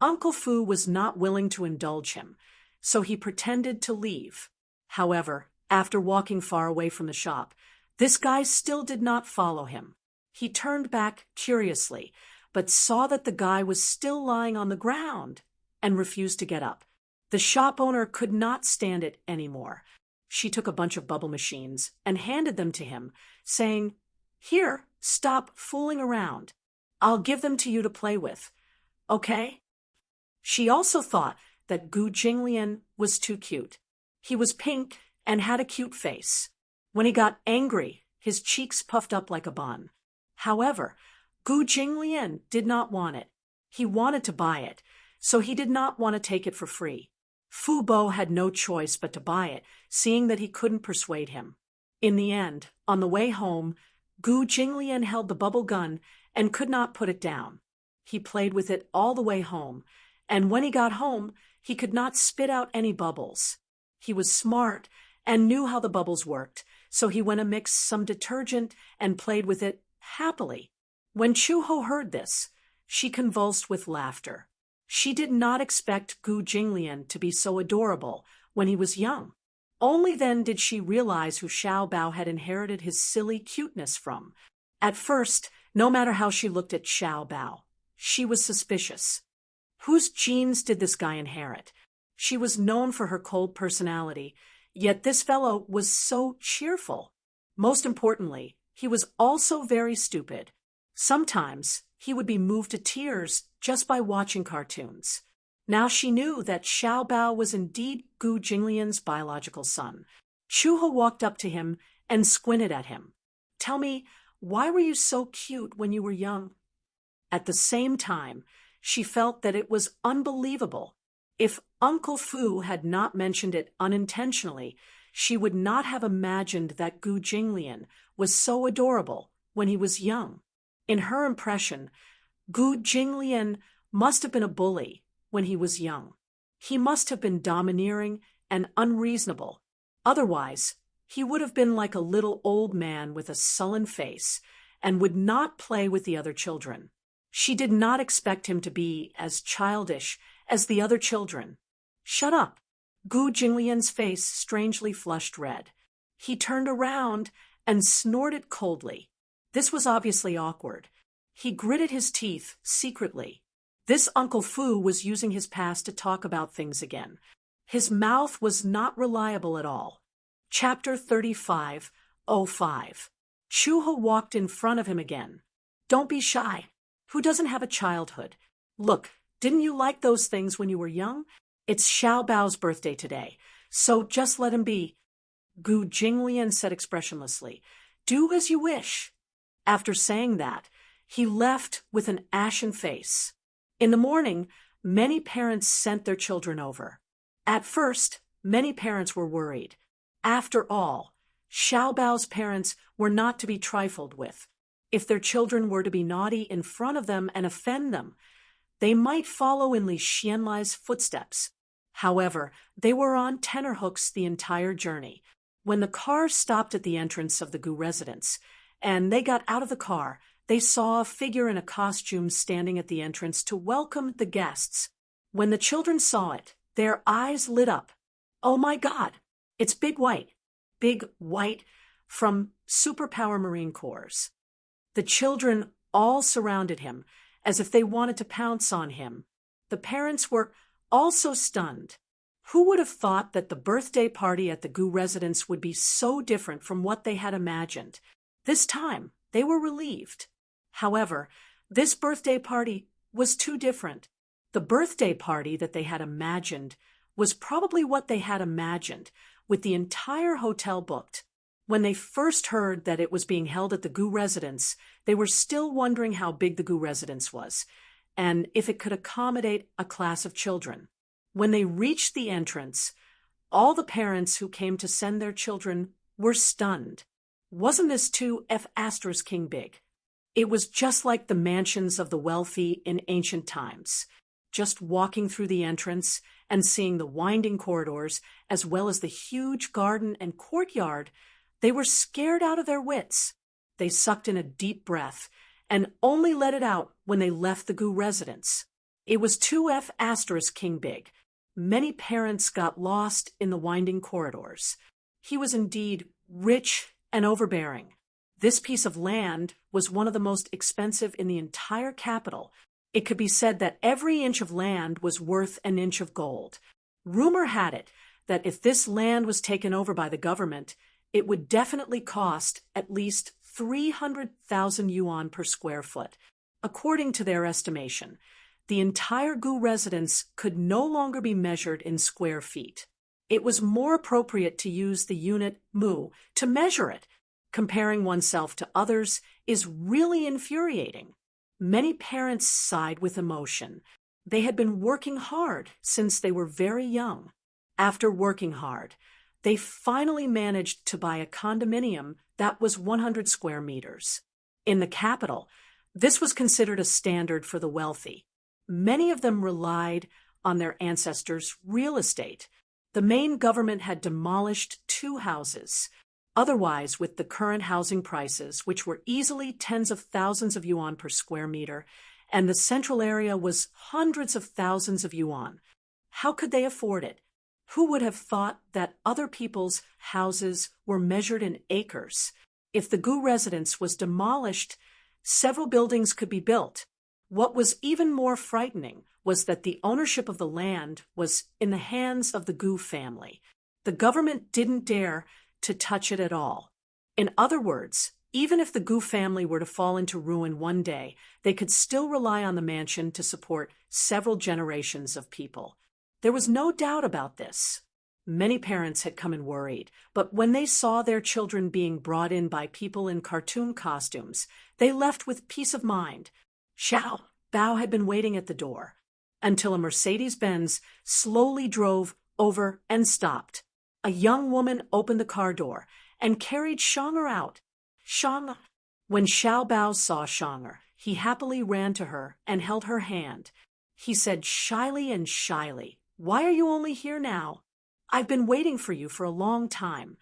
Uncle Fu was not willing to indulge him, so he pretended to leave. However, after walking far away from the shop, this guy still did not follow him. He turned back curiously, but saw that the guy was still lying on the ground and refused to get up. The shop owner could not stand it anymore. She took a bunch of bubble machines and handed them to him, saying, "Here, stop fooling around. I'll give them to you to play with. Okay?" She also thought that Gu Jinglian was too cute. He was pink and had a cute face. When he got angry, his cheeks puffed up like a bun. However, Gu Jinglian did not want it. He wanted to buy it, so he did not want to take it for free. Fu Bo had no choice but to buy it, seeing that he couldn't persuade him. In the end, on the way home, Gu Jinglian held the bubble gun and could not put it down. He played with it all the way home, and when he got home, he could not spit out any bubbles. He was smart and knew how the bubbles worked, so he went and mixed some detergent and played with it happily. When Chuho heard this, she convulsed with laughter. She did not expect Gu Jinglian to be so adorable when he was young. Only then did she realize who Xiao Bao had inherited his silly cuteness from. At first, no matter how she looked at Xiao Bao, she was suspicious. Whose genes did this guy inherit? She was known for her cold personality, yet this fellow was so cheerful. Most importantly, he was also very stupid. Sometimes he would be moved to tears just by watching cartoons. Now she knew that Xiao Bao was indeed Gu Jinglian's biological son. Chuho walked up to him and squinted at him. "Tell me, why were you so cute when you were young?" At the same time, she felt that it was unbelievable. If Uncle Fu had not mentioned it unintentionally, she would not have imagined that Gu Jinglian was so adorable when he was young. In her impression, Gu Jinglian must have been a bully when he was young. He must have been domineering and unreasonable. Otherwise, he would have been like a little old man with a sullen face and would not play with the other children. She did not expect him to be as childish as the other children. "Shut up." Gu Jinglian's face strangely flushed red. He turned around and snorted coldly. This was obviously awkward. He gritted his teeth secretly. This Uncle Fu was using his past to talk about things again. His mouth was not reliable at all. Chapter 35:05. Chuho walked in front of him again. "Don't be shy. Who doesn't have a childhood? Look, didn't you like those things when you were young? It's Xiao Bao's birthday today, so just let him be." Gu Jinglian said expressionlessly, "Do as you wish." After saying that, he left with an ashen face. In the morning, many parents sent their children over. At first, many parents were worried. After all, Xiao Bao's parents were not to be trifled with. If their children were to be naughty in front of them and offend them, they might follow in Li Xianlai's footsteps. However, they were on tenterhooks the entire journey. When the car stopped at the entrance of the Gu residence, and they got out of the car, they saw a figure in a costume standing at the entrance to welcome the guests. When the children saw it, their eyes lit up. "Oh my God, it's Big White from Superpower Marine Corps." The children all surrounded him, as if they wanted to pounce on him. The parents were also stunned. Who would have thought that the birthday party at the Gu residence would be so different from what they had imagined? This time, they were relieved. However, this birthday party was too different. The birthday party that they had imagined was probably what they had imagined, with the entire hotel booked. When they first heard that it was being held at the Gu residence, they were still wondering how big the Gu residence was, and if it could accommodate a class of children. When they reached the entrance, all the parents who came to send their children were stunned. Wasn't this too *king big? It was just like the mansions of the wealthy in ancient times. Just walking through the entrance and seeing the winding corridors, as well as the huge garden and courtyard, they were scared out of their wits. They sucked in a deep breath and only let it out when they left the Gu residence. It was too *king big. Many parents got lost in the winding corridors. He was indeed rich and overbearing. This piece of land was one of the most expensive in the entire capital. It could be said that every inch of land was worth an inch of gold. Rumor had it that if this land was taken over by the government, it would definitely cost at least 300,000 yuan per square foot. According to their estimation, the entire Gu residence could no longer be measured in square feet. It was more appropriate to use the unit mu to measure it. Comparing oneself to others is really infuriating. Many parents sighed with emotion. They had been working hard since they were very young. After working hard, they finally managed to buy a condominium that was 100 square meters. In the capital, this was considered a standard for the wealthy. Many of them relied on their ancestors' real estate. The main government had demolished 2 houses. Otherwise, with the current housing prices, which were easily tens of thousands of yuan per square meter, and the central area was hundreds of thousands of yuan, how could they afford it? Who would have thought that other people's houses were measured in acres? If the Gu residence was demolished, several buildings could be built. What was even more frightening was that the ownership of the land was in the hands of the Gu family. The government didn't dare to touch it at all. In other words, even if the Gu family were to fall into ruin one day, they could still rely on the mansion to support several generations of people. There was no doubt about this. Many parents had come and worried, but when they saw their children being brought in by people in cartoon costumes, they left with peace of mind. Xiao Bao had been waiting at the door until a Mercedes-Benz slowly drove over and stopped. A young woman opened the car door and carried Shonger out. Shonger. When Xiao Bao saw Shonger, he happily ran to her and held her hand. He said shyly, "Why are you only here now? I've been waiting for you for a long time."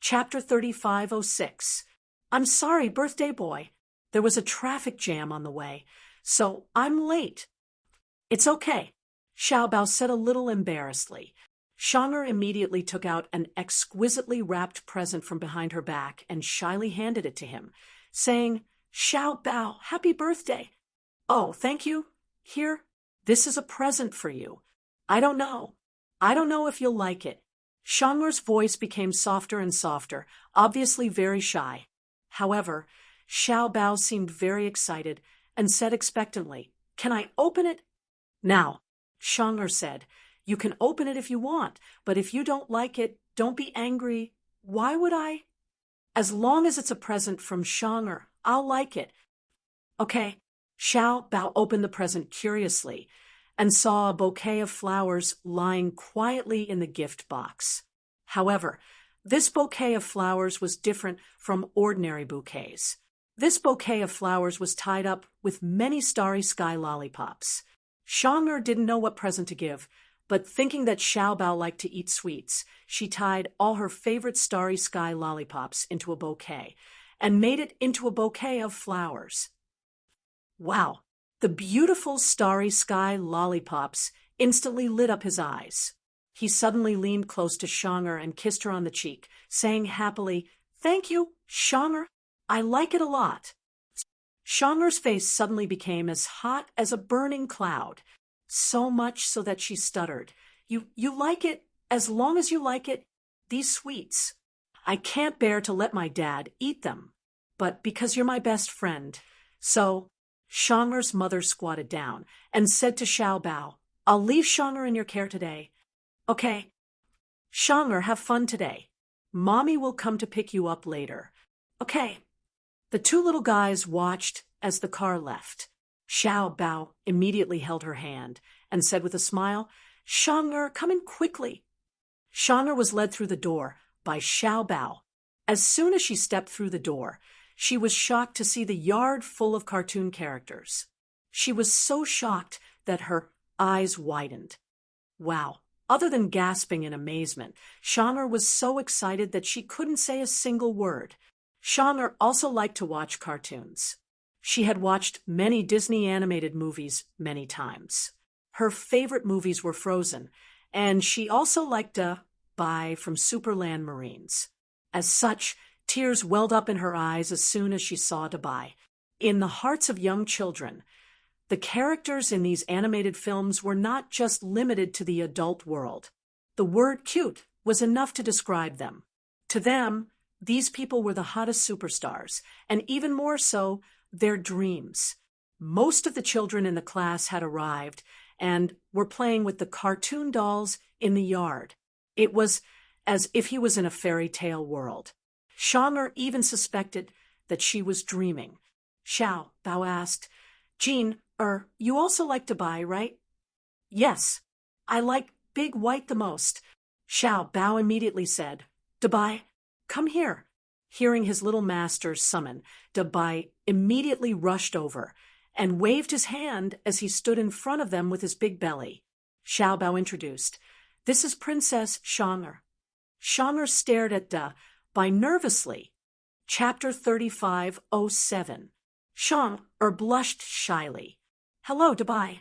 Chapter 3506. I'm sorry, birthday boy. There was a traffic jam on the way, so I'm late. It's okay, Xiao Bao said a little embarrassedly. Shonger immediately took out an exquisitely wrapped present from behind her back and shyly handed it to him, saying, "Xiao Bao, happy birthday." "Oh, thank you. Here, this is a present for you. I don't know if you'll like it." Shonger's voice became softer and softer, obviously very shy. However, Xiao Bao seemed very excited and said expectantly, "Can I open it?" "Now," Shonger said, "you can open it if you want, but if you don't like it, don't be angry." "Why would I?" "As long as it's a present from Shonger, I'll like it." "Okay." Xiao Bao opened the present curiously and saw a bouquet of flowers lying quietly in the gift box. However, this bouquet of flowers was different from ordinary bouquets. This bouquet of flowers was tied up with many starry sky lollipops. Shonger didn't know what present to give, but thinking that Xiao Bao liked to eat sweets, she tied all her favorite starry sky lollipops into a bouquet and made it into a bouquet of flowers. Wow! The beautiful starry sky lollipops instantly lit up his eyes. He suddenly leaned close to Shonger and kissed her on the cheek, saying happily, "Thank you, Shonger. I like it a lot." Shang'er's face suddenly became as hot as a burning cloud, so much so that she stuttered. You like it as long as you like it, these sweets. I can't bear to let my dad eat them, but because you're my best friend. So, Shang'er's mother squatted down and said to Xiao Bao, I'll leave Shang'er in your care today. Okay. Shang'er, have fun today. Mommy will come to pick you up later. Okay. The two little guys watched as the car left. Xiao Bao immediately held her hand and said with a smile, Shang'er, come in quickly. Shang'er was led through the door by Xiao Bao. As soon as she stepped through the door, she was shocked to see the yard full of cartoon characters. She was so shocked that her eyes widened. Wow. Other than gasping in amazement, Shang'er was so excited that she couldn't say a single word. Shang'er also liked to watch cartoons. She had watched many Disney animated movies many times. Her favorite movies were Frozen, and she also liked to buy from Superland Marines. As such, tears welled up in her eyes as soon as she saw Dubai. In the hearts of young children, the characters in these animated films were not just limited to the adult world. The word cute was enough to describe them. To them, these people were the hottest superstars, and even more so, their dreams. Most of the children in the class had arrived and were playing with the cartoon dolls in the yard. It was as if he was in a fairy tale world. Shang'er even suspected that she was dreaming. Xiao Bao asked, Jean, you also like to buy, right? Yes, I like Big White the most. Xiao Bao immediately said, Dubai, come here. Hearing his little master summon, Dubai immediately rushed over and waved his hand as he stood in front of them with his big belly. Xiao Bao introduced, This is Princess Shang'er. Shang'er stared at Dubai nervously. Chapter 35:07. Shang'er blushed shyly. Hello, Dubai.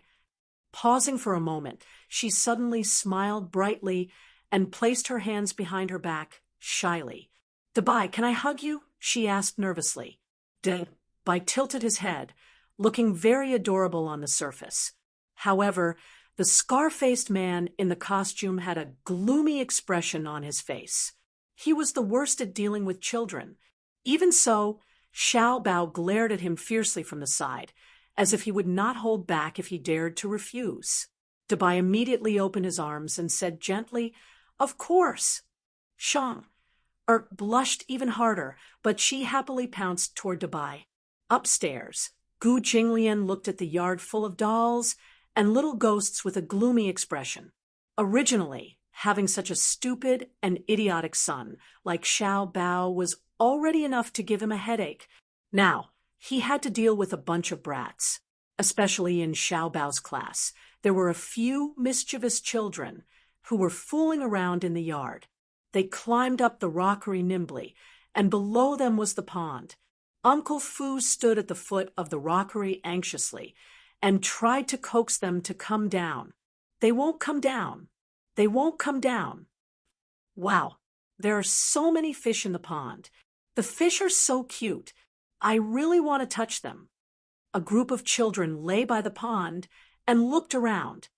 Pausing for a moment, she suddenly smiled brightly and placed her hands behind her back, shyly. Dubai, can I hug you? She asked nervously. Dubai tilted his head, looking very adorable on the surface. However, the scar-faced man in the costume had a gloomy expression on his face. He was the worst at dealing with children. Even so, Xiao Bao glared at him fiercely from the side, as if he would not hold back if he dared to refuse. Dubai immediately opened his arms and said gently, Of course. Shang'er blushed even harder, but she happily pounced toward Dubai. Upstairs, Gu Jinglian looked at the yard full of dolls and little ghosts with a gloomy expression. Originally, having such a stupid and idiotic son like Xiao Bao was already enough to give him a headache. Now, he had to deal with a bunch of brats. Especially in Xiao Bao's class, there were a few mischievous children who were fooling around in the yard. They climbed up the rockery nimbly, and below them was the pond. Uncle Fu stood at the foot of the rockery anxiously and tried to coax them to come down. They won't come down. They won't come down. Wow, there are so many fish in the pond. The fish are so cute. I really want to touch them. A group of children lay by the pond and looked around.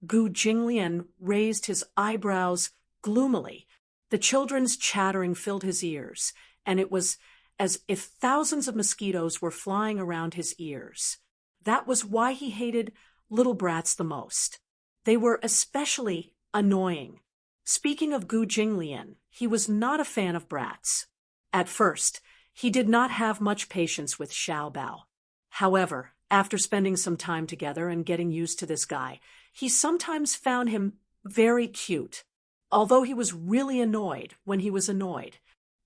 Gu Jinglian raised his eyebrows gloomily. The children's chattering filled his ears, and it was as if thousands of mosquitoes were flying around his ears. That was why he hated little brats the most. They were especially annoying. Speaking of Gu Jinglian, he was not a fan of brats. At first, he did not have much patience with Xiao Bao. However, after spending some time together and getting used to this guy, he sometimes found him very cute, although he was really annoyed when he was annoyed.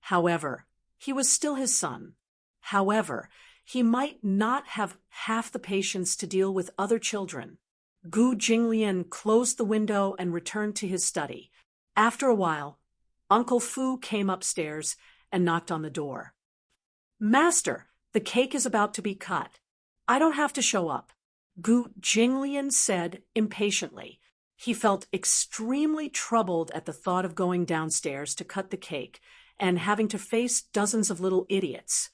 However, he was still his son. However, he might not have half the patience to deal with other children. Gu Jinglian closed the window and returned to his study. After a while, Uncle Fu came upstairs and knocked on the door. Master, the cake is about to be cut. I don't have to show up, Gu Jinglian said impatiently. He felt extremely troubled at the thought of going downstairs to cut the cake and having to face dozens of little idiots.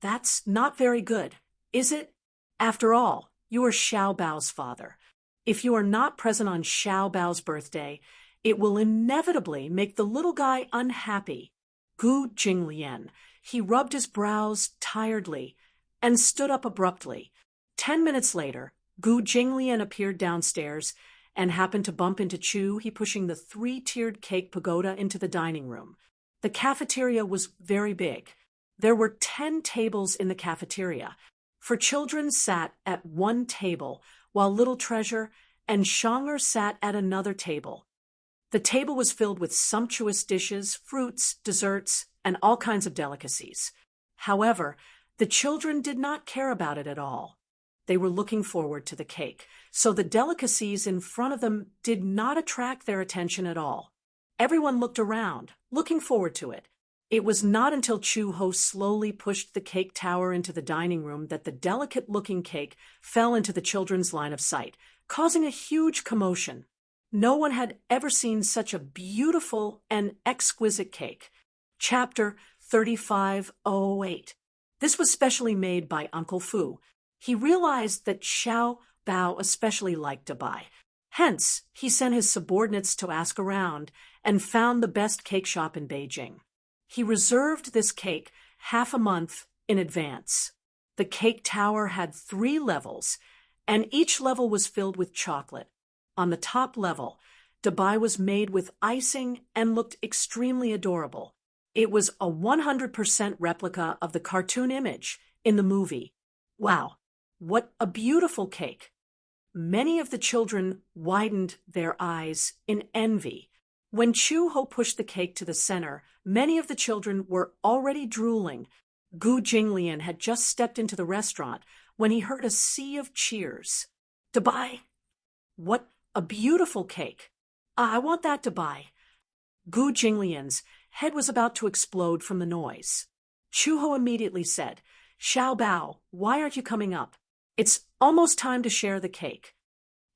That's not very good, is it? After all, you are Xiao Bao's father. If you are not present on Xiao Bao's birthday, it will inevitably make the little guy unhappy. Gu Jinglian. He rubbed his brows tiredly and stood up abruptly. 10 minutes later, Gu Jinglian appeared downstairs and happened to bump into Chu. He pushing the 3-tiered cake pagoda into the dining room. The cafeteria was very big. There were 10 tables in the cafeteria. For children sat at one table, while Little Treasure and Shonger sat at another table. The table was filled with sumptuous dishes, fruits, desserts, and all kinds of delicacies. However, the children did not care about it at all. They were looking forward to the cake, so the delicacies in front of them did not attract their attention at all. Everyone looked around, looking forward to it. It was not until Chu Ho slowly pushed the cake tower into the dining room that the delicate-looking cake fell into the children's line of sight, causing a huge commotion. No one had ever seen such a beautiful and exquisite cake. Chapter 3508. This was specially made by Uncle Fu. He realized that Xiao Bao especially liked to buy. Hence, he sent his subordinates to ask around and found the best cake shop in Beijing. He reserved this cake half a month in advance. The cake tower had 3 levels, and each level was filled with chocolate. On the top level, Dubai was made with icing and looked extremely adorable. It was a 100% replica of the cartoon image in the movie. Wow, what a beautiful cake! Many of the children widened their eyes in envy. When Chu Ho pushed the cake to the center, many of the children were already drooling. Gu Jinglian had just stepped into the restaurant when he heard a sea of cheers. Dubai! What a beautiful cake! I want that to buy. Gu Jinglian's head was about to explode from the noise. Chu Ho immediately said, Xiao Bao, why aren't you coming up? It's almost time to share the cake.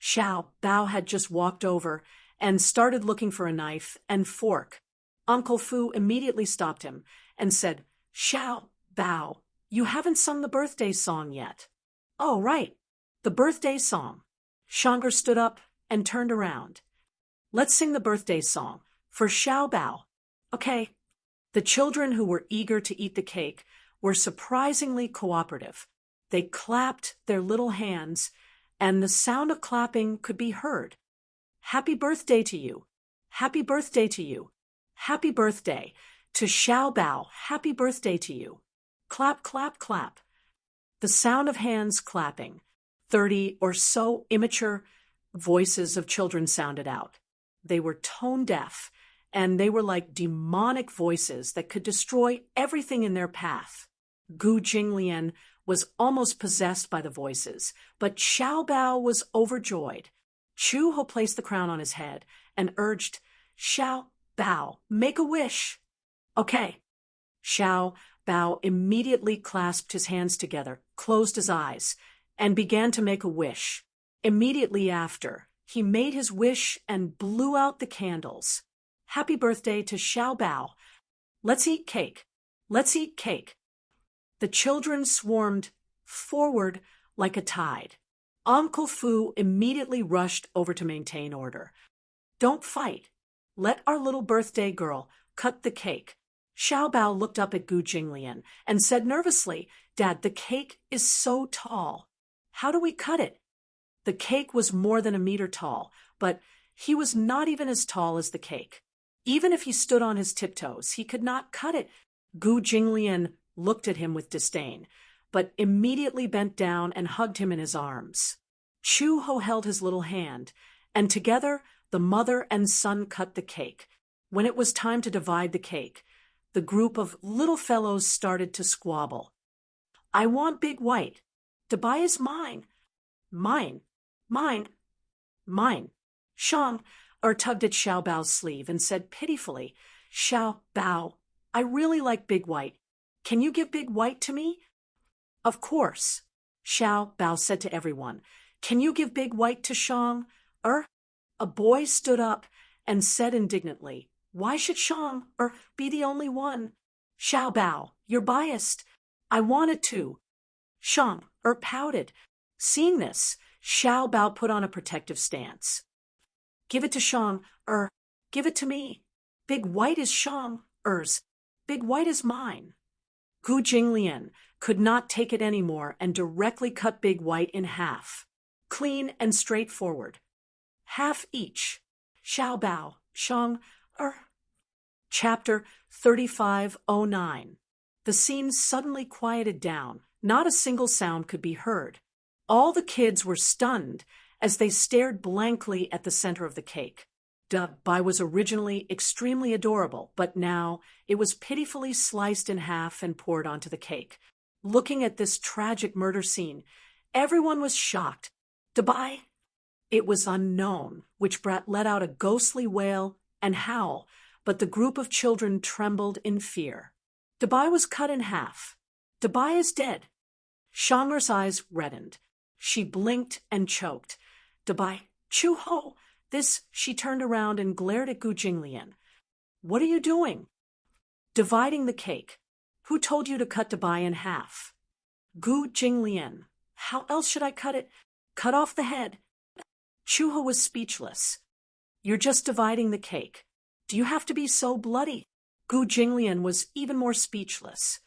Xiao Bao had just walked over and started looking for a knife and fork. Uncle Fu immediately stopped him and said, Xiao Bao, you haven't sung the birthday song yet. Oh, right, the birthday song. Shonger stood up and turned around. Let's sing the birthday song for Xiao Bao. Okay. The children who were eager to eat the cake were surprisingly cooperative. They clapped their little hands, and the sound of clapping could be heard. Happy birthday to you. Happy birthday to you. Happy birthday to Xiao Bao. Happy birthday to you. Clap, clap, clap. The sound of hands clapping. 30 or so immature voices of children sounded out. They were tone deaf, and they were like demonic voices that could destroy everything in their path. Gu Jinglian was almost possessed by the voices, but Xiao Bao was overjoyed. Chu Ho placed the crown on his head and urged, Xiao Bao, make a wish. Okay. Xiao Bao immediately clasped his hands together, closed his eyes, and began to make a wish. Immediately after, he made his wish and blew out the candles. Happy birthday to Xiao Bao. Let's eat cake. Let's eat cake. The children swarmed forward like a tide. Uncle Fu immediately rushed over to maintain order. Don't fight. Let our little birthday girl cut the cake. Xiao Bao looked up at Gu Jinglian and said nervously, Dad, the cake is so tall. How do we cut it? The cake was more than a meter tall, but he was not even as tall as the cake. Even if he stood on his tiptoes, he could not cut it. Gu Jinglian looked at him with disdain, but immediately bent down and hugged him in his arms. Chu Ho held his little hand, and together the mother and son cut the cake. When it was time to divide the cake, the group of little fellows started to squabble. I want Big White. Dubai is mine. Mine. Mine. Mine. Shang tugged at Xiao Bao's sleeve and said pitifully, Xiao Bao, I really like Big White. Can you give Big White to me? Of course. Xiao Bao said to everyone, Can you give Big White to Shang? A boy stood up and said indignantly, Why should Shang be the only one? Xiao Bao, you're biased. I wanted to. Shang pouted. Seeing this, Xiao Bao put on a protective stance. Give it to Shang give it to me. Big White is Shang-er's. Big White is mine. Gu Jinglian could not take it anymore and directly cut Big White in half. Clean and straightforward. Half each. Xiao Bao, Shang-er. Chapter 3509. The scene suddenly quieted down. Not a single sound could be heard. All the kids were stunned as they stared blankly at the center of the cake. Bai was originally extremely adorable, but now it was pitifully sliced in half and poured onto the cake. Looking at this tragic murder scene, everyone was shocked. Bai? It was unknown, which brat let out a ghostly wail and howl, but the group of children trembled in fear. Bai was cut in half. Bai is dead. Shang'er's eyes reddened. She blinked and choked. Bai, Chu Ho! She turned around and glared at Gu Jinglian. What are you doing? Dividing the cake. Who told you to cut Bai in half? Gu Jinglian. How else should I cut it? Cut off the head. Chu Ho was speechless. You're just dividing the cake. Do you have to be so bloody? Gu Jinglian was even more speechless.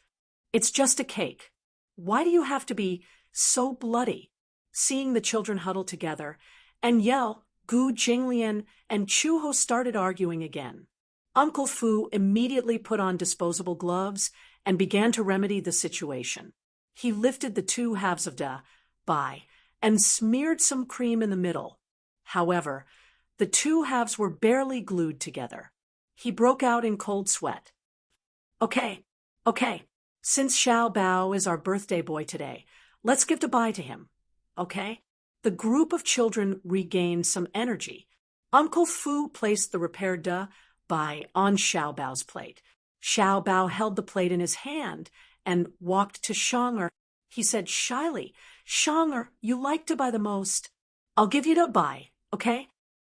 It's just a cake. Why do you have to be so bloody? Seeing the children huddle together and yell, Gu Jinglian and Chu Ho started arguing again. Uncle Fu immediately put on disposable gloves and began to remedy the situation. He lifted the two halves of Bai and smeared some cream in the middle. However, the two halves were barely glued together. He broke out in cold sweat. Okay. Since Xiao Bao is our birthday boy today, let's give Bai to him. Okay? The group of children regained some energy. Uncle Fu placed the repaired Bai on Xiao Bao's plate. Xiao Bao held the plate in his hand and walked to Shang'er. He said shyly, Shang'er, you like Bai the most. I'll give you Bai, okay?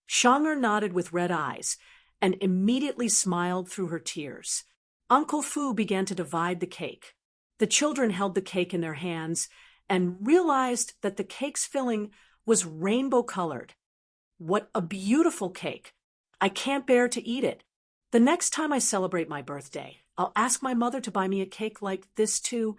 Shang'er nodded with red eyes and immediately smiled through her tears. Uncle Fu began to divide the cake. The children held the cake in their hands and realized that the cake's filling was rainbow-colored. What a beautiful cake! I can't bear to eat it. The next time I celebrate my birthday, I'll ask my mother to buy me a cake like this too,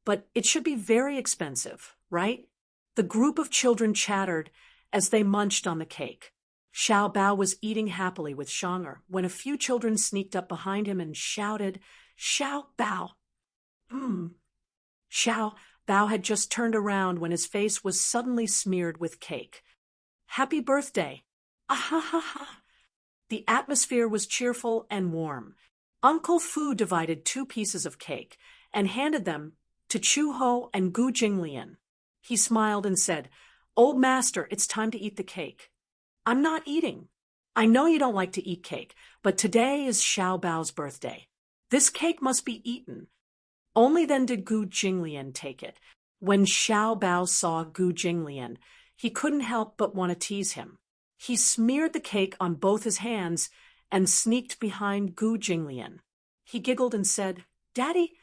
but it should be very expensive, right? The group of children chattered as they munched on the cake. Xiao Bao was eating happily with Shang'er when a few children sneaked up behind him and shouted, Xiao Bao! Xiao Bao had just turned around when his face was suddenly smeared with cake. Happy birthday! Ah-ha-ha-ha! The atmosphere was cheerful and warm. Uncle Fu divided 2 pieces of cake and handed them to Chu Ho and Gu Jinglian. He smiled and said, Old master, it's time to eat the cake. I'm not eating. I know you don't like to eat cake, but today is Xiao Bao's birthday. This cake must be eaten. Only then did Gu Jinglian take it. When Xiao Bao saw Gu Jinglian, he couldn't help but want to tease him. He smeared the cake on both his hands and sneaked behind Gu Jinglian. He giggled and said, Daddy?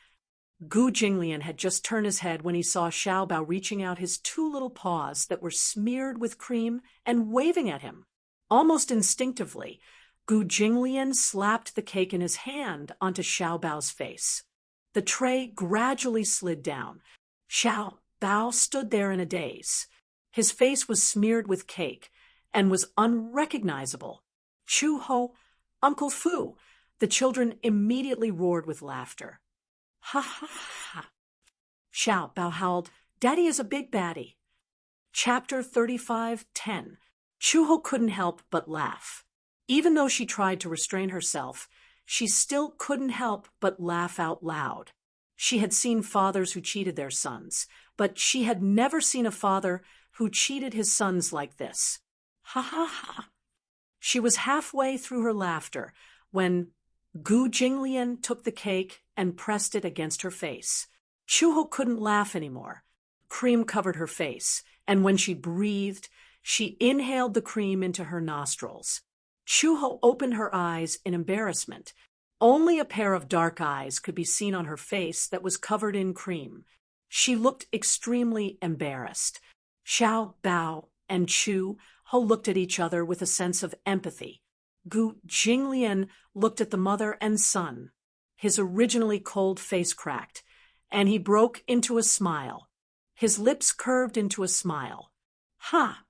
Gu Jinglian had just turned his head when he saw Xiao Bao reaching out his 2 little paws that were smeared with cream and waving at him. Almost instinctively, Gu Jinglian slapped the cake in his hand onto Xiao Bao's face. The tray gradually slid down. Xiao Bao stood there in a daze. His face was smeared with cake and was unrecognizable. Chu Ho, Uncle Fu! The children immediately roared with laughter. Ha ha ha! Xiao Bao howled, Daddy is a big baddie. Chapter 35:10. Chu Ho couldn't help but laugh. Even though she tried to restrain herself, she still couldn't help but laugh out loud. She had seen fathers who cheated their sons, but she had never seen a father who cheated his sons like this. Ha ha ha! She was halfway through her laughter when Gu Jinglian took the cake and pressed it against her face. Chu Ho couldn't laugh anymore. Cream covered her face, and when she breathed, she inhaled the cream into her nostrils. Chu Ho opened her eyes in embarrassment. Only a pair of dark eyes could be seen on her face that was covered in cream. She looked extremely embarrassed. Xiao Bao and Chu Ho looked at each other with a sense of empathy. Gu Jinglian looked at the mother and son. His originally cold face cracked, and he broke into a smile. His lips curved into a smile. Ha!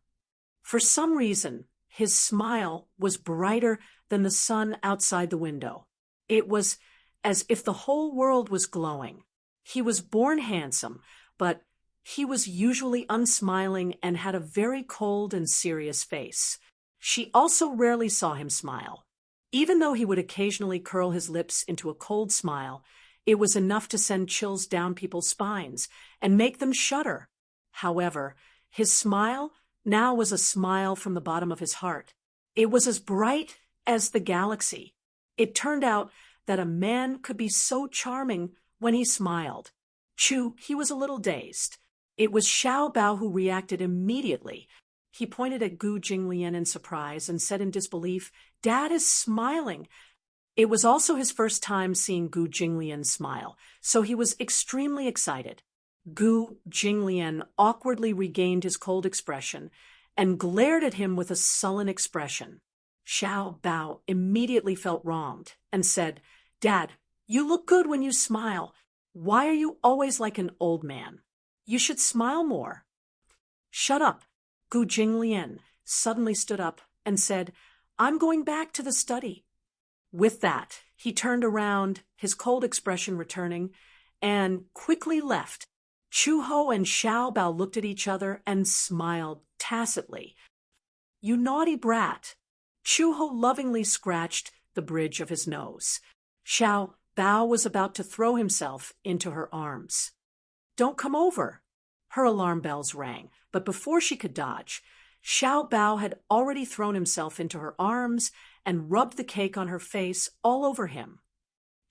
For some reason, his smile was brighter than the sun outside the window. It was as if the whole world was glowing. He was born handsome, but he was usually unsmiling and had a very cold and serious face. She also rarely saw him smile. Even though he would occasionally curl his lips into a cold smile, it was enough to send chills down people's spines and make them shudder. However, his smile now was a smile from the bottom of his heart. It was as bright as the galaxy. It turned out that a man could be so charming when he smiled. He was a little dazed. It was Xiao Bao who reacted immediately. He pointed at Gu Jinglian in surprise and said in disbelief, "Dad is smiling." It was also his first time seeing Gu Jinglian smile, so he was extremely excited. Gu Jinglian awkwardly regained his cold expression and glared at him with a sullen expression. Xiao Bao immediately felt wronged and said, "Dad, you look good when you smile. Why are you always like an old man? You should smile more." "Shut up." Gu Jinglian suddenly stood up and said, "I'm going back to the study." With that, he turned around, his cold expression returning, and quickly left. Chu Ho and Xiao Bao looked at each other and smiled tacitly. "You naughty brat." Chu Ho lovingly scratched the bridge of his nose. Xiao Bao was about to throw himself into her arms. "Don't come over." Her alarm bells rang, but before she could dodge, Xiao Bao had already thrown himself into her arms and rubbed the cake on her face all over him.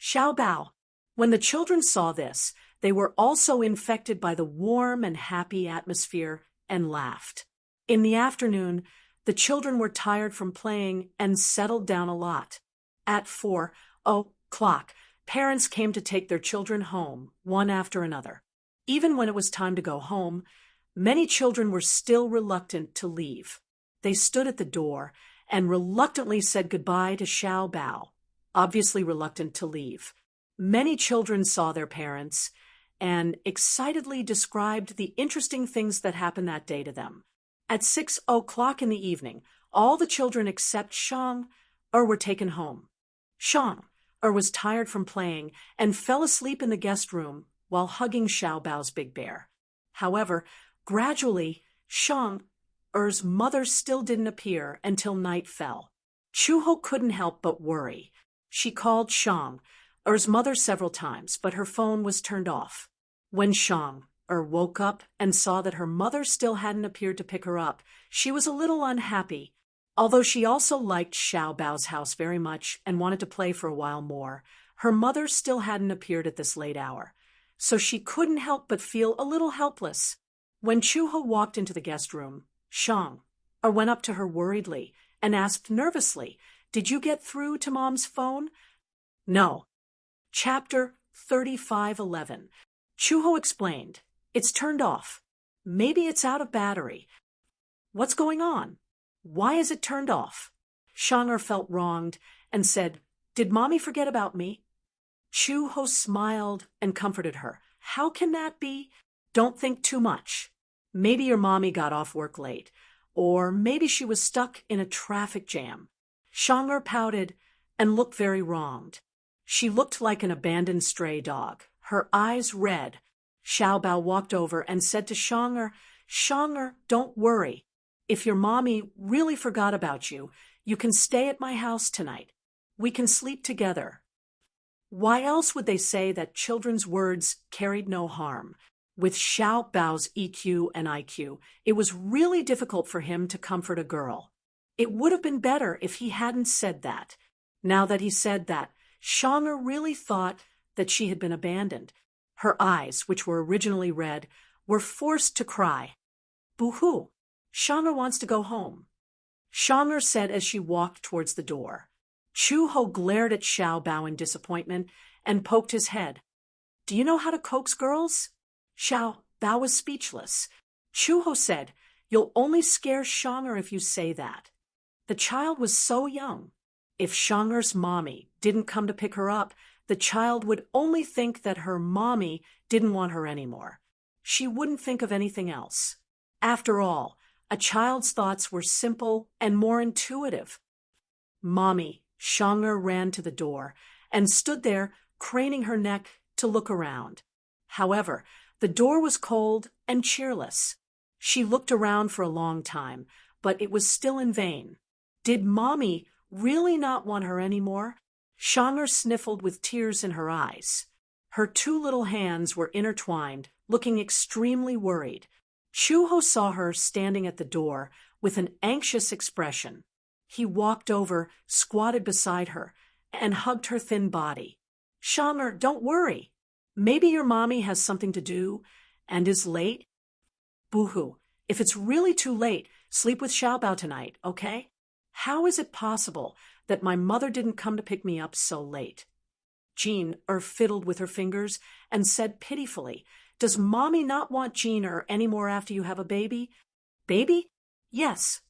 Xiao Bao. When the children saw this, they were also infected by the warm and happy atmosphere and laughed. In the afternoon, the children were tired from playing and settled down a lot. At 4:00, parents came to take their children home, one after another. Even when it was time to go home, many children were still reluctant to leave. They stood at the door and reluctantly said goodbye to Xiao Bao, obviously reluctant to leave. Many children saw their parents and excitedly described the interesting things that happened that day to them. At 6:00 in the evening, all the children except Shang were taken home. Shang was tired from playing and fell asleep in the guest room while hugging Xiao Bao's big bear. However, gradually, Shang's mother still didn't appear until night fell. Chu Ho couldn't help but worry. She called Shang's mother several times, but her phone was turned off. When Shang woke up and saw that her mother still hadn't appeared to pick her up, she was a little unhappy. Although she also liked Xiao Bao's house very much and wanted to play for a while more, her mother still hadn't appeared at this late hour, so she couldn't help but feel a little helpless. When Chu Ho walked into the guest room, Shang went up to her worriedly and asked nervously, "Did you get through to Mom's phone?" "No." Chapter 35:11. Chu Ho explained, "It's turned off. Maybe it's out of battery." "What's going on? Why is it turned off?" Shang felt wronged and said, "Did Mommy forget about me?" Chu Ho smiled and comforted her. "How can that be? Don't think too much. Maybe your mommy got off work late, or maybe she was stuck in a traffic jam." Shang pouted and looked very wronged. She looked like an abandoned stray dog, her eyes red. Xiao Bao walked over and said to Shang, "Don't worry. If your mommy really forgot about you, you can stay at my house tonight. We can sleep together." Why else would they say that children's words carried no harm? With Xiao Bao's EQ and IQ, it was really difficult for him to comfort a girl. It would have been better if he hadn't said that. Now that he said that, Shang really thought that she had been abandoned. Her eyes, which were originally red, were forced to cry. "Boo-hoo! Shang wants to go home," Shang said as she walked towards the door. Chu Ho glared at Xiao Bao in disappointment and poked his head. "Do you know how to coax girls?" Xiao Bao was speechless. Chuho said, "You'll only scare Shang'er if you say that." The child was so young. If Shang'er's mommy didn't come to pick her up, the child would only think that her mommy didn't want her anymore. She wouldn't think of anything else. After all, a child's thoughts were simple and more intuitive. "Mommy," Shang'er ran to the door and stood there, craning her neck to look around. However, the door was cold and cheerless. She looked around for a long time, but it was still in vain. Did Mommy really not want her anymore? Shang'er sniffled with tears in her eyes. Her two little hands were intertwined, looking extremely worried. Chuho saw her standing at the door with an anxious expression. He walked over, squatted beside her, and hugged her thin body. "Shang'er, don't worry. Maybe your mommy has something to do and is late. Boohoo, if it's really too late, sleep with Xiaobao tonight, okay? How is it possible that my mother didn't come to pick me up so late?" Jean fiddled with her fingers and said pitifully, "Does Mommy not want Jean anymore after you have a baby?" "Baby? Yes."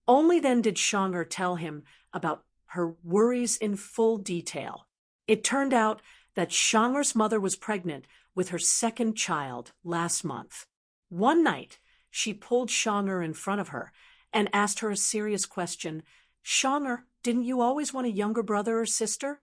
Only then did Shang'er tell him about her worries in full detail. It turned out that Shang'er's mother was pregnant with her second child last month. One night, she pulled Shang'er in front of her and asked her a serious question. "Shang'er, didn't you always want a younger brother or sister?"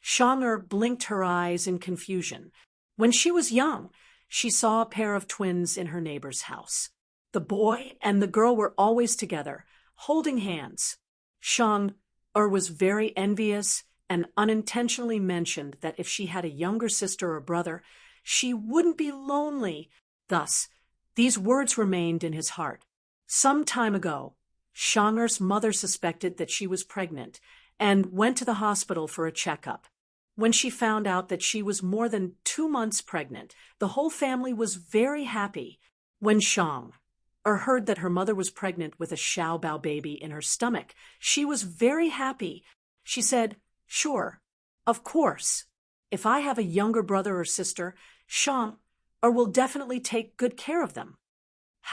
Shang'er blinked her eyes in confusion. When she was young, she saw a pair of twins in her neighbor's house. The boy and the girl were always together, holding hands. Shang'er was very envious and unintentionally mentioned that if she had a younger sister or brother, she wouldn't be lonely. Thus, these words remained in his heart. Some time ago, Shang'er's mother suspected that she was pregnant and went to the hospital for a checkup. When she found out that she was more than 2 months pregnant, the whole family was very happy. When Shang'er heard that her mother was pregnant with a Xiaobao baby in her stomach, she was very happy. She said, "Sure, of course. If I have a younger brother or sister, Shang'er will definitely take good care of them."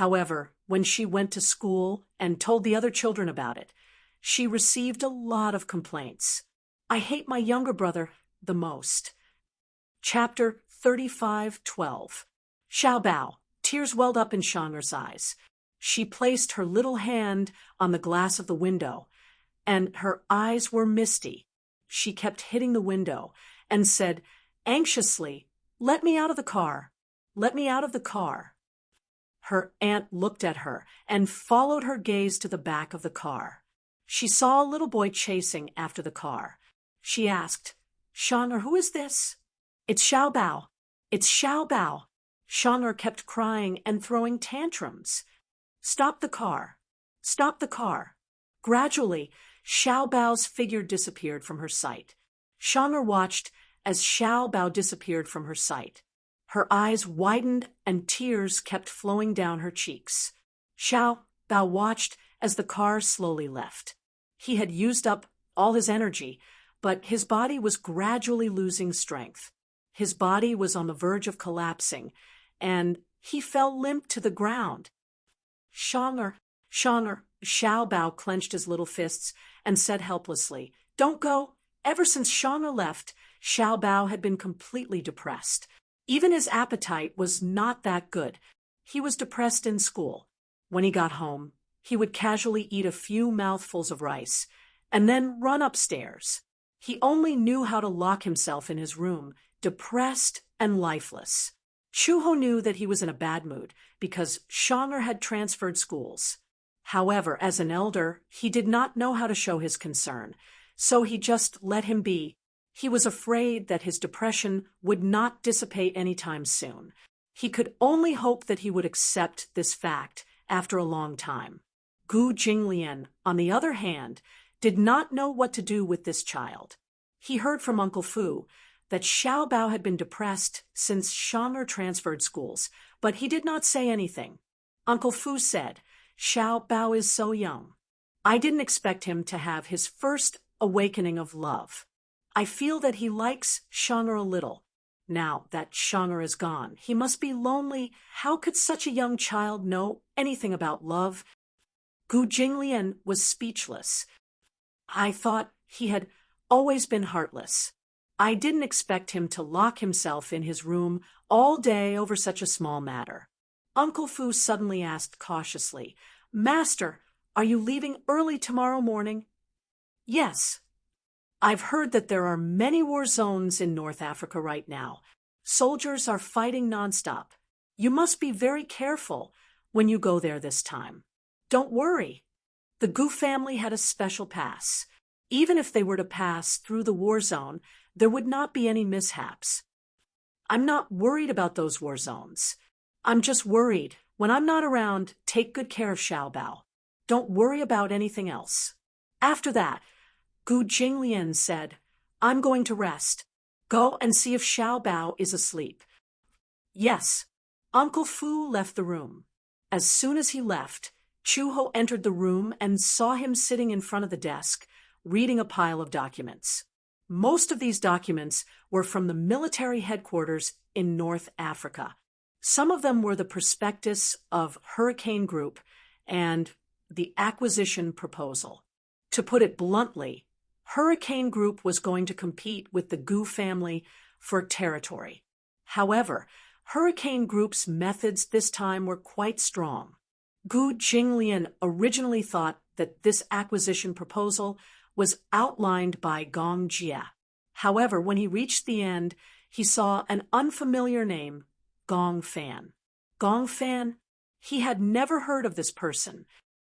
However, when she went to school and told the other children about it, she received a lot of complaints. "I hate my younger brother the most." Chapter 35:12. Xiaobao. Tears welled up in Shang'er's eyes. She placed her little hand on the glass of the window, and her eyes were misty. She kept hitting the window and said anxiously, "Let me out of the car. Let me out of the car." Her aunt looked at her and followed her gaze to the back of the car. She saw a little boy chasing after the car. She asked, "Shang'er, who is this?" "It's Xiaobao. It's Xiaobao." Shang'er kept crying and throwing tantrums. "Stop the car. Stop the car." Gradually, Xiaobao's figure disappeared from her sight. Shang'er watched as Xiaobao disappeared from her sight. Her eyes widened and tears kept flowing down her cheeks. Xiaobao watched as the car slowly left. He had used up all his energy, but his body was gradually losing strength. His body was on the verge of collapsing, and he fell limp to the ground. "Shang'er, Shang'er," Xiaobao clenched his little fists and said helplessly, "Don't go." Ever since Shang'er left, Xiaobao had been completely depressed. Even his appetite was not that good. He was depressed in school. When he got home, he would casually eat a few mouthfuls of rice and then run upstairs. He only knew how to lock himself in his room, depressed and lifeless. Chuho knew that he was in a bad mood because Shang'er had transferred schools. However, as an elder, he did not know how to show his concern, so he just let him be. He was afraid that his depression would not dissipate anytime soon. He could only hope that he would accept this fact after a long time. Gu Jinglian, on the other hand, did not know what to do with this child. He heard from Uncle Fu that Xiaobao had been depressed since Shang'er transferred schools, but he did not say anything. Uncle Fu said, "Xiaobao is so young. I didn't expect him to have his first awakening of love. I feel that he likes Shang'er a little. Now that Shanger is gone, he must be lonely. How could such a young child know anything about love? Gu Jinglian was speechless. I thought he had always been heartless. I didn't expect him to lock himself in his room all day over such a small matter. Uncle Fu suddenly asked cautiously, "Master, are you leaving early tomorrow morning?" "Yes. I've heard that there are many war zones in North Africa right now. Soldiers are fighting nonstop. You must be very careful when you go there this time." "Don't worry. The Gu family had a special pass. Even if they were to pass through the war zone, there would not be any mishaps. I'm not worried about those war zones. I'm just worried. When I'm not around, take good care of Xiaobao. Don't worry about anything else." After that, Gu Jinglian said, "I'm going to rest. Go and see if Xiaobao is asleep." "Yes." Uncle Fu left the room. As soon as he left, Chuho entered the room and saw him sitting in front of the desk, reading a pile of documents. Most of these documents were from the military headquarters in North Africa. Some of them were the prospectus of Hurricane Group and the acquisition proposal. To put it bluntly, Hurricane Group was going to compete with the Gu family for territory. However, Hurricane Group's methods this time were quite strong. Gu Jinglian originally thought that this acquisition proposal was outlined by Gong Jie. However, when he reached the end, he saw an unfamiliar name, Gong Fan. Gong Fan? He had never heard of this person.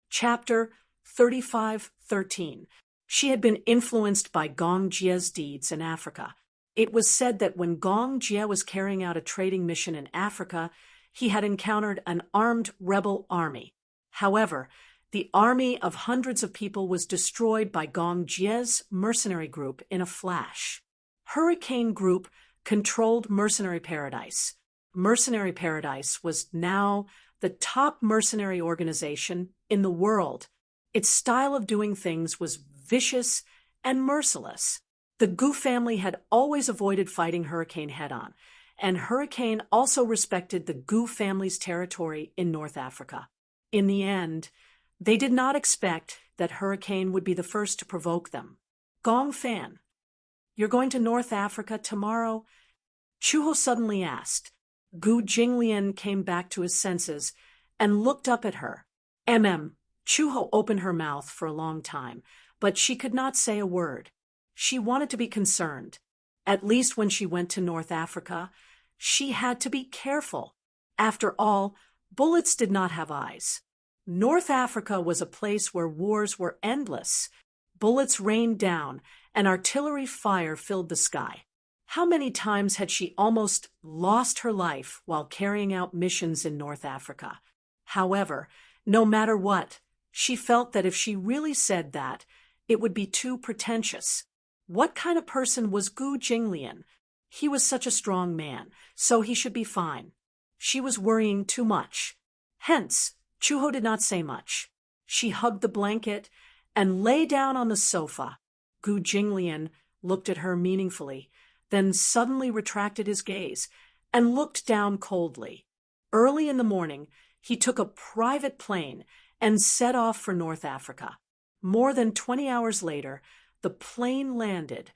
Chapter 35:13. She had been influenced by Gong Jie's deeds in Africa. It was said that when Gong Jie was carrying out a trading mission in Africa, he had encountered an armed rebel army. However, the army of hundreds of people was destroyed by Gong Jie's mercenary group in a flash. Hurricane Group controlled Mercenary Paradise. Mercenary Paradise was now the top mercenary organization in the world. Its style of doing things was vicious and merciless. The Gu family had always avoided fighting Hurricane head-on, and Hurricane also respected the Gu family's territory in North Africa. In the end, they did not expect that Hurricane would be the first to provoke them. "Gong Fan, you're going to North Africa tomorrow?" Chuho suddenly asked. Gu Jinglian came back to his senses and looked up at her. Chuho opened her mouth for a long time, but she could not say a word. She wanted to be concerned. At least when she went to North Africa, she had to be careful. After all, bullets did not have eyes. North Africa was a place where wars were endless. Bullets rained down, and artillery fire filled the sky. How many times had she almost lost her life while carrying out missions in North Africa? However, no matter what, she felt that if she really said that, it would be too pretentious. What kind of person was Gu Jinglian? He was such a strong man, so he should be fine. She was worrying too much. Hence, Chuho did not say much. She hugged the blanket and lay down on the sofa. Gu Jinglian looked at her meaningfully, then suddenly retracted his gaze and looked down coldly. Early in the morning, he took a private plane and set off for North Africa. More than 20 hours later, the plane landed.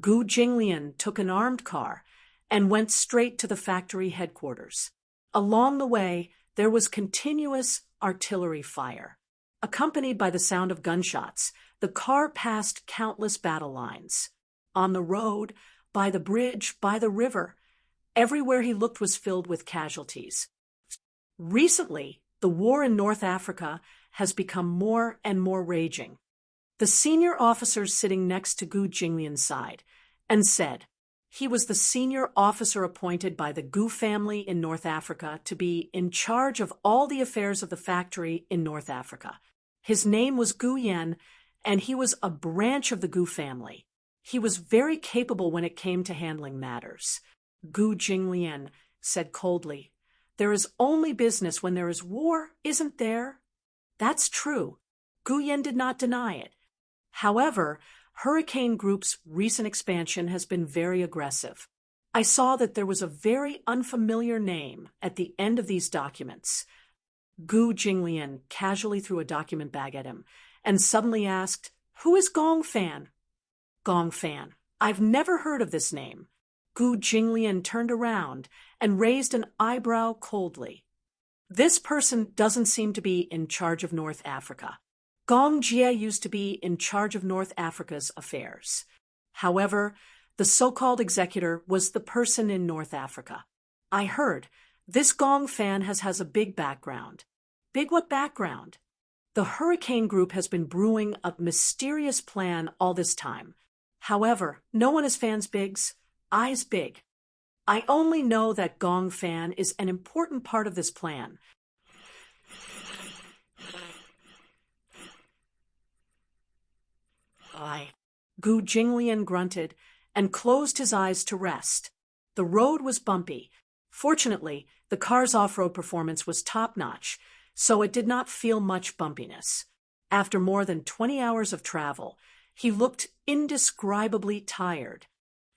Gu Jinglian took an armed car and went straight to the factory headquarters. Along the way, there was continuous artillery fire. Accompanied by the sound of gunshots, the car passed countless battle lines. On the road, by the bridge, by the river, everywhere he looked was filled with casualties. Recently, the war in North Africa has become more and more raging. The senior officer sitting next to Gu Jinglian's side and said he was the senior officer appointed by the Gu family in North Africa to be in charge of all the affairs of the factory in North Africa. His name was Gu Yen, and he was a branch of the Gu family. He was very capable when it came to handling matters. Gu Jinglian said coldly, "There is only business when there is war, isn't there?" That's true. Gu Yen did not deny it. However, Hurricane Group's recent expansion has been very aggressive. I saw that there was a very unfamiliar name at the end of these documents. Gu Jinglian casually threw a document bag at him and suddenly asked, "Who is Gong Fan?" Gong Fan. I've never heard of this name. Gu Jinglian turned around and raised an eyebrow coldly. This person doesn't seem to be in charge of North Africa. Gong Jie used to be in charge of North Africa's affairs. However, the so-called executor was the person in North Africa. I heard this Gong Fan has a big background. Big what background? The Hurricane Group has been brewing a mysterious plan all this time. However, no one is Fan's bigs, eyes big. I only know that Gong Fan is an important part of this plan. Gu Jinglian grunted and closed his eyes to rest. The road was bumpy. Fortunately, the car's off-road performance was top-notch, so it did not feel much bumpiness. After more than 20 hours of travel, he looked indescribably tired.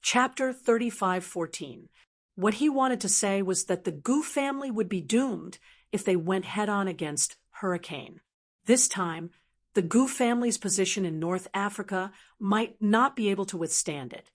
Chapter 35:14. What he wanted to say was that the Gu family would be doomed if they went head-on against Hurricane. This time, the Gu family's position in North Africa might not be able to withstand it.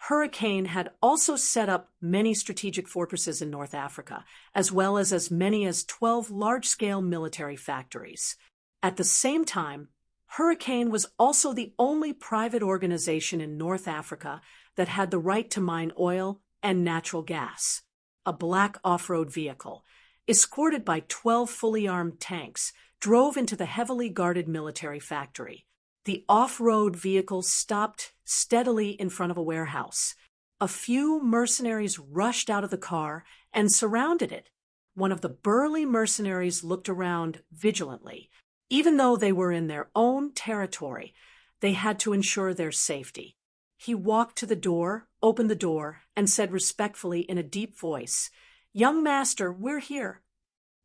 Hurricane had also set up many strategic fortresses in North Africa, as well as many as 12 large-scale military factories. At the same time, Hurricane was also the only private organization in North Africa that had the right to mine oil and natural gas. A black off-road vehicle, escorted by 12 fully armed tanks, drove into the heavily guarded military factory. The off-road vehicle stopped steadily in front of a warehouse. A few mercenaries rushed out of the car and surrounded it. One of the burly mercenaries looked around vigilantly. Even though they were in their own territory, they had to ensure their safety. He walked to the door, opened the door, and said respectfully in a deep voice, "Young master, we're here."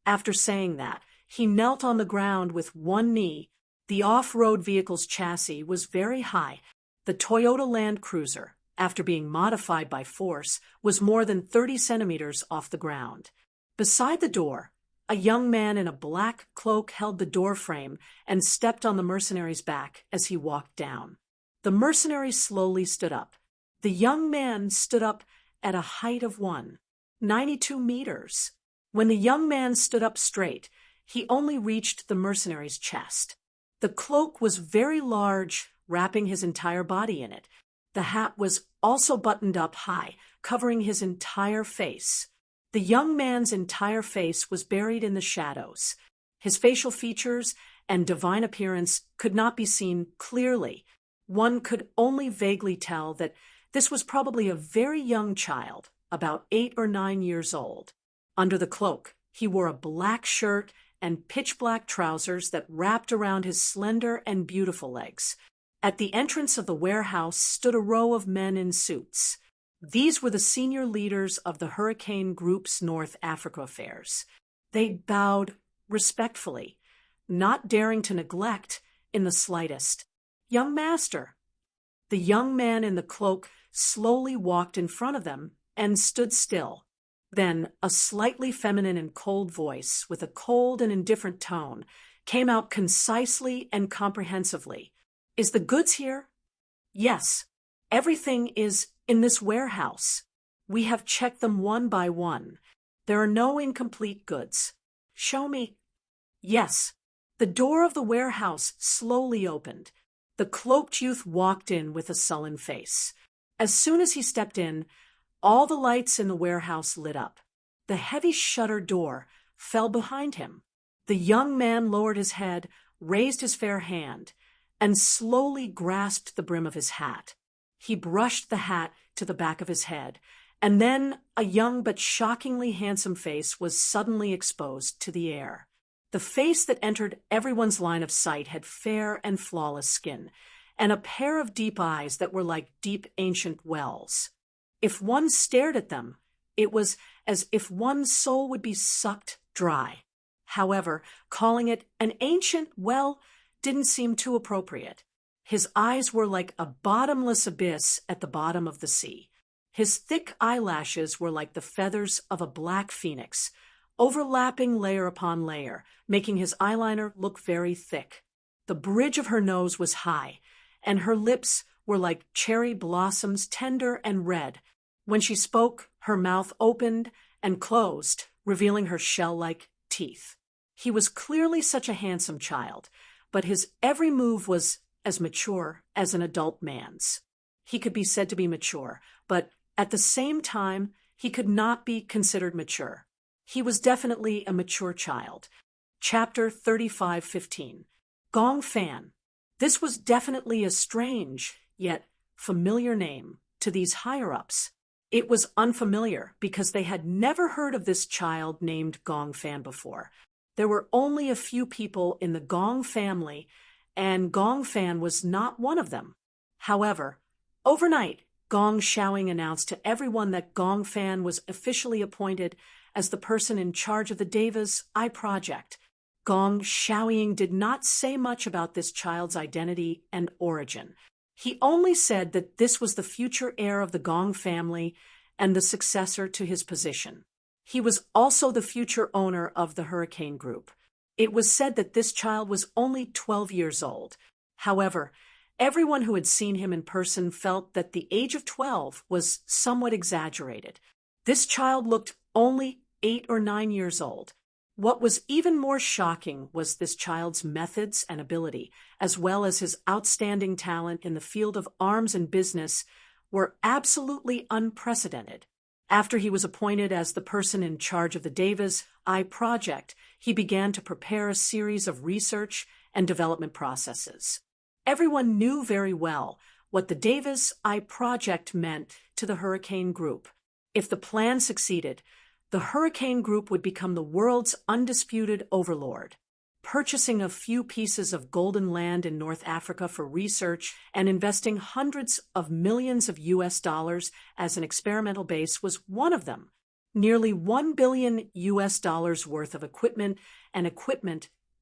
After saying that, he knelt on the ground with one knee. The off-road vehicle's chassis was very high. The Toyota Land Cruiser, after being modified by force, was more than 30 centimeters off the ground. Beside the door, a young man in a black cloak held the door frame and stepped on the mercenary's back as he walked down. The mercenary slowly stood up. The young man stood up at a height of 192 meters. When the young man stood up straight, he only reached the mercenary's chest. The cloak was very large, wrapping his entire body in it. The hat was also buttoned up high, covering his entire face. The young man's entire face was buried in the shadows. His facial features and divine appearance could not be seen clearly. One could only vaguely tell that this was probably a very young child, about 8 or 9 years old. Under the cloak, he wore a black shirt and pitch-black trousers that wrapped around his slender and beautiful legs. At the entrance of the warehouse stood a row of men in suits. These were the senior leaders of the Hurricane Group's North Africa affairs. They bowed respectfully, not daring to neglect in the slightest. "Young master." The young man in the cloak slowly walked in front of them and stood still. Then a slightly feminine and cold voice, with a cold and indifferent tone, came out concisely and comprehensively. "Is the goods here?" "Yes. Everything is in this warehouse. We have checked them one by one. There are no incomplete goods." "Show me." "Yes." The door of the warehouse slowly opened. The cloaked youth walked in with a sullen face. As soon as he stepped in, all the lights in the warehouse lit up. The heavy shutter door fell behind him. The young man lowered his head, raised his fair hand, and slowly grasped the brim of his hat. He brushed the hat to the back of his head, and then a young but shockingly handsome face was suddenly exposed to the air. The face that entered everyone's line of sight had fair and flawless skin, and a pair of deep eyes that were like deep ancient wells. If one stared at them, it was as if one's soul would be sucked dry. However, calling it an ancient well didn't seem too appropriate. His eyes were like a bottomless abyss at the bottom of the sea. His thick eyelashes were like the feathers of a black phoenix, overlapping layer upon layer, making his eyeliner look very thick. The bridge of her nose was high, and her lips were like cherry blossoms, tender and red. When she spoke, her mouth opened and closed, revealing her shell-like teeth. He was clearly such a handsome child, but his every move was as mature as an adult man's. He could be said to be mature, but at the same time, he could not be considered mature. He was definitely a mature child. Chapter 35:15. Gong Fan. This was definitely a strange, yet familiar name to these higher-ups. It was unfamiliar because they had never heard of this child named Gong Fan before. There were only a few people in the Gong family, and Gong Fan was not one of them. However, overnight, Gong Xiaoying announced to everyone that Gong Fan was officially appointed as the person in charge of the Deva's Eye Project. Gong Xiaoying did not say much about this child's identity and origin. He only said that this was the future heir of the Gong family and the successor to his position. He was also the future owner of the Hurricane Group. It was said that this child was only 12 years old. However, everyone who had seen him in person felt that the age of 12 was somewhat exaggerated. This child looked only 8 or 9 years old. What was even more shocking was this child's methods and ability, as well as his outstanding talent in the field of arms and business, were absolutely unprecedented. After he was appointed as the person in charge of the Deva's Eye Project, he began to prepare a series of research and development processes. Everyone knew very well what the Deva's Eye Project meant to the Hurricane Group. If the plan succeeded, the Hurricane Group would become the world's undisputed overlord. Purchasing a few pieces of golden land in North Africa for research and investing hundreds of millions of US dollars as an experimental base was one of them. Nearly $1 billion US dollars worth of equipment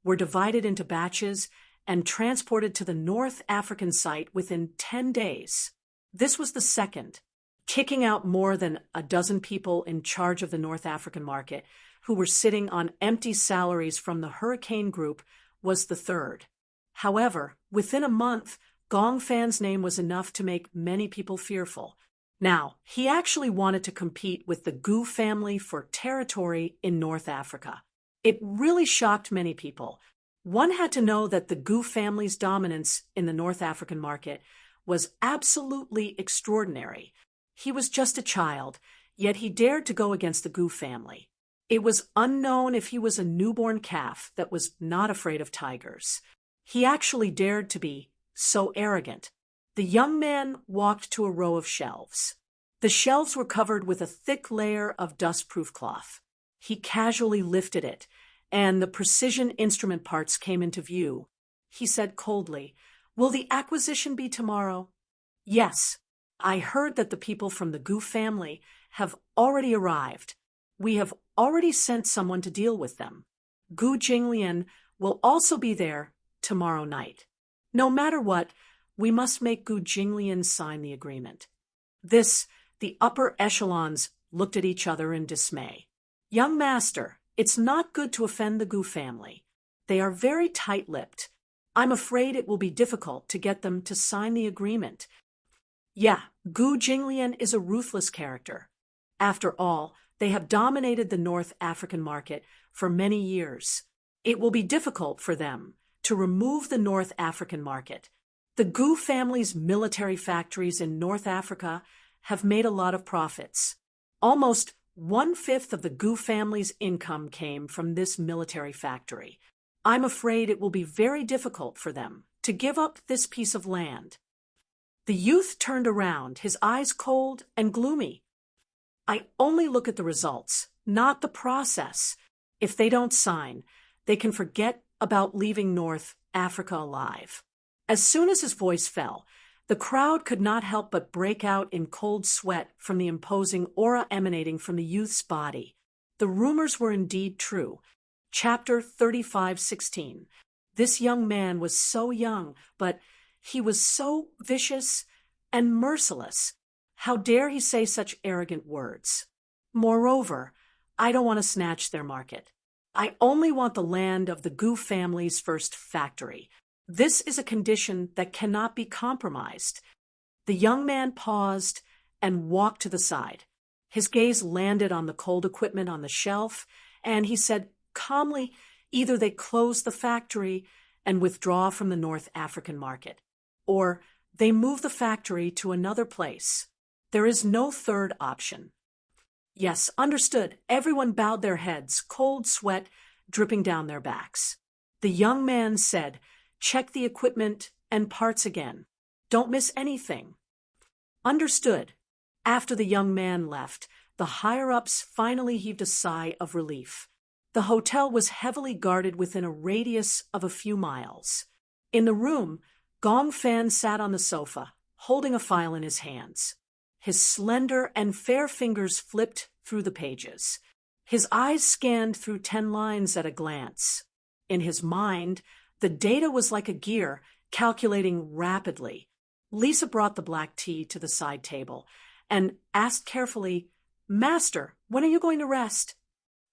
were divided into batches and transported to the North African site within 10 days. This was the second. Kicking out more than a dozen people in charge of the North African market, who were sitting on empty salaries from the Hurricane Group, was the third. However, within a month, Gong Fan's name was enough to make many people fearful. Now, he actually wanted to compete with the Gu family for territory in North Africa. It really shocked many people. One had to know that the Gu family's dominance in the North African market was absolutely extraordinary. He was just a child, yet he dared to go against the Gu family. It was unknown if he was a newborn calf that was not afraid of tigers. He actually dared to be so arrogant. The young man walked to a row of shelves. The shelves were covered with a thick layer of dust-proof cloth. He casually lifted it, and the precision instrument parts came into view. He said coldly, "Will the acquisition be tomorrow?" "Yes. I heard that the people from the Gu family have already arrived. We have already sent someone to deal with them. Gu Jinglian will also be there tomorrow night. No matter what, we must make Gu Jinglian sign the agreement." The upper echelons looked at each other in dismay. "Young master, it's not good to offend the Gu family. They are very tight-lipped. I'm afraid it will be difficult to get them to sign the agreement. Yeah, Gu Jinglian is a ruthless character. After all, they have dominated the North African market for many years. It will be difficult for them to remove the North African market. The Gu family's military factories in North Africa have made a lot of profits. Almost 1/5 of the Gu family's income came from this military factory. I'm afraid it will be very difficult for them to give up this piece of land." The youth turned around, his eyes cold and gloomy. "I only look at the results, not the process. If they don't sign, they can forget about leaving North Africa alive." As soon as his voice fell, the crowd could not help but break out in cold sweat from the imposing aura emanating from the youth's body. The rumors were indeed true. Chapter 35:16. This young man was so young, but he was so vicious and merciless. How dare he say such arrogant words? Moreover, I don't want to snatch their market. I only want the land of the Gu family's first factory. This is a condition that cannot be compromised. The young man paused and walked to the side. His gaze landed on the cold equipment on the shelf, and he said calmly, either they close the factory and withdraw from the North African market, or they move the factory to another place. There is no third option. Yes, understood. Everyone bowed their heads, cold sweat dripping down their backs. The young man said, check the equipment and parts again. Don't miss anything. Understood. After the young man left, the higher-ups finally heaved a sigh of relief. The hotel was heavily guarded within a radius of a few miles. In the room, Gong Fan sat on the sofa, holding a file in his hands. His slender and fair fingers flipped through the pages. His eyes scanned through 10 lines at a glance. In his mind, the data was like a gear, calculating rapidly. Lisa brought the black tea to the side table and asked carefully, Master, when are you going to rest?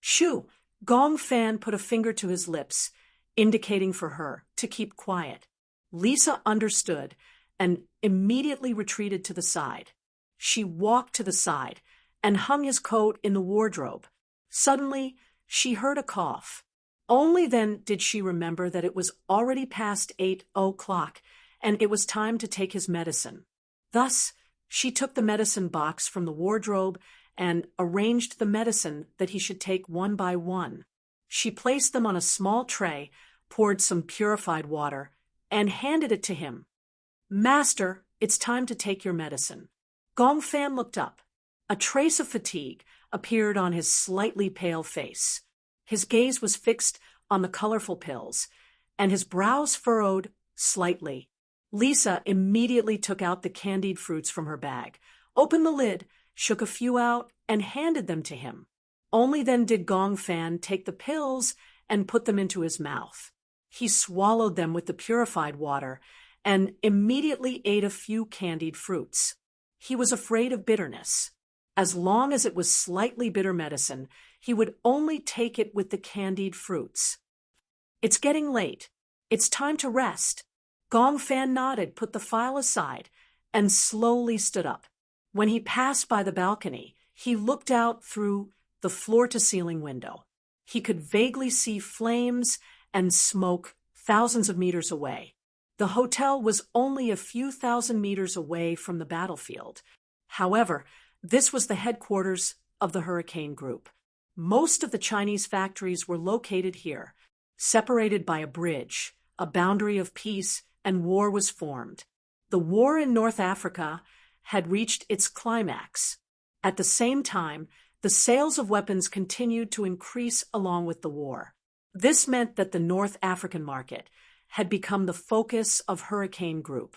Shoo! Gong Fan put a finger to his lips, indicating for her to keep quiet. Lisa understood and immediately retreated to the side. She walked to the side and hung his coat in the wardrobe. Suddenly, she heard a cough. Only then did she remember that it was already past 8 o'clock and it was time to take his medicine. Thus, she took the medicine box from the wardrobe and arranged the medicine that he should take one by one. She placed them on a small tray, poured some purified water, and handed it to him. Master, it's time to take your medicine. Gong Fan looked up. A trace of fatigue appeared on his slightly pale face. His gaze was fixed on the colorful pills, and his brows furrowed slightly. Lisa immediately took out the candied fruits from her bag, opened the lid, shook a few out, and handed them to him. Only then did Gong Fan take the pills and put them into his mouth. He swallowed them with the purified water and immediately ate a few candied fruits. He was afraid of bitterness. As long as it was slightly bitter medicine, he would only take it with the candied fruits. It's getting late. It's time to rest. Gong Fan nodded, put the file aside, and slowly stood up. When he passed by the balcony, he looked out through the floor-to-ceiling window. He could vaguely see flames and smoke thousands of meters away. The hotel was only a few thousand meters away from the battlefield. However, this was the headquarters of the Hurricane Group. Most of the Chinese factories were located here, separated by a bridge. A boundary of peace and war was formed. The war in North Africa had reached its climax. At the same time, the sales of weapons continued to increase along with the war. This meant that the North African market had become the focus of Hurricane Group.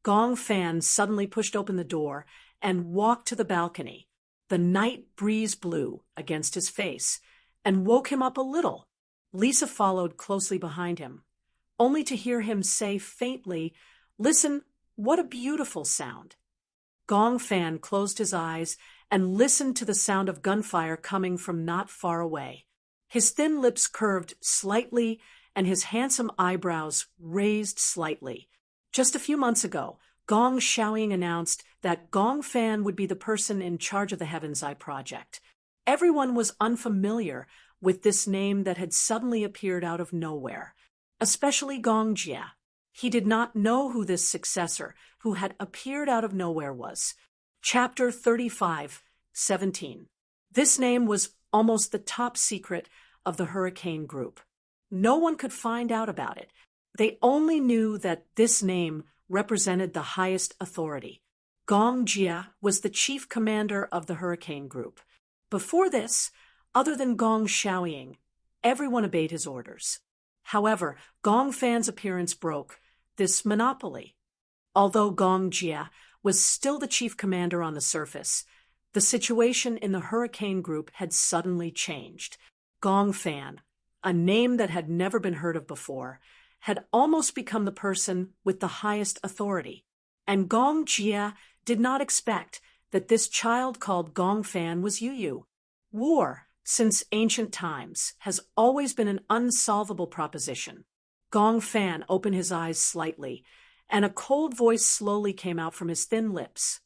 Gong Fan suddenly pushed open the door and walked to the balcony. The night breeze blew against his face and woke him up a little. Lisa followed closely behind him, only to hear him say faintly, "Listen, what a beautiful sound." Gong Fan closed his eyes and listened to the sound of gunfire coming from not far away. His thin lips curved slightly and his handsome eyebrows raised slightly. Just a few months ago, Gong Xiaoying announced that Gong Fan would be the person in charge of the Heaven's Eye project. Everyone was unfamiliar with this name that had suddenly appeared out of nowhere, especially Gong Jia. He did not know who this successor who had appeared out of nowhere was. Chapter 35:17. This name was almost the top secret of the Hurricane Group. No one could find out about it. They only knew that this name represented the highest authority. Gong Jia was the chief commander of the Hurricane Group. Before this, other than Gong Xiaoying, everyone obeyed his orders. However, Gong Fan's appearance broke this monopoly. Although Gong Jia was still the chief commander on the surface, the situation in the Hurricane Group had suddenly changed. Gong Fan, a name that had never been heard of before, had almost become the person with the highest authority. And Gong Jia did not expect that this child called Gong Fan was Yu. War, since ancient times, has always been an unsolvable proposition. Gong Fan opened his eyes slightly, and a cold voice slowly came out from his thin lips.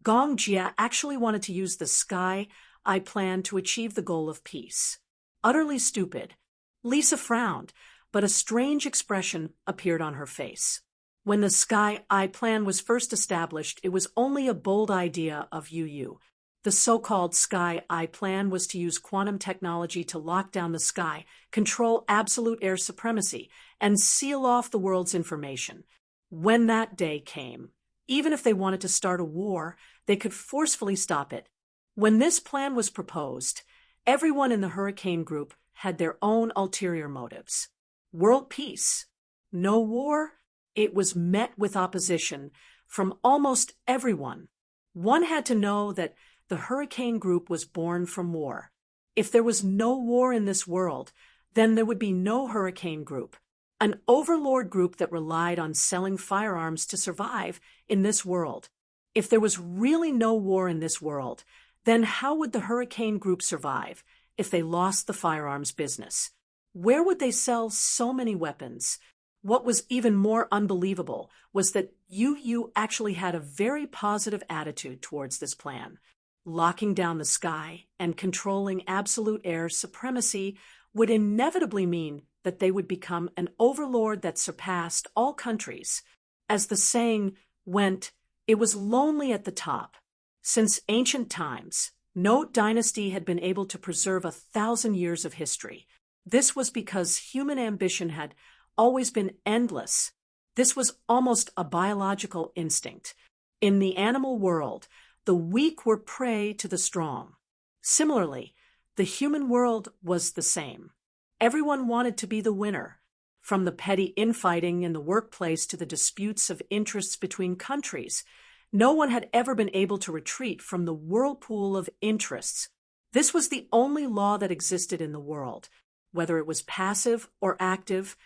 Gong Jia actually wanted to use the sky I plan to achieve the goal of peace. Utterly stupid. Lisa frowned, but a strange expression appeared on her face. When the sky I plan was first established, it was only a bold idea of Yu. The so-called sky I plan was to use quantum technology to lock down the sky, control absolute air supremacy, and seal off the world's information. When that day came, even if they wanted to start a war, they could forcefully stop it. When this plan was proposed, everyone in the Hurricane Group had their own ulterior motives. World peace. No war. It was met with opposition from almost everyone. One had to know that the Hurricane Group was born from war. If there was no war in this world, then there would be no Hurricane Group, an overlord group that relied on selling firearms to survive in this world. If there was really no war in this world, then how would the Hurricane Group survive if they lost the firearms business? Where would they sell so many weapons? What was even more unbelievable was that Yu actually had a very positive attitude towards this plan. Locking down the sky and controlling absolute air supremacy would inevitably mean that they would become an overlord that surpassed all countries. As the saying went, it was lonely at the top. Since ancient times, no dynasty had been able to preserve 1,000 years of history. This was because human ambition had always been endless. This was almost a biological instinct. In the animal world, the weak were prey to the strong. Similarly, the human world was the same. Everyone wanted to be the winner, from the petty infighting in the workplace to the disputes of interests between countries. No one had ever been able to retreat from the whirlpool of interests. This was the only law that existed in the world. Whether it was passive or active,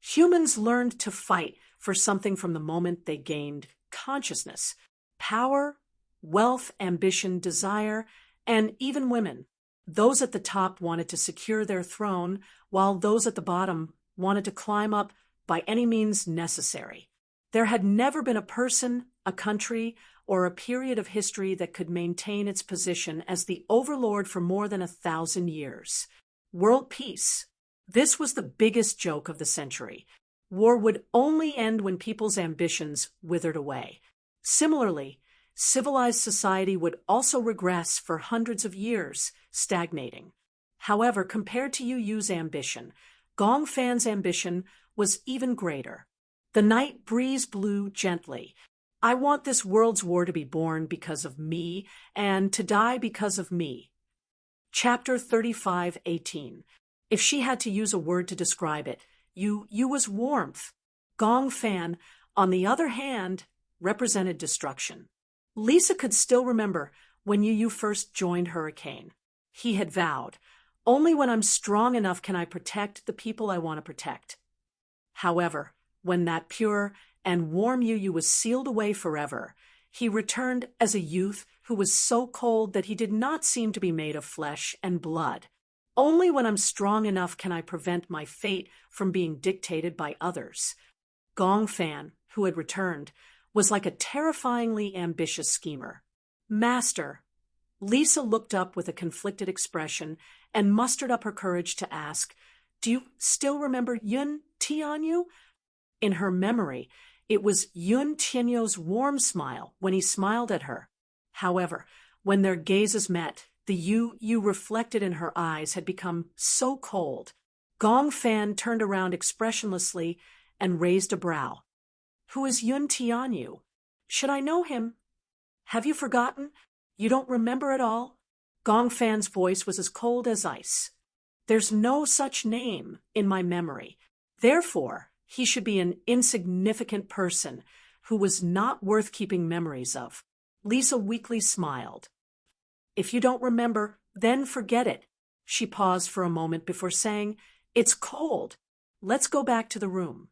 humans learned to fight for something from the moment they gained consciousness, power, wealth, ambition, desire, and even women. Those at the top wanted to secure their throne, while those at the bottom wanted to climb up by any means necessary. There had never been a person, a country, or a period of history that could maintain its position as the overlord for more than 1,000 years. World peace. This was the biggest joke of the century. War would only end when people's ambitions withered away. Similarly, civilized society would also regress for hundreds of years, stagnating. However, compared to Yu's ambition, Gong Fan's ambition was even greater. The night breeze blew gently. I want this world's war to be born because of me, and to die because of me. Chapter 35:18. If she had to use a word to describe it, Yu was warmth. Gong Fan, on the other hand, represented destruction. Lisa could still remember when Yu first joined Hurricane. He had vowed, "Only when I'm strong enough can I protect the people I want to protect." However, when that pure and warm Yu was sealed away forever, he returned as a youth who was so cold that he did not seem to be made of flesh and blood. Only when I'm strong enough can I prevent my fate from being dictated by others. Gong Fan, who had returned, was like a terrifyingly ambitious schemer. "Master." Lisa looked up with a conflicted expression and mustered up her courage to ask, "Do you still remember Yun Tianyu?" In her memory, it was Yun Tianyu's warm smile when he smiled at her. However, when their gazes met, the Yu reflected in her eyes had become so cold. Gong Fan turned around expressionlessly and raised a brow. "Who is Yun Tianyu? Should I know him? Have you forgotten? You don't remember at all?" Gong Fan's voice was as cold as ice. "There's no such name in my memory. Therefore, he should be an insignificant person who was not worth keeping memories of." Lisa weakly smiled. "If you don't remember, then forget it." She paused for a moment before saying, "It's cold. Let's go back to the room."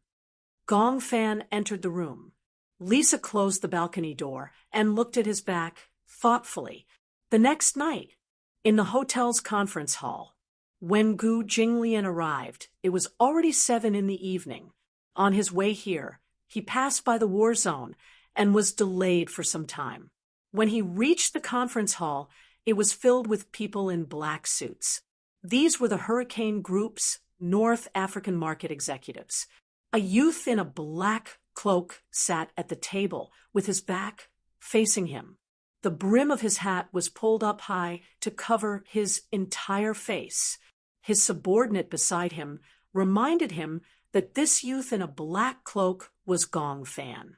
Gong Fan entered the room. Lisa closed the balcony door and looked at his back thoughtfully. The next night, in the hotel's conference hall, when Gu Jinglian arrived, it was already 7 in the evening. On his way here, he passed by the war zone and was delayed for some time. When he reached the conference hall, it was filled with people in black suits. These were the Hurricane Group's North African market executives. A youth in a black cloak sat at the table with his back facing him. The brim of his hat was pulled up high to cover his entire face. His subordinate beside him reminded him that this youth in a black cloak was Gong Fan.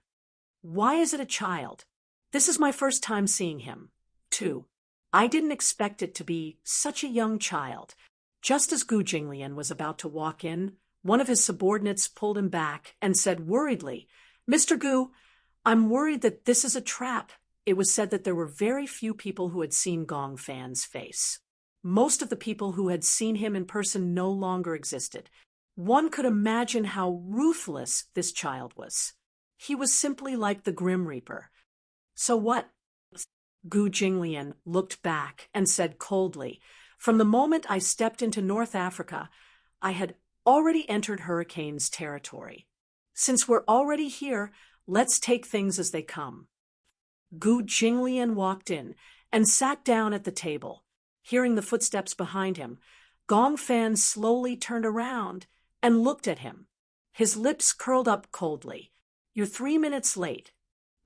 Why is it a child? This is my first time seeing him, too. I didn't expect it to be such a young child. Just as Gu Jinglian was about to walk in, one of his subordinates pulled him back and said worriedly, "Mr. Gu, I'm worried that this is a trap." It was said that there were very few people who had seen Gong Fan's face. Most of the people who had seen him in person no longer existed. One could imagine how ruthless this child was. He was simply like the Grim Reaper. "So what?" Gu Jinglian looked back and said coldly, "From the moment I stepped into North Africa, I had already entered Hurricane's territory. Since we're already here, let's take things as they come." Gu Jinglian walked in and sat down at the table. Hearing the footsteps behind him, Gong Fan slowly turned around and looked at him. His lips curled up coldly. "You're 3 minutes late."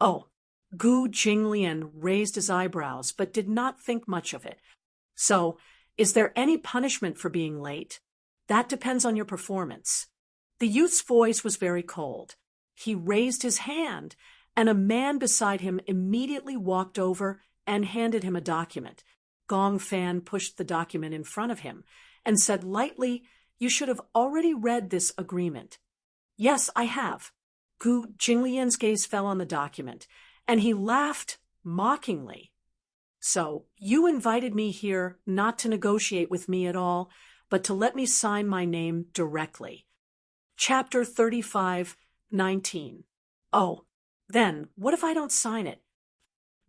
"Oh." Gu Jinglian raised his eyebrows but did not think much of it. "So, is there any punishment for being late?" "That depends on your performance." The youth's voice was very cold. He raised his hand, and a man beside him immediately walked over and handed him a document. Gong Fan pushed the document in front of him and said lightly, "You should have already read this agreement." "Yes, I have." Gu Jinglian's gaze fell on the document, and he laughed mockingly. "So, you invited me here not to negotiate with me at all, but to let me sign my name directly." Chapter 35:19. "Oh, then, what if I don't sign it?"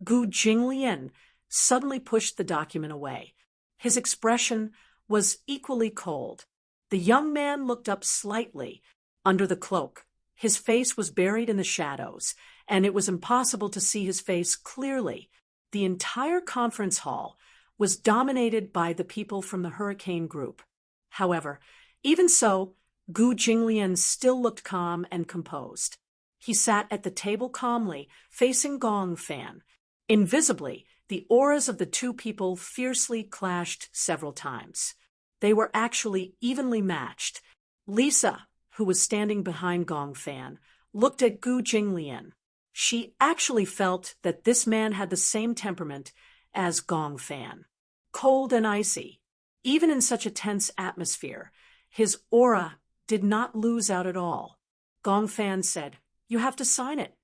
Gu Jinglian suddenly pushed the document away. His expression was equally cold. The young man looked up slightly under the cloak. His face was buried in the shadows, and it was impossible to see his face clearly. The entire conference hall was dominated by the people from the Hurricane Group. However, even so, Gu Jinglian still looked calm and composed. He sat at the table calmly, facing Gong Fan. Invisibly, the auras of the two people fiercely clashed several times. They were actually evenly matched. Lisa, who was standing behind Gong Fan, looked at Gu Jinglian. She actually felt that this man had the same temperament as Gong Fan. Cold and icy. Even in such a tense atmosphere, his aura did not lose out at all. Gong Fan said, "You have to sign it."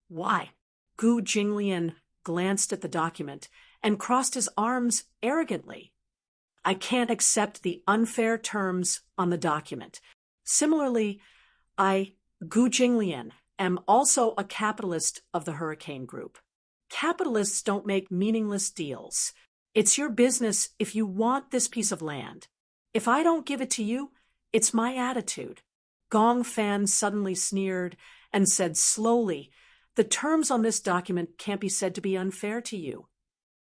"Why?" Gu Jinglian glanced at the document and crossed his arms arrogantly. "I can't accept the unfair terms on the document. Similarly, Gu Jinglian, am also a capitalist of the Hurricane Group. Capitalists don't make meaningless deals. It's your business if you want this piece of land. If I don't give it to you, it's my attitude." Gong Fan suddenly sneered and said slowly, "The terms on this document can't be said to be unfair to you."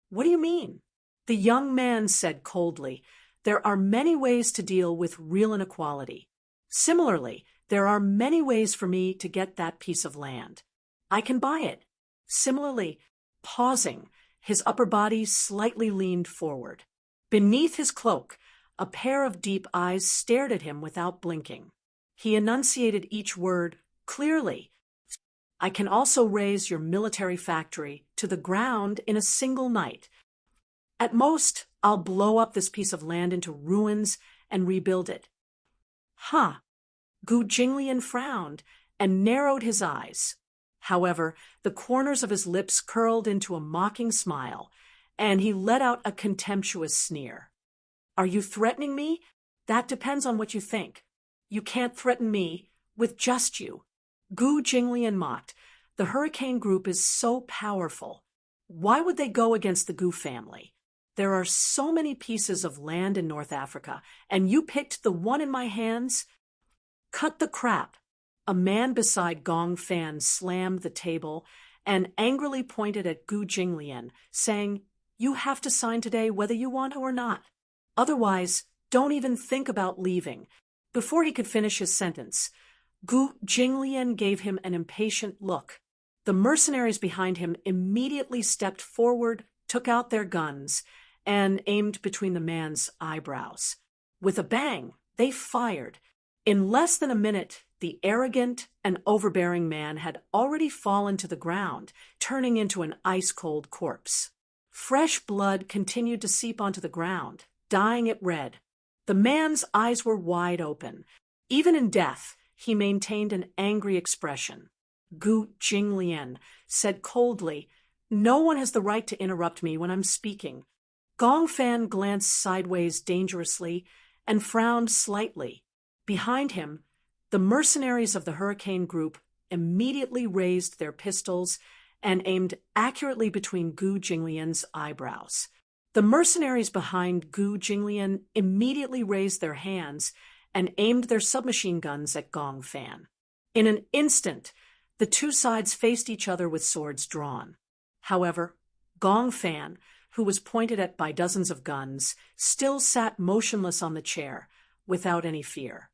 "What do you mean?" The young man said coldly, "There are many ways to deal with real inequality. Similarly, there are many ways for me to get that piece of land. I can buy it." Similarly, pausing, his upper body slightly leaned forward. Beneath his cloak, a pair of deep eyes stared at him without blinking. He enunciated each word clearly. "I can also raise your military factory to the ground in a single night. At most, I'll blow up this piece of land into ruins and rebuild it." "Huh." Gu Jinglian frowned and narrowed his eyes. However, the corners of his lips curled into a mocking smile, and he let out a contemptuous sneer. "Are you threatening me? That depends on what you think. You can't threaten me with just you." Gu Jinglian mocked. "The Hurricane Group is so powerful. Why would they go against the Gu family? There are so many pieces of land in North Africa, and you picked the one in my hands? Cut the crap. A man beside Gong Fan slammed the table and angrily pointed at Gu Jinglian, saying, "You have to sign today whether you want to or not. Otherwise, don't even think about leaving." Before he could finish his sentence, Gu Jinglian gave him an impatient look. The mercenaries behind him immediately stepped forward, took out their guns, and aimed between the man's eyebrows. With a bang, they fired. In less than a minute, the arrogant and overbearing man had already fallen to the ground, turning into an ice-cold corpse. Fresh blood continued to seep onto the ground, dyeing it red. The man's eyes were wide open. Even in death, he maintained an angry expression. Gu Jinglian said coldly, "No one has the right to interrupt me when I'm speaking." Gong Fan glanced sideways dangerously and frowned slightly. Behind him, the mercenaries of the Hurricane Group immediately raised their pistols and aimed accurately between Gu Jinglian's eyebrows. The mercenaries behind Gu Jinglian immediately raised their hands and aimed their submachine guns at Gong Fan. In an instant, the two sides faced each other with swords drawn. However, Gong Fan, who was pointed at by dozens of guns, still sat motionless on the chair, without any fear.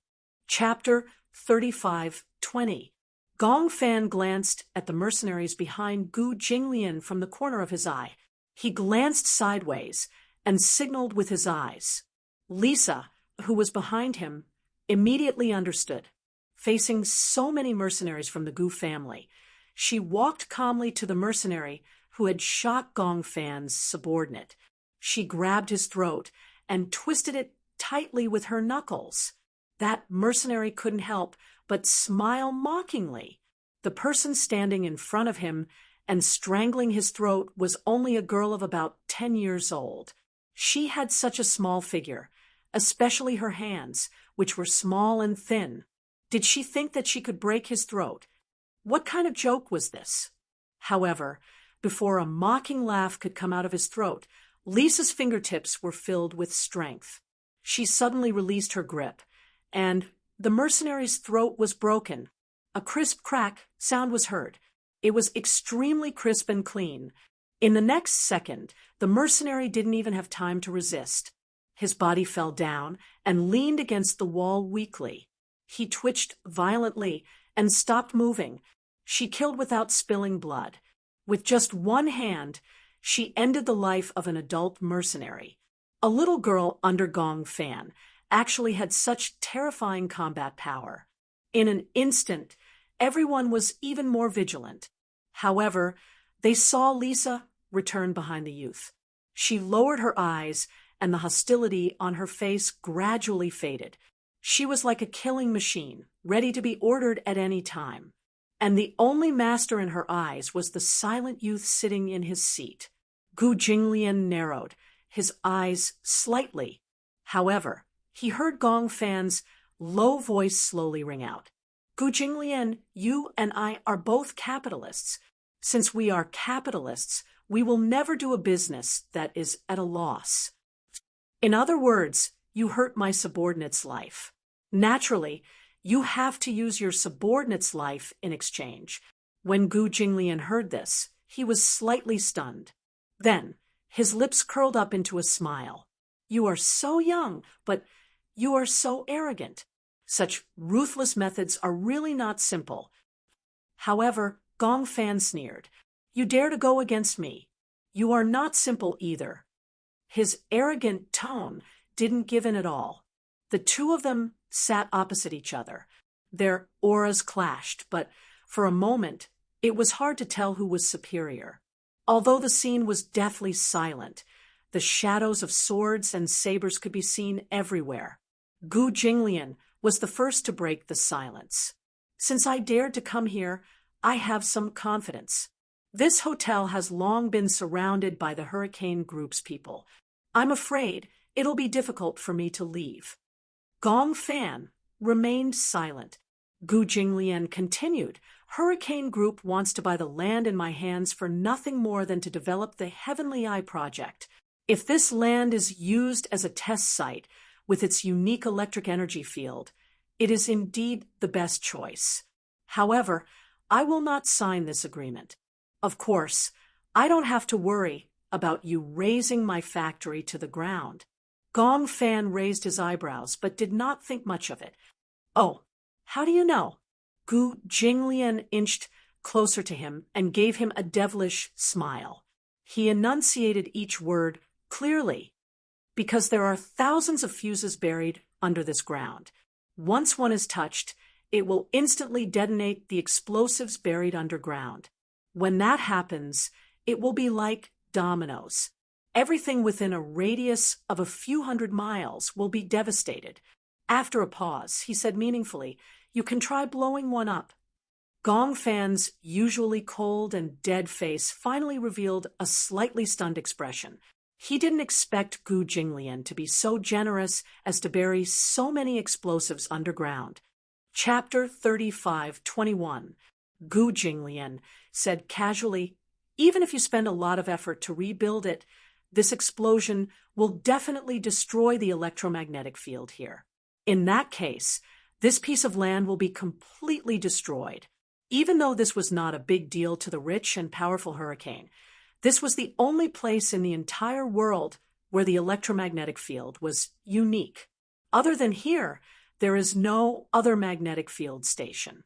Chapter 35:20. Gong Fan glanced at the mercenaries behind Gu Jinglian from the corner of his eye. He glanced sideways and signaled with his eyes. Lisa, who was behind him, immediately understood. Facing so many mercenaries from the Gu family, she walked calmly to the mercenary who had shot Gong Fan's subordinate. She grabbed his throat and twisted it tightly with her knuckles. That mercenary couldn't help but smile mockingly. The person standing in front of him and strangling his throat was only a girl of about 10 years old. She had such a small figure, especially her hands, which were small and thin. Did she think that she could break his throat? What kind of joke was this? However, before a mocking laugh could come out of his throat, Lisa's fingertips were filled with strength. She suddenly released her grip, and the mercenary's throat was broken. A crisp crack sound was heard. It was extremely crisp and clean. In the next second, the mercenary didn't even have time to resist. His body fell down and leaned against the wall weakly. He twitched violently and stopped moving. She killed without spilling blood. With just one hand, she ended the life of an adult mercenary. A little girl under Gong Fan actually had such terrifying combat power. In an instant, everyone was even more vigilant. However, they saw Lisa return behind the youth. She lowered her eyes, and the hostility on her face gradually faded. She was like a killing machine, ready to be ordered at any time. And the only master in her eyes was the silent youth sitting in his seat. Gu Jinglian narrowed, his eyes slightly. However, he heard Gong Fan's low voice slowly ring out. "Gu Jinglian, you and I are both capitalists. Since we are capitalists, we will never do a business that is at a loss. In other words, you hurt my subordinate's life. Naturally, you have to use your subordinate's life in exchange." When Gu Jinglian heard this, he was slightly stunned. Then, his lips curled up into a smile. "You are so young, but you are so arrogant. Such ruthless methods are really not simple." However, Gong Fan sneered. "You dare to go against me. You are not simple either." His arrogant tone didn't give in at all. The two of them sat opposite each other. Their auras clashed, but for a moment, it was hard to tell who was superior. Although the scene was deathly silent, the shadows of swords and sabers could be seen everywhere. Gu Jinglian was the first to break the silence. "Since I dared to come here, I have some confidence. This hotel has long been surrounded by the Hurricane Group's people. I'm afraid it'll be difficult for me to leave." Gong Fan remained silent. Gu Jinglian continued, Hurricane Group wants to buy the land in my hands for nothing more than to develop the Heavenly Eye project. If this land is used as a test site with its unique electric energy field, it is indeed the best choice. However, I will not sign this agreement. Of course, I don't have to worry about you razing my factory to the ground. Gong Fan raised his eyebrows but did not think much of it. Oh, how do you know? Gu Jinglian inched closer to him and gave him a devilish smile. He enunciated each word clearly. Because there are thousands of fuses buried under this ground. Once one is touched, it will instantly detonate the explosives buried underground. When that happens, it will be like dominoes. Everything within a radius of a few hundred miles will be devastated. After a pause, he said meaningfully, "You can try blowing one up." Gong Fan's usually cold and dead face finally revealed a slightly stunned expression. He didn't expect Gu Jinglian to be so generous as to bury so many explosives underground. Chapter 35:21. Gu Jinglian said casually, "Even if you spend a lot of effort to rebuild it, this explosion will definitely destroy the electromagnetic field here. In that case, this piece of land will be completely destroyed." Even though this was not a big deal to the rich and powerful Hurricane, this was the only place in the entire world where the electromagnetic field was unique. Other than here, there is no other magnetic field station.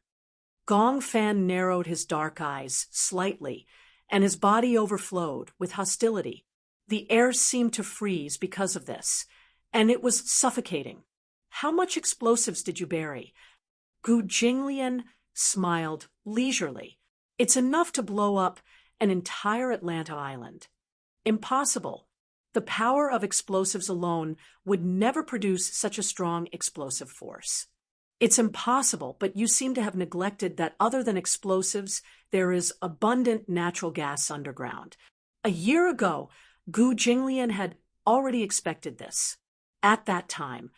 Gong Fan narrowed his dark eyes slightly, and his body overflowed with hostility. The air seemed to freeze because of this, and it was suffocating. "How much explosives did you bury?" Gu Jinglian smiled leisurely. "It's enough to blow up an entire Atlanta island." "Impossible. The power of explosives alone would never produce such a strong explosive force." "It's impossible, but you seem to have neglected that other than explosives, there is abundant natural gas underground." A year ago, Gu Jinglian had already expected this. At that time,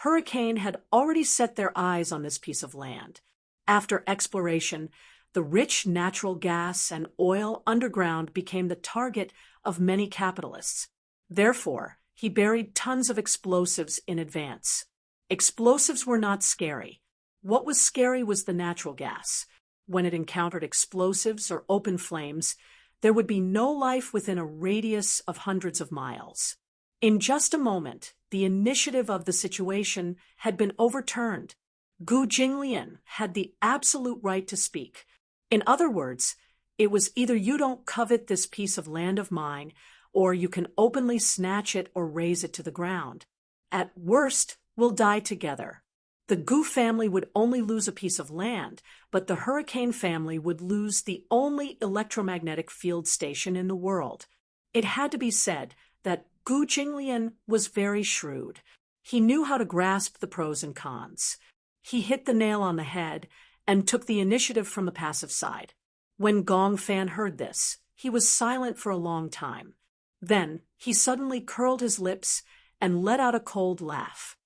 Hurricane had already set their eyes on this piece of land. After exploration, the rich natural gas and oil underground became the target of many capitalists. Therefore, he buried tons of explosives in advance. Explosives were not scary. What was scary was the natural gas. When it encountered explosives or open flames, there would be no life within a radius of hundreds of miles. In just a moment, the initiative of the situation had been overturned. Gu Jinglian had the absolute right to speak. In other words, it was either you don't covet this piece of land of mine, or you can openly snatch it or raze it to the ground. At worst, we'll die together. The Gu family would only lose a piece of land, but the Hurricane family would lose the only electromagnetic field station in the world. It had to be said that Gu Jinglian was very shrewd. He knew how to grasp the pros and cons. He hit the nail on the head and took the initiative from the passive side. When Gong Fan heard this, he was silent for a long time. Then he suddenly curled his lips and let out a cold laugh.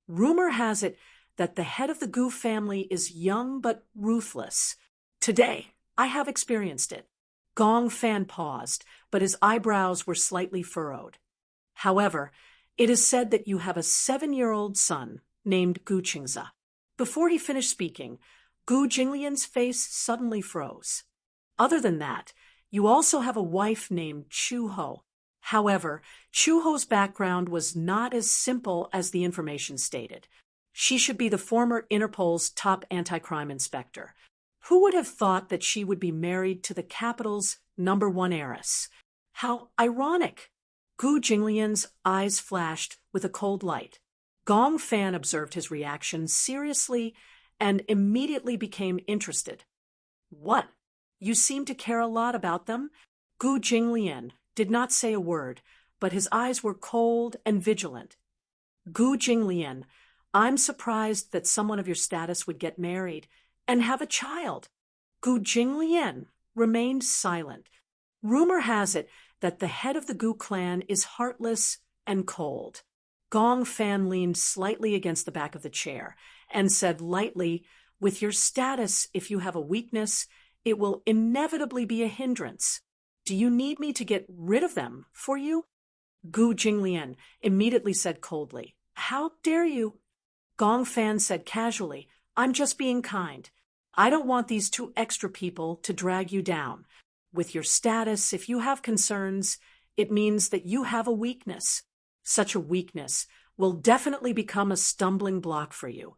"Rumor has it that the head of the Gu family is young but ruthless. Today, I have experienced it." Gong Fan paused, but his eyebrows were slightly furrowed. "However, it is said that you have a 7-year-old son named Gu Qingza." Before he finished speaking, Gu Jinglian's face suddenly froze. "Other than that, you also have a wife named Chu Ho." However, Chu Ho's background was not as simple as the information stated. She should be the former Interpol's top anti-crime inspector. Who would have thought that she would be married to the capital's #1 heiress? How ironic! Gu Jinglian's eyes flashed with a cold light. Gong Fan observed his reaction seriously and immediately became interested. "What? You seem to care a lot about them?" Gu Jinglian did not say a word, but his eyes were cold and vigilant. "Gu Jinglian, I'm surprised that someone of your status would get married and have a child." Gu Jinglian remained silent. "Rumor has it that the head of the Gu clan is heartless and cold." Gong Fan leaned slightly against the back of the chair and said lightly, With your status, if you have a weakness, it will inevitably be a hindrance. Do you need me to get rid of them for you? Gu Jinglian immediately said coldly, How dare you? Gong Fan said casually, I'm just being kind. I don't want these two extra people to drag you down. With your status, if you have concerns, it means that you have a weakness. Such a weakness will definitely become a stumbling block for you.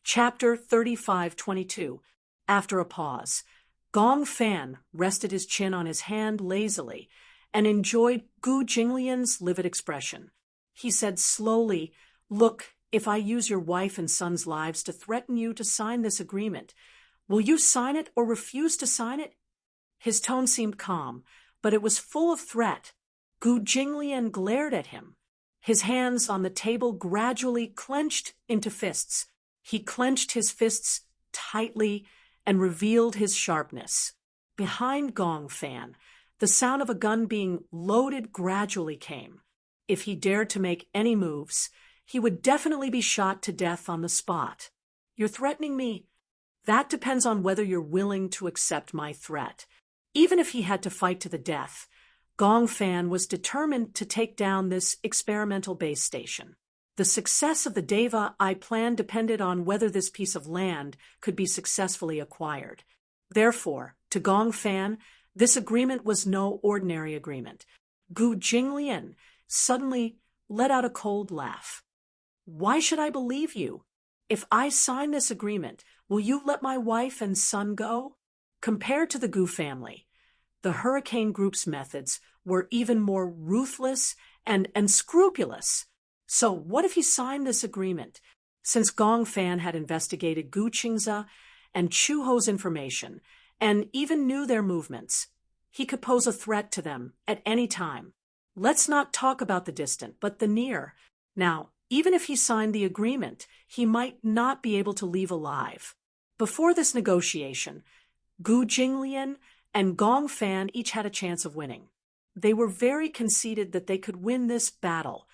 Chapter 35:22. After a pause, Gong Fan rested his chin on his hand lazily and enjoyed Gu Jinglian's livid expression. He said slowly, Look, if I use your wife and son's lives to threaten you to sign this agreement, will you sign it or refuse to sign it? His tone seemed calm, but it was full of threat. Gu Jinglian glared at him. His hands on the table gradually clenched into fists. He clenched his fists tightly and revealed his sharpness. Behind Gong Fan, the sound of a gun being loaded gradually came. If he dared to make any moves, he would definitely be shot to death on the spot. You're threatening me? That depends on whether you're willing to accept my threat. Even if he had to fight to the death, Gong Fan was determined to take down this experimental base station. The success of the Deva I plan depended on whether this piece of land could be successfully acquired. Therefore, to Gong Fan, this agreement was no ordinary agreement. Gu Jinglian suddenly let out a cold laugh. Why should I believe you? If I sign this agreement, will you let my wife and son go? Compared to the Gu family, the Hurricane Group's methods were even more ruthless and scrupulous. So what if he signed this agreement? Since Gong Fan had investigated Gu Qingze and Chu Ho's information and even knew their movements, he could pose a threat to them at any time. Let's not talk about the distant, but the near. Now, even if he signed the agreement, he might not be able to leave alive. Before this negotiation, Gu Jinglian and Gong Fan each had a chance of winning. They were very conceited that they could win this battle.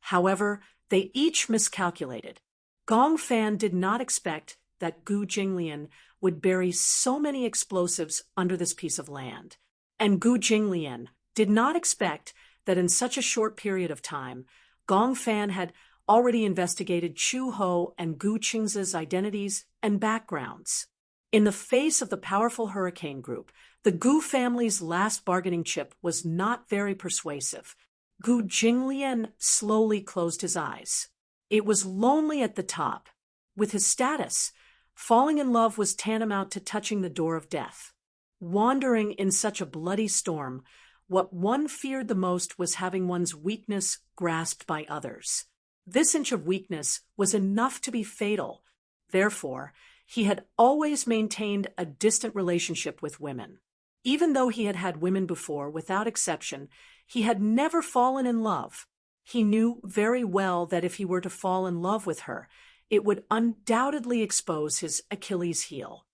However, they each miscalculated. Gong Fan did not expect that Gu Jinglian would bury so many explosives under this piece of land. And Gu Jinglian did not expect that in such a short period of time, Gong Fan had already investigated Chu Ho and Gu Qingze's identities and backgrounds. In the face of the powerful Hurricane Group, the Gu family's last bargaining chip was not very persuasive. Gu Jinglian slowly closed his eyes. It was lonely at the top. With his status, falling in love was tantamount to touching the door of death. Wandering in such a bloody storm, what one feared the most was having one's weakness grasped by others. This inch of weakness was enough to be fatal. Therefore, he had always maintained a distant relationship with women. Even though he had had women before, without exception, he had never fallen in love. He knew very well that if he were to fall in love with her, it would undoubtedly expose his Achilles heel.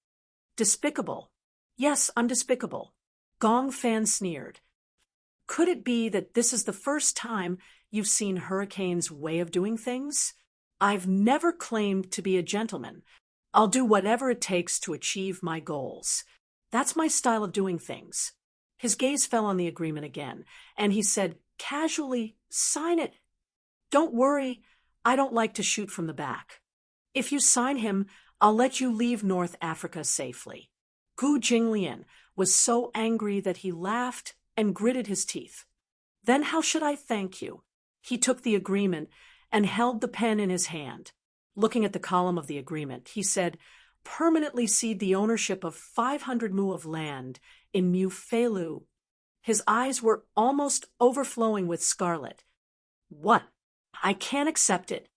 Despicable. Yes, I'm despicable. Gong Fan sneered. Could it be that this is the first time you've seen Hurricane's way of doing things? I've never claimed to be a gentleman. I'll do whatever it takes to achieve my goals. That's my style of doing things. His gaze fell on the agreement again, and he said casually, Sign it. Don't worry, I don't like to shoot from the back. If you sign him, I'll let you leave North Africa safely. Gu Jinglian was so angry that he laughed and gritted his teeth. Then how should I thank you? He took the agreement and held the pen in his hand. Looking at the column of the agreement, he said, Permanently cede the ownership of 500 mu of land in Mu Feilu. His eyes were almost overflowing with scarlet. What? I can't accept it.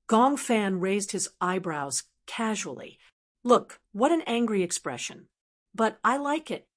Gong Fan raised his eyebrows casually. Look, what an angry expression. But I like it.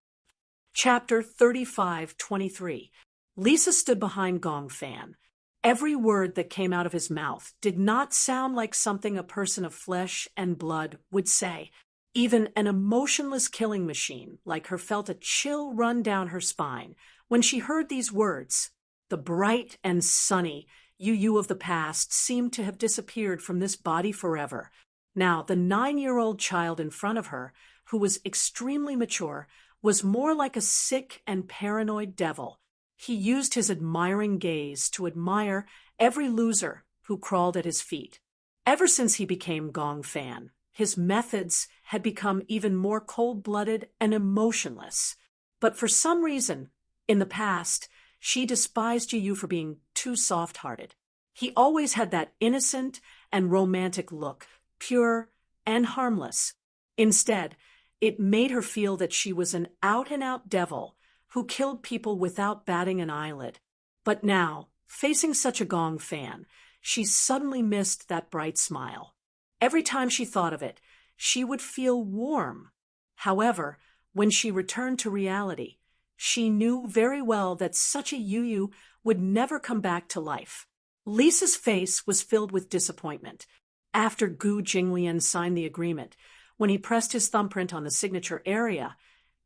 Chapter 35:23. Lisa stood behind Gong Fan. Every word that came out of his mouth did not sound like something a person of flesh and blood would say. Even an emotionless killing machine like her felt a chill run down her spine when she heard these words. The bright and sunny Yu of the past seemed to have disappeared from this body forever. Now, the 9-year-old child in front of her, who was extremely mature, was more like a sick and paranoid devil. He used his admiring gaze to admire every loser who crawled at his feet. Ever since he became Gong Fan, his methods had become even more cold-blooded and emotionless. But for some reason, in the past, she despised Yu for being too soft-hearted. He always had that innocent and romantic look, pure and harmless. Instead, it made her feel that she was an out-and-out devil who killed people without batting an eyelid. But now, facing such a Gong Fan, she suddenly missed that bright smile. Every time she thought of it, she would feel warm. However, when she returned to reality, she knew very well that such a Yu would never come back to life. Lisa's face was filled with disappointment. After Gu Jinglian signed the agreement, when he pressed his thumbprint on the signature area,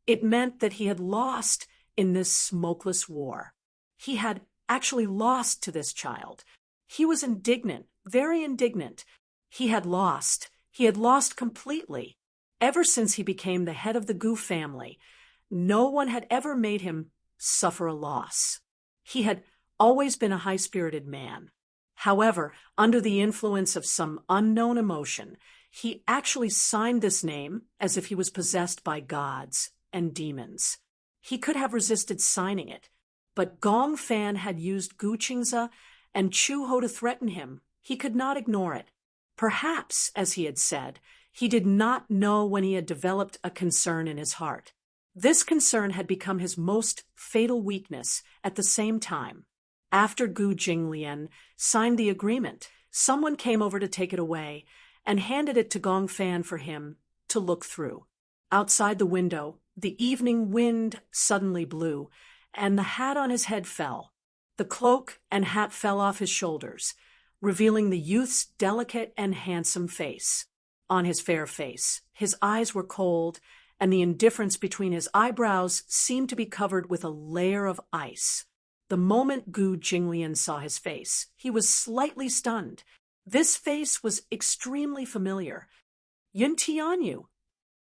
it meant that he had lost in this smokeless war. He had actually lost to this child. He was indignant, very indignant. He had lost completely. Ever since he became the head of the Gu family, no one had ever made him suffer a loss. He had always been a high-spirited man. However, under the influence of some unknown emotion, he actually signed this name as if he was possessed by gods and demons. He could have resisted signing it, but Gong Fan had used Gu Qingze and Chu Ho to threaten him. He could not ignore it. Perhaps, as he had said, he did not know when he had developed a concern in his heart. This concern had become his most fatal weakness at the same time. After Gu Jinglian signed the agreement, someone came over to take it away and handed it to Gong Fan for him to look through. Outside the window, the evening wind suddenly blew, and the hat on his head fell. The cloak and hat fell off his shoulders, revealing the youth's delicate and handsome face. On his fair face, his eyes were cold, and the indifference between his eyebrows seemed to be covered with a layer of ice. The moment Gu Jinglian saw his face, he was slightly stunned. This face was extremely familiar. Yun Tianyu.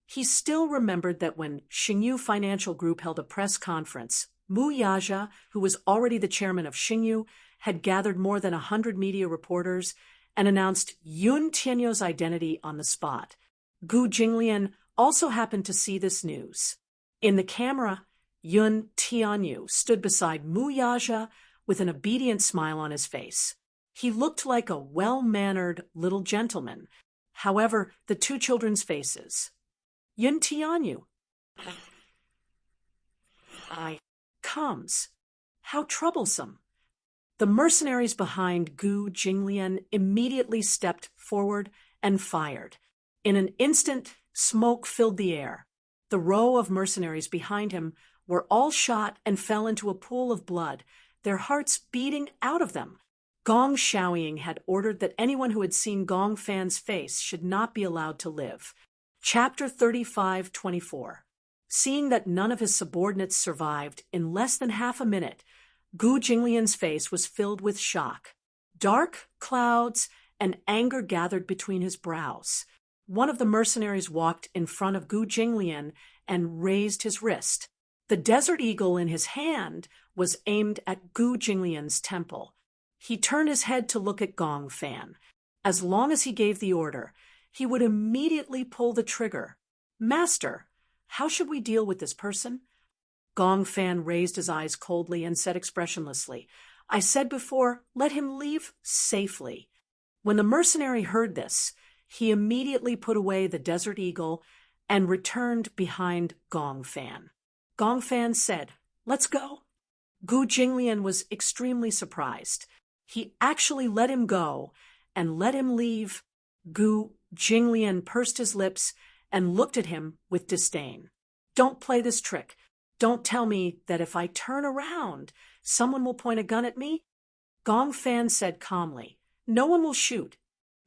He still remembered that when Xingyu Financial Group held a press conference, Mu Yaja, who was already the chairman of Xingyu, had gathered more than 100 media reporters and announced Yun Tianyu's identity on the spot. Gu Jinglian also happened to see this news. In the camera, Yun Tianyu stood beside Mu Yaja with an obedient smile on his face. He looked like a well-mannered little gentleman. However, the two children's faces. Yun Tianyu. Comes. How troublesome. The mercenaries behind Gu Jinglian immediately stepped forward and fired. In an instant, smoke filled the air. The row of mercenaries behind him were all shot and fell into a pool of blood, their hearts beating out of them. Gong Xiaoying had ordered that anyone who had seen Gong Fan's face should not be allowed to live. Chapter 35:24. Seeing that none of his subordinates survived, in less than half a minute, Gu Jinglian's face was filled with shock. Dark clouds and anger gathered between his brows. One of the mercenaries walked in front of Gu Jinglian and raised his wrist. The Desert Eagle in his hand was aimed at Gu Jinglian's temple. He turned his head to look at Gong Fan. As long as he gave the order, he would immediately pull the trigger. "Master, how should we deal with this person?" Gong Fan raised his eyes coldly and said expressionlessly, "I said before, let him leave safely." When the mercenary heard this, he immediately put away the Desert Eagle and returned behind Gong Fan. Gong Fan said, "Let's go." Gu Jinglian was extremely surprised. He actually let him go and let him leave. Gu Jinglian pursed his lips and looked at him with disdain. "Don't play this trick. Don't tell me that if I turn around, someone will point a gun at me." Gong Fan said calmly, "No one will shoot."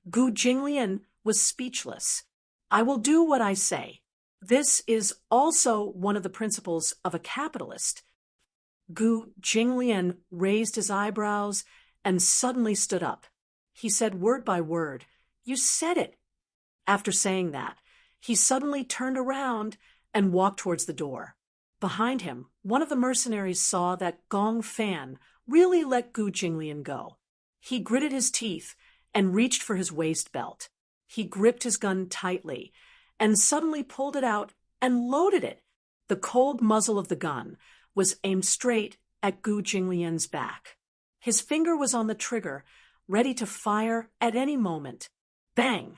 Gu Jinglian was speechless. "I will do what I say. This is also one of the principles of a capitalist." Gu Jinglian raised his eyebrows and suddenly stood up. He said word by word, "You said it." After saying that, he suddenly turned around and walked towards the door. Behind him, one of the mercenaries saw that Gong Fan really let Gu Jinglian go. He gritted his teeth and reached for his waist belt. He gripped his gun tightly and suddenly pulled it out and loaded it. The cold muzzle of the gun was aimed straight at Gu Jinglian's back. His finger was on the trigger, ready to fire at any moment. Bang!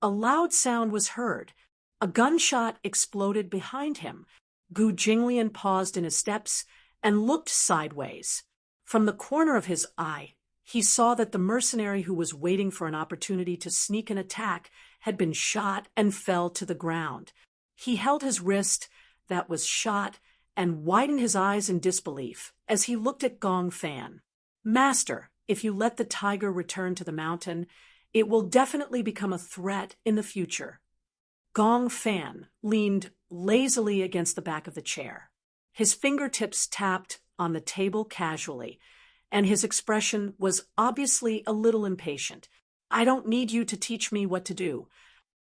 A loud sound was heard. A gunshot exploded behind him. Gu Jinglian paused in his steps and looked sideways. From the corner of his eye, he saw that the mercenary who was waiting for an opportunity to sneak an attack had been shot and fell to the ground. He held his wrist that was shot and widened his eyes in disbelief as he looked at Gong Fan. "Master, if you let the tiger return to the mountain, it will definitely become a threat in the future." Gong Fan leaned lazily against the back of the chair. His fingertips tapped on the table casually, and his expression was obviously a little impatient. "I don't need you to teach me what to do.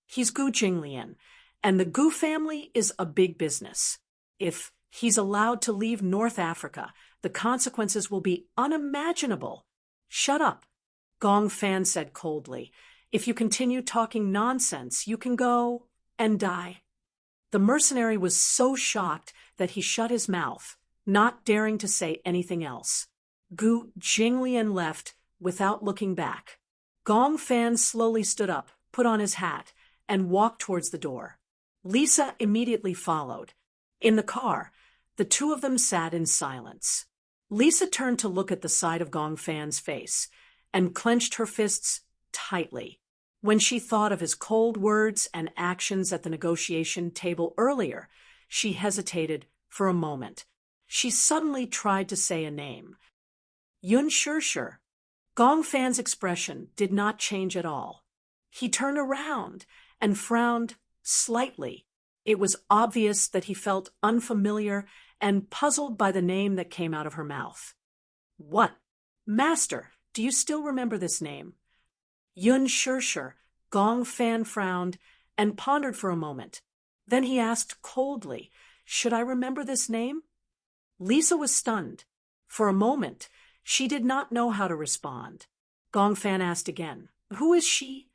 He's Gu Jinglian, and the Gu family is a big business. If he's allowed to leave North Africa, the consequences will be unimaginable." "Shut up," Gong Fan said coldly. "If you continue talking nonsense, you can go and die." The mercenary was so shocked that he shut his mouth, not daring to say anything else. Gu Jinglian left without looking back. Gong Fan slowly stood up, put on his hat, and walked towards the door. Lisa immediately followed. In the car, the two of them sat in silence. Lisa turned to look at the side of Gong Fan's face and clenched her fists tightly. When she thought of his cold words and actions at the negotiation table earlier, she hesitated for a moment. She suddenly tried to say a name. Yun Shirshir. Gong Fan's expression did not change at all. He turned around and frowned slightly. It was obvious that he felt unfamiliar and puzzled by the name that came out of her mouth. "What? Master, do you still remember this name?" Yun Shirshir. Gong Fan frowned and pondered for a moment. Then he asked coldly, "Should I remember this name?" Lisa was stunned. For a moment, she did not know how to respond. Gong Fan asked again, "Who is she?"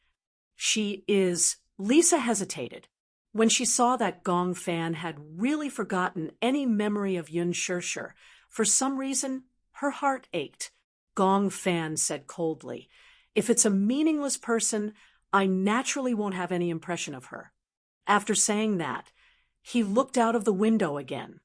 "She is—" Lisa hesitated. When she saw that Gong Fan had really forgotten any memory of Yun Shirshir, for some reason, her heart ached. Gong Fan said coldly, "If it's a meaningless person, I naturally won't have any impression of her." After saying that, he looked out of the window again.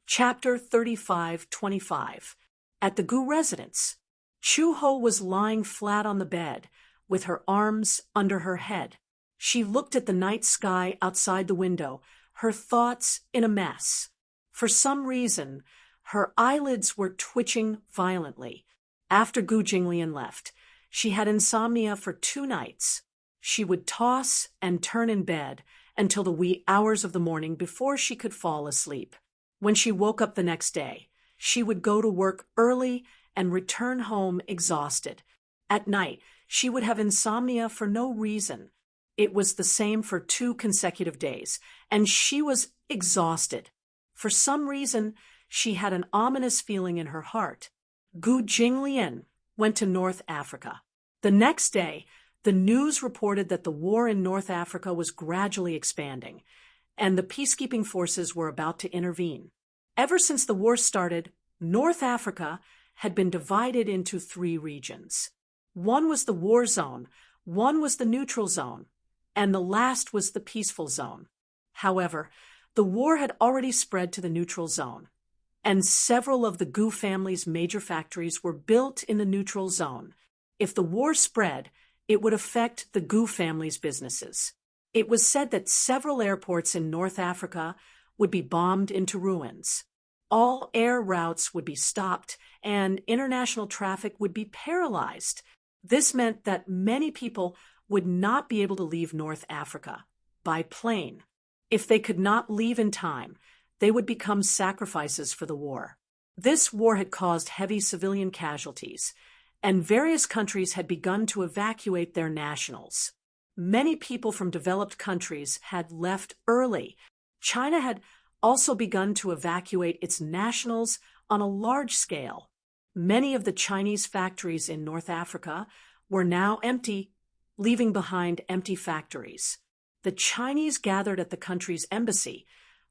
Chapter 35:25. At the Gu residence, Chu Ho was lying flat on the bed, with her arms under her head. She looked at the night sky outside the window, her thoughts in a mess. For some reason, her eyelids were twitching violently. After Gu Jinglian left, she had insomnia for 2 nights. She would toss and turn in bed until the wee hours of the morning before she could fall asleep. When she woke up the next day, she would go to work early and return home exhausted. At night, she would have insomnia for no reason. It was the same for 2 consecutive days, and she was exhausted. For some reason, she had an ominous feeling in her heart. Gu Jinglian went to North Africa. The next day, the news reported that the war in North Africa was gradually expanding, and the peacekeeping forces were about to intervene. Ever since the war started, North Africa had been divided into 3 regions. One was the war zone, one was the neutral zone, and the last was the peaceful zone. However, the war had already spread to the neutral zone, and several of the Gu family's major factories were built in the neutral zone. If the war spread, it would affect the Gu family's businesses. It was said that several airports in North Africa would be bombed into ruins. All air routes would be stopped, and international traffic would be paralyzed. This meant that many people would not be able to leave North Africa by plane. If they could not leave in time, they would become sacrifices for the war. This war had caused heavy civilian casualties, and various countries had begun to evacuate their nationals. Many people from developed countries had left early. China had also begun to evacuate its nationals on a large scale. Many of the Chinese factories in North Africa were now empty, leaving behind empty factories. The Chinese gathered at the country's embassy,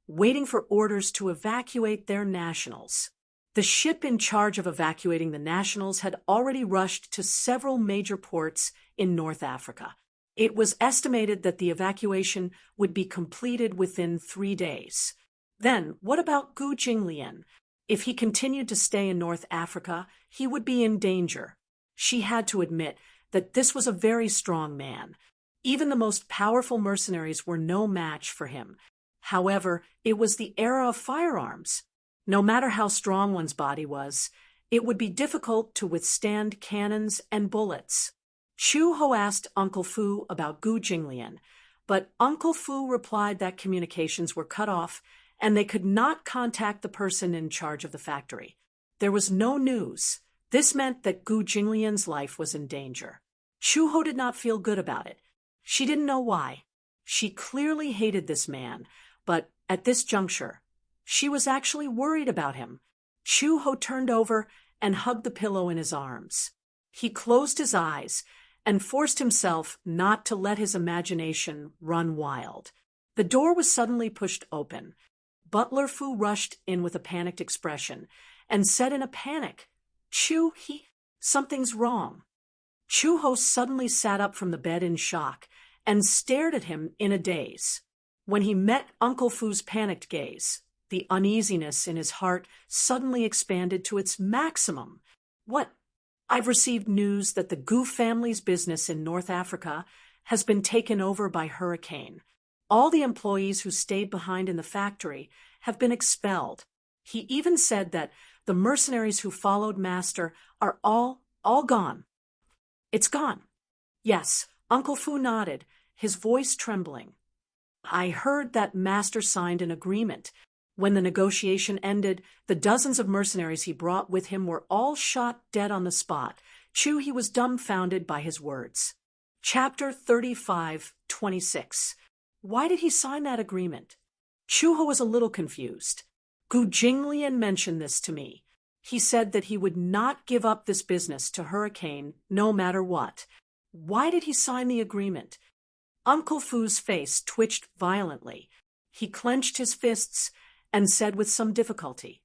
waiting for orders to evacuate their nationals. The ship in charge of evacuating the nationals had already rushed to several major ports in North Africa. It was estimated that the evacuation would be completed within 3 days. Then, what about Gu Jinglian? If he continued to stay in North Africa, he would be in danger. She had to admit that this was a very strong man. Even the most powerful mercenaries were no match for him. However, it was the era of firearms. No matter how strong one's body was, it would be difficult to withstand cannons and bullets. Chu Ho asked Uncle Fu about Gu Jinglian, but Uncle Fu replied that communications were cut off and they could not contact the person in charge of the factory. There was no news. This meant that Gu Jinglian's life was in danger. Chu Ho did not feel good about it. She didn't know why. She clearly hated this man, but at this juncture, she was actually worried about him. Chu Ho turned over and hugged the pillow in his arms. He closed his eyes and forced himself not to let his imagination run wild. The door was suddenly pushed open. Butler Fu rushed in with a panicked expression and said in a panic, something's wrong. Chu Ho suddenly sat up from the bed in shock and stared at him in a daze. When he met Uncle Fu's panicked gaze, the uneasiness in his heart suddenly expanded to its maximum. What? I've received news that the Gu family's business in North Africa has been taken over by hurricane. All the employees who stayed behind in the factory have been expelled. He even said that the mercenaries who followed Master are all gone. It's gone. Yes, Uncle Fu nodded, his voice trembling. I heard that Master signed an agreement. When the negotiation ended, the dozens of mercenaries he brought with him were all shot dead on the spot. He was dumbfounded by his words. Chapter 35:26. Why did he sign that agreement? Chu Ho was a little confused. Gu Jinglian mentioned this to me. He said that he would not give up this business to Hurricane no matter what. Why did he sign the agreement? Uncle Fu's face twitched violently. He clenched his fists and said with some difficulty,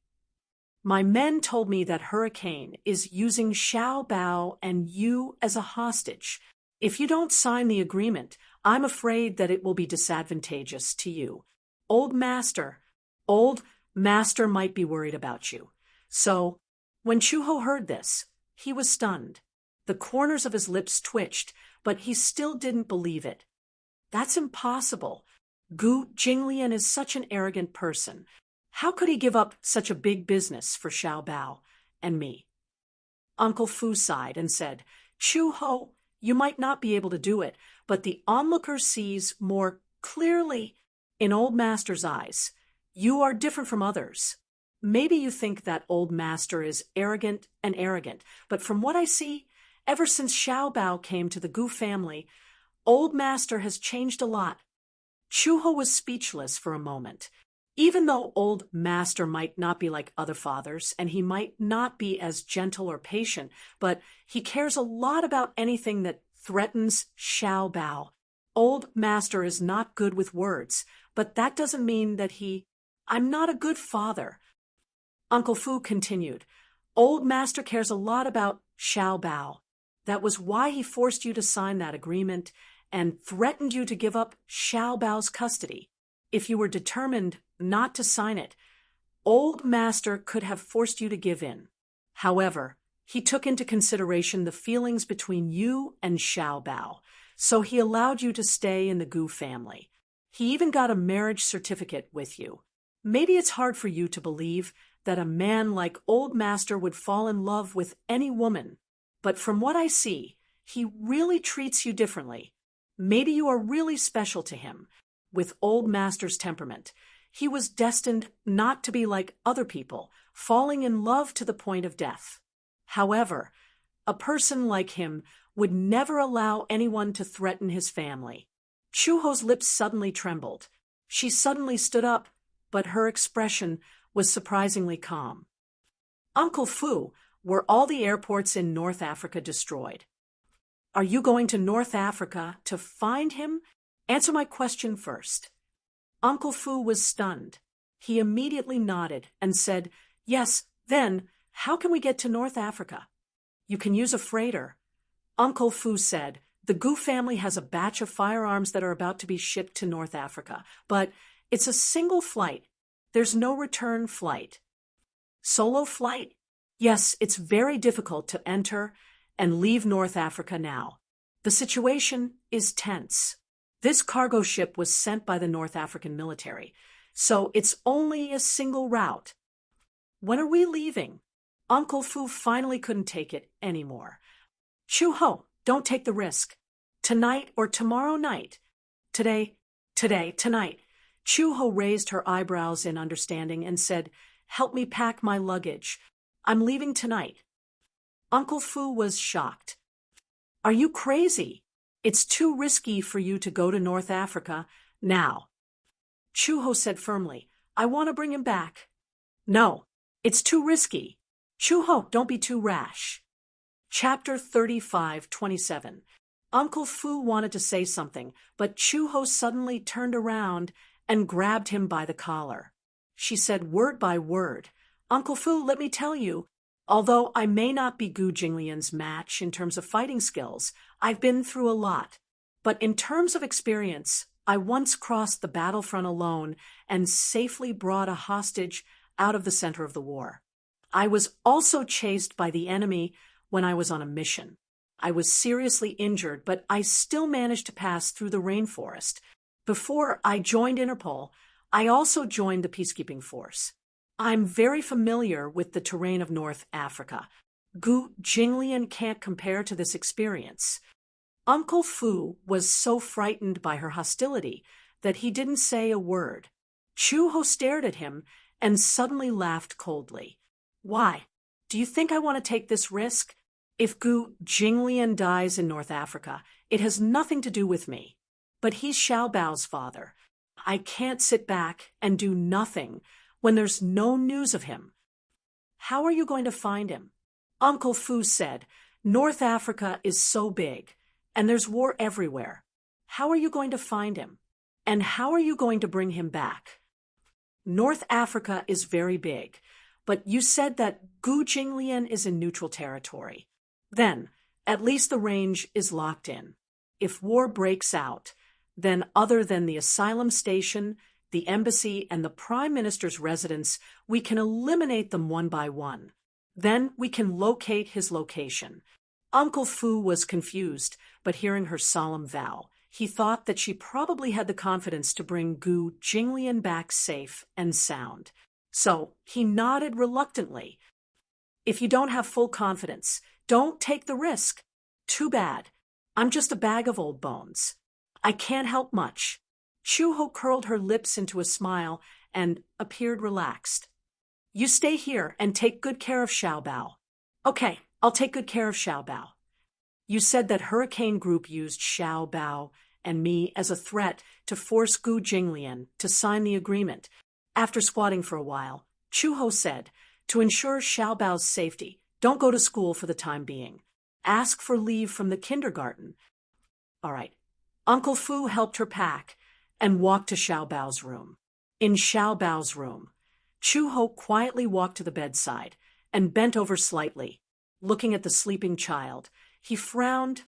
My men told me that Hurricane is using Xiao Bao and you as a hostage. If you don't sign the agreement, I'm afraid that it will be disadvantageous to you. Old Master might be worried about you. So, when Chu Ho heard this, he was stunned. The corners of his lips twitched, but he still didn't believe it. That's impossible. Gu Jinglian is such an arrogant person. How could he give up such a big business for Xiao Bao and me? Uncle Fu sighed and said, Chu Ho, you might not be able to do it, but the onlooker sees more clearly. In Old Master's eyes, you are different from others. Maybe you think that Old Master is arrogant, but from what I see, ever since Xiao Bao came to the Gu family, Old Master has changed a lot. Chu Ho was speechless for a moment. Even though Old Master might not be like other fathers, and he might not be as gentle or patient, but he cares a lot about anything that threatens Xiao Bao. Old Master is not good with words, but that doesn't mean that I'm not a good father. Uncle Fu continued, Old Master cares a lot about Xiao Bao. That was why he forced you to sign that agreement and threatened you to give up Xiao Bao's custody. If you were determined not to sign it, Old Master could have forced you to give in. However, he took into consideration the feelings between you and Xiao Bao, so he allowed you to stay in the Gu family. He even got a marriage certificate with you. Maybe it's hard for you to believe that a man like Old Master would fall in love with any woman, but from what I see, he really treats you differently. Maybe you are really special to him. With Old Master's temperament, he was destined not to be like other people, falling in love to the point of death. However, A person like him would never allow anyone to threaten his family. Chuho's lips suddenly trembled. She suddenly stood up, but her expression was surprisingly calm. Uncle Fu, were all the airports in North Africa destroyed? Are you going to North Africa to find him? Answer my question first. Uncle Fu was stunned. He immediately nodded and said, Yes, then, how can we get to North Africa? You can use a freighter. Uncle Fu said, The Gu family has a batch of firearms that are about to be shipped to North Africa, but it's a single flight. There's no return flight. Solo flight? Yes, it's very difficult to enter and leave North Africa now. The situation is tense. This cargo ship was sent by the North African military, so it's only a single route. When are we leaving? Uncle Fu finally couldn't take it anymore. Chuho, don't take the risk. Tonight or tomorrow night? Tonight. Chuho raised her eyebrows in understanding and said, Help me pack my luggage. I'm leaving tonight. Uncle Fu was shocked. Are you crazy? It's too risky for you to go to North Africa now. Chuho said firmly, I want to bring him back. No, it's too risky. Chuho, don't be too rash. Chapter 35:27. Uncle Fu wanted to say something, but Chuho suddenly turned around and grabbed him by the collar. She said word by word, Uncle Fu, let me tell you, although I may not be Gu Jinglian's match in terms of fighting skills, I've been through a lot. But in terms of experience, I once crossed the battlefront alone and safely brought a hostage out of the center of the war. I was also chased by the enemy when I was on a mission. I was seriously injured, but I still managed to pass through the rainforest. Before I joined Interpol, I also joined the peacekeeping force. I'm very familiar with the terrain of North Africa. Gu Jinglian can't compare to this experience. Uncle Fu was so frightened by her hostility that he didn't say a word. Chuho stared at him and suddenly laughed coldly. Why? Do you think I want to take this risk? If Gu Jinglian dies in North Africa, it has nothing to do with me. But he's Xiaobao's father. I can't sit back and do nothing when there's no news of him. How are you going to find him? Uncle Fu said, North Africa is so big, and there's war everywhere. How are you going to find him? And how are you going to bring him back? North Africa is very big, but you said that Gu Jinglian is in neutral territory. Then, at least the range is locked in. If war breaks out, then other than the asylum station, the embassy, and the Prime Minister's residence, we can eliminate them one by one. Then we can locate his location. Uncle Fu was confused, but hearing her solemn vow, he thought that she probably had the confidence to bring Gu Jinglian back safe and sound. So he nodded reluctantly. If you don't have full confidence, don't take the risk. Too bad. I'm just a bag of old bones. I can't help much. Chuho curled her lips into a smile and appeared relaxed. You stay here and take good care of Xiaobao. Okay, I'll take good care of Xiaobao. You said that Hurricane Group used Xiaobao and me as a threat to force Gu Jinglian to sign the agreement. After squatting for a while, Chuho said, to ensure Xiaobao's safety, don't go to school for the time being. Ask for leave from the kindergarten. All right. Uncle Fu helped her pack and walked to Xiaobao's room. In Xiaobao's room, Chuho quietly walked to the bedside and bent over slightly. Looking at the sleeping child, he frowned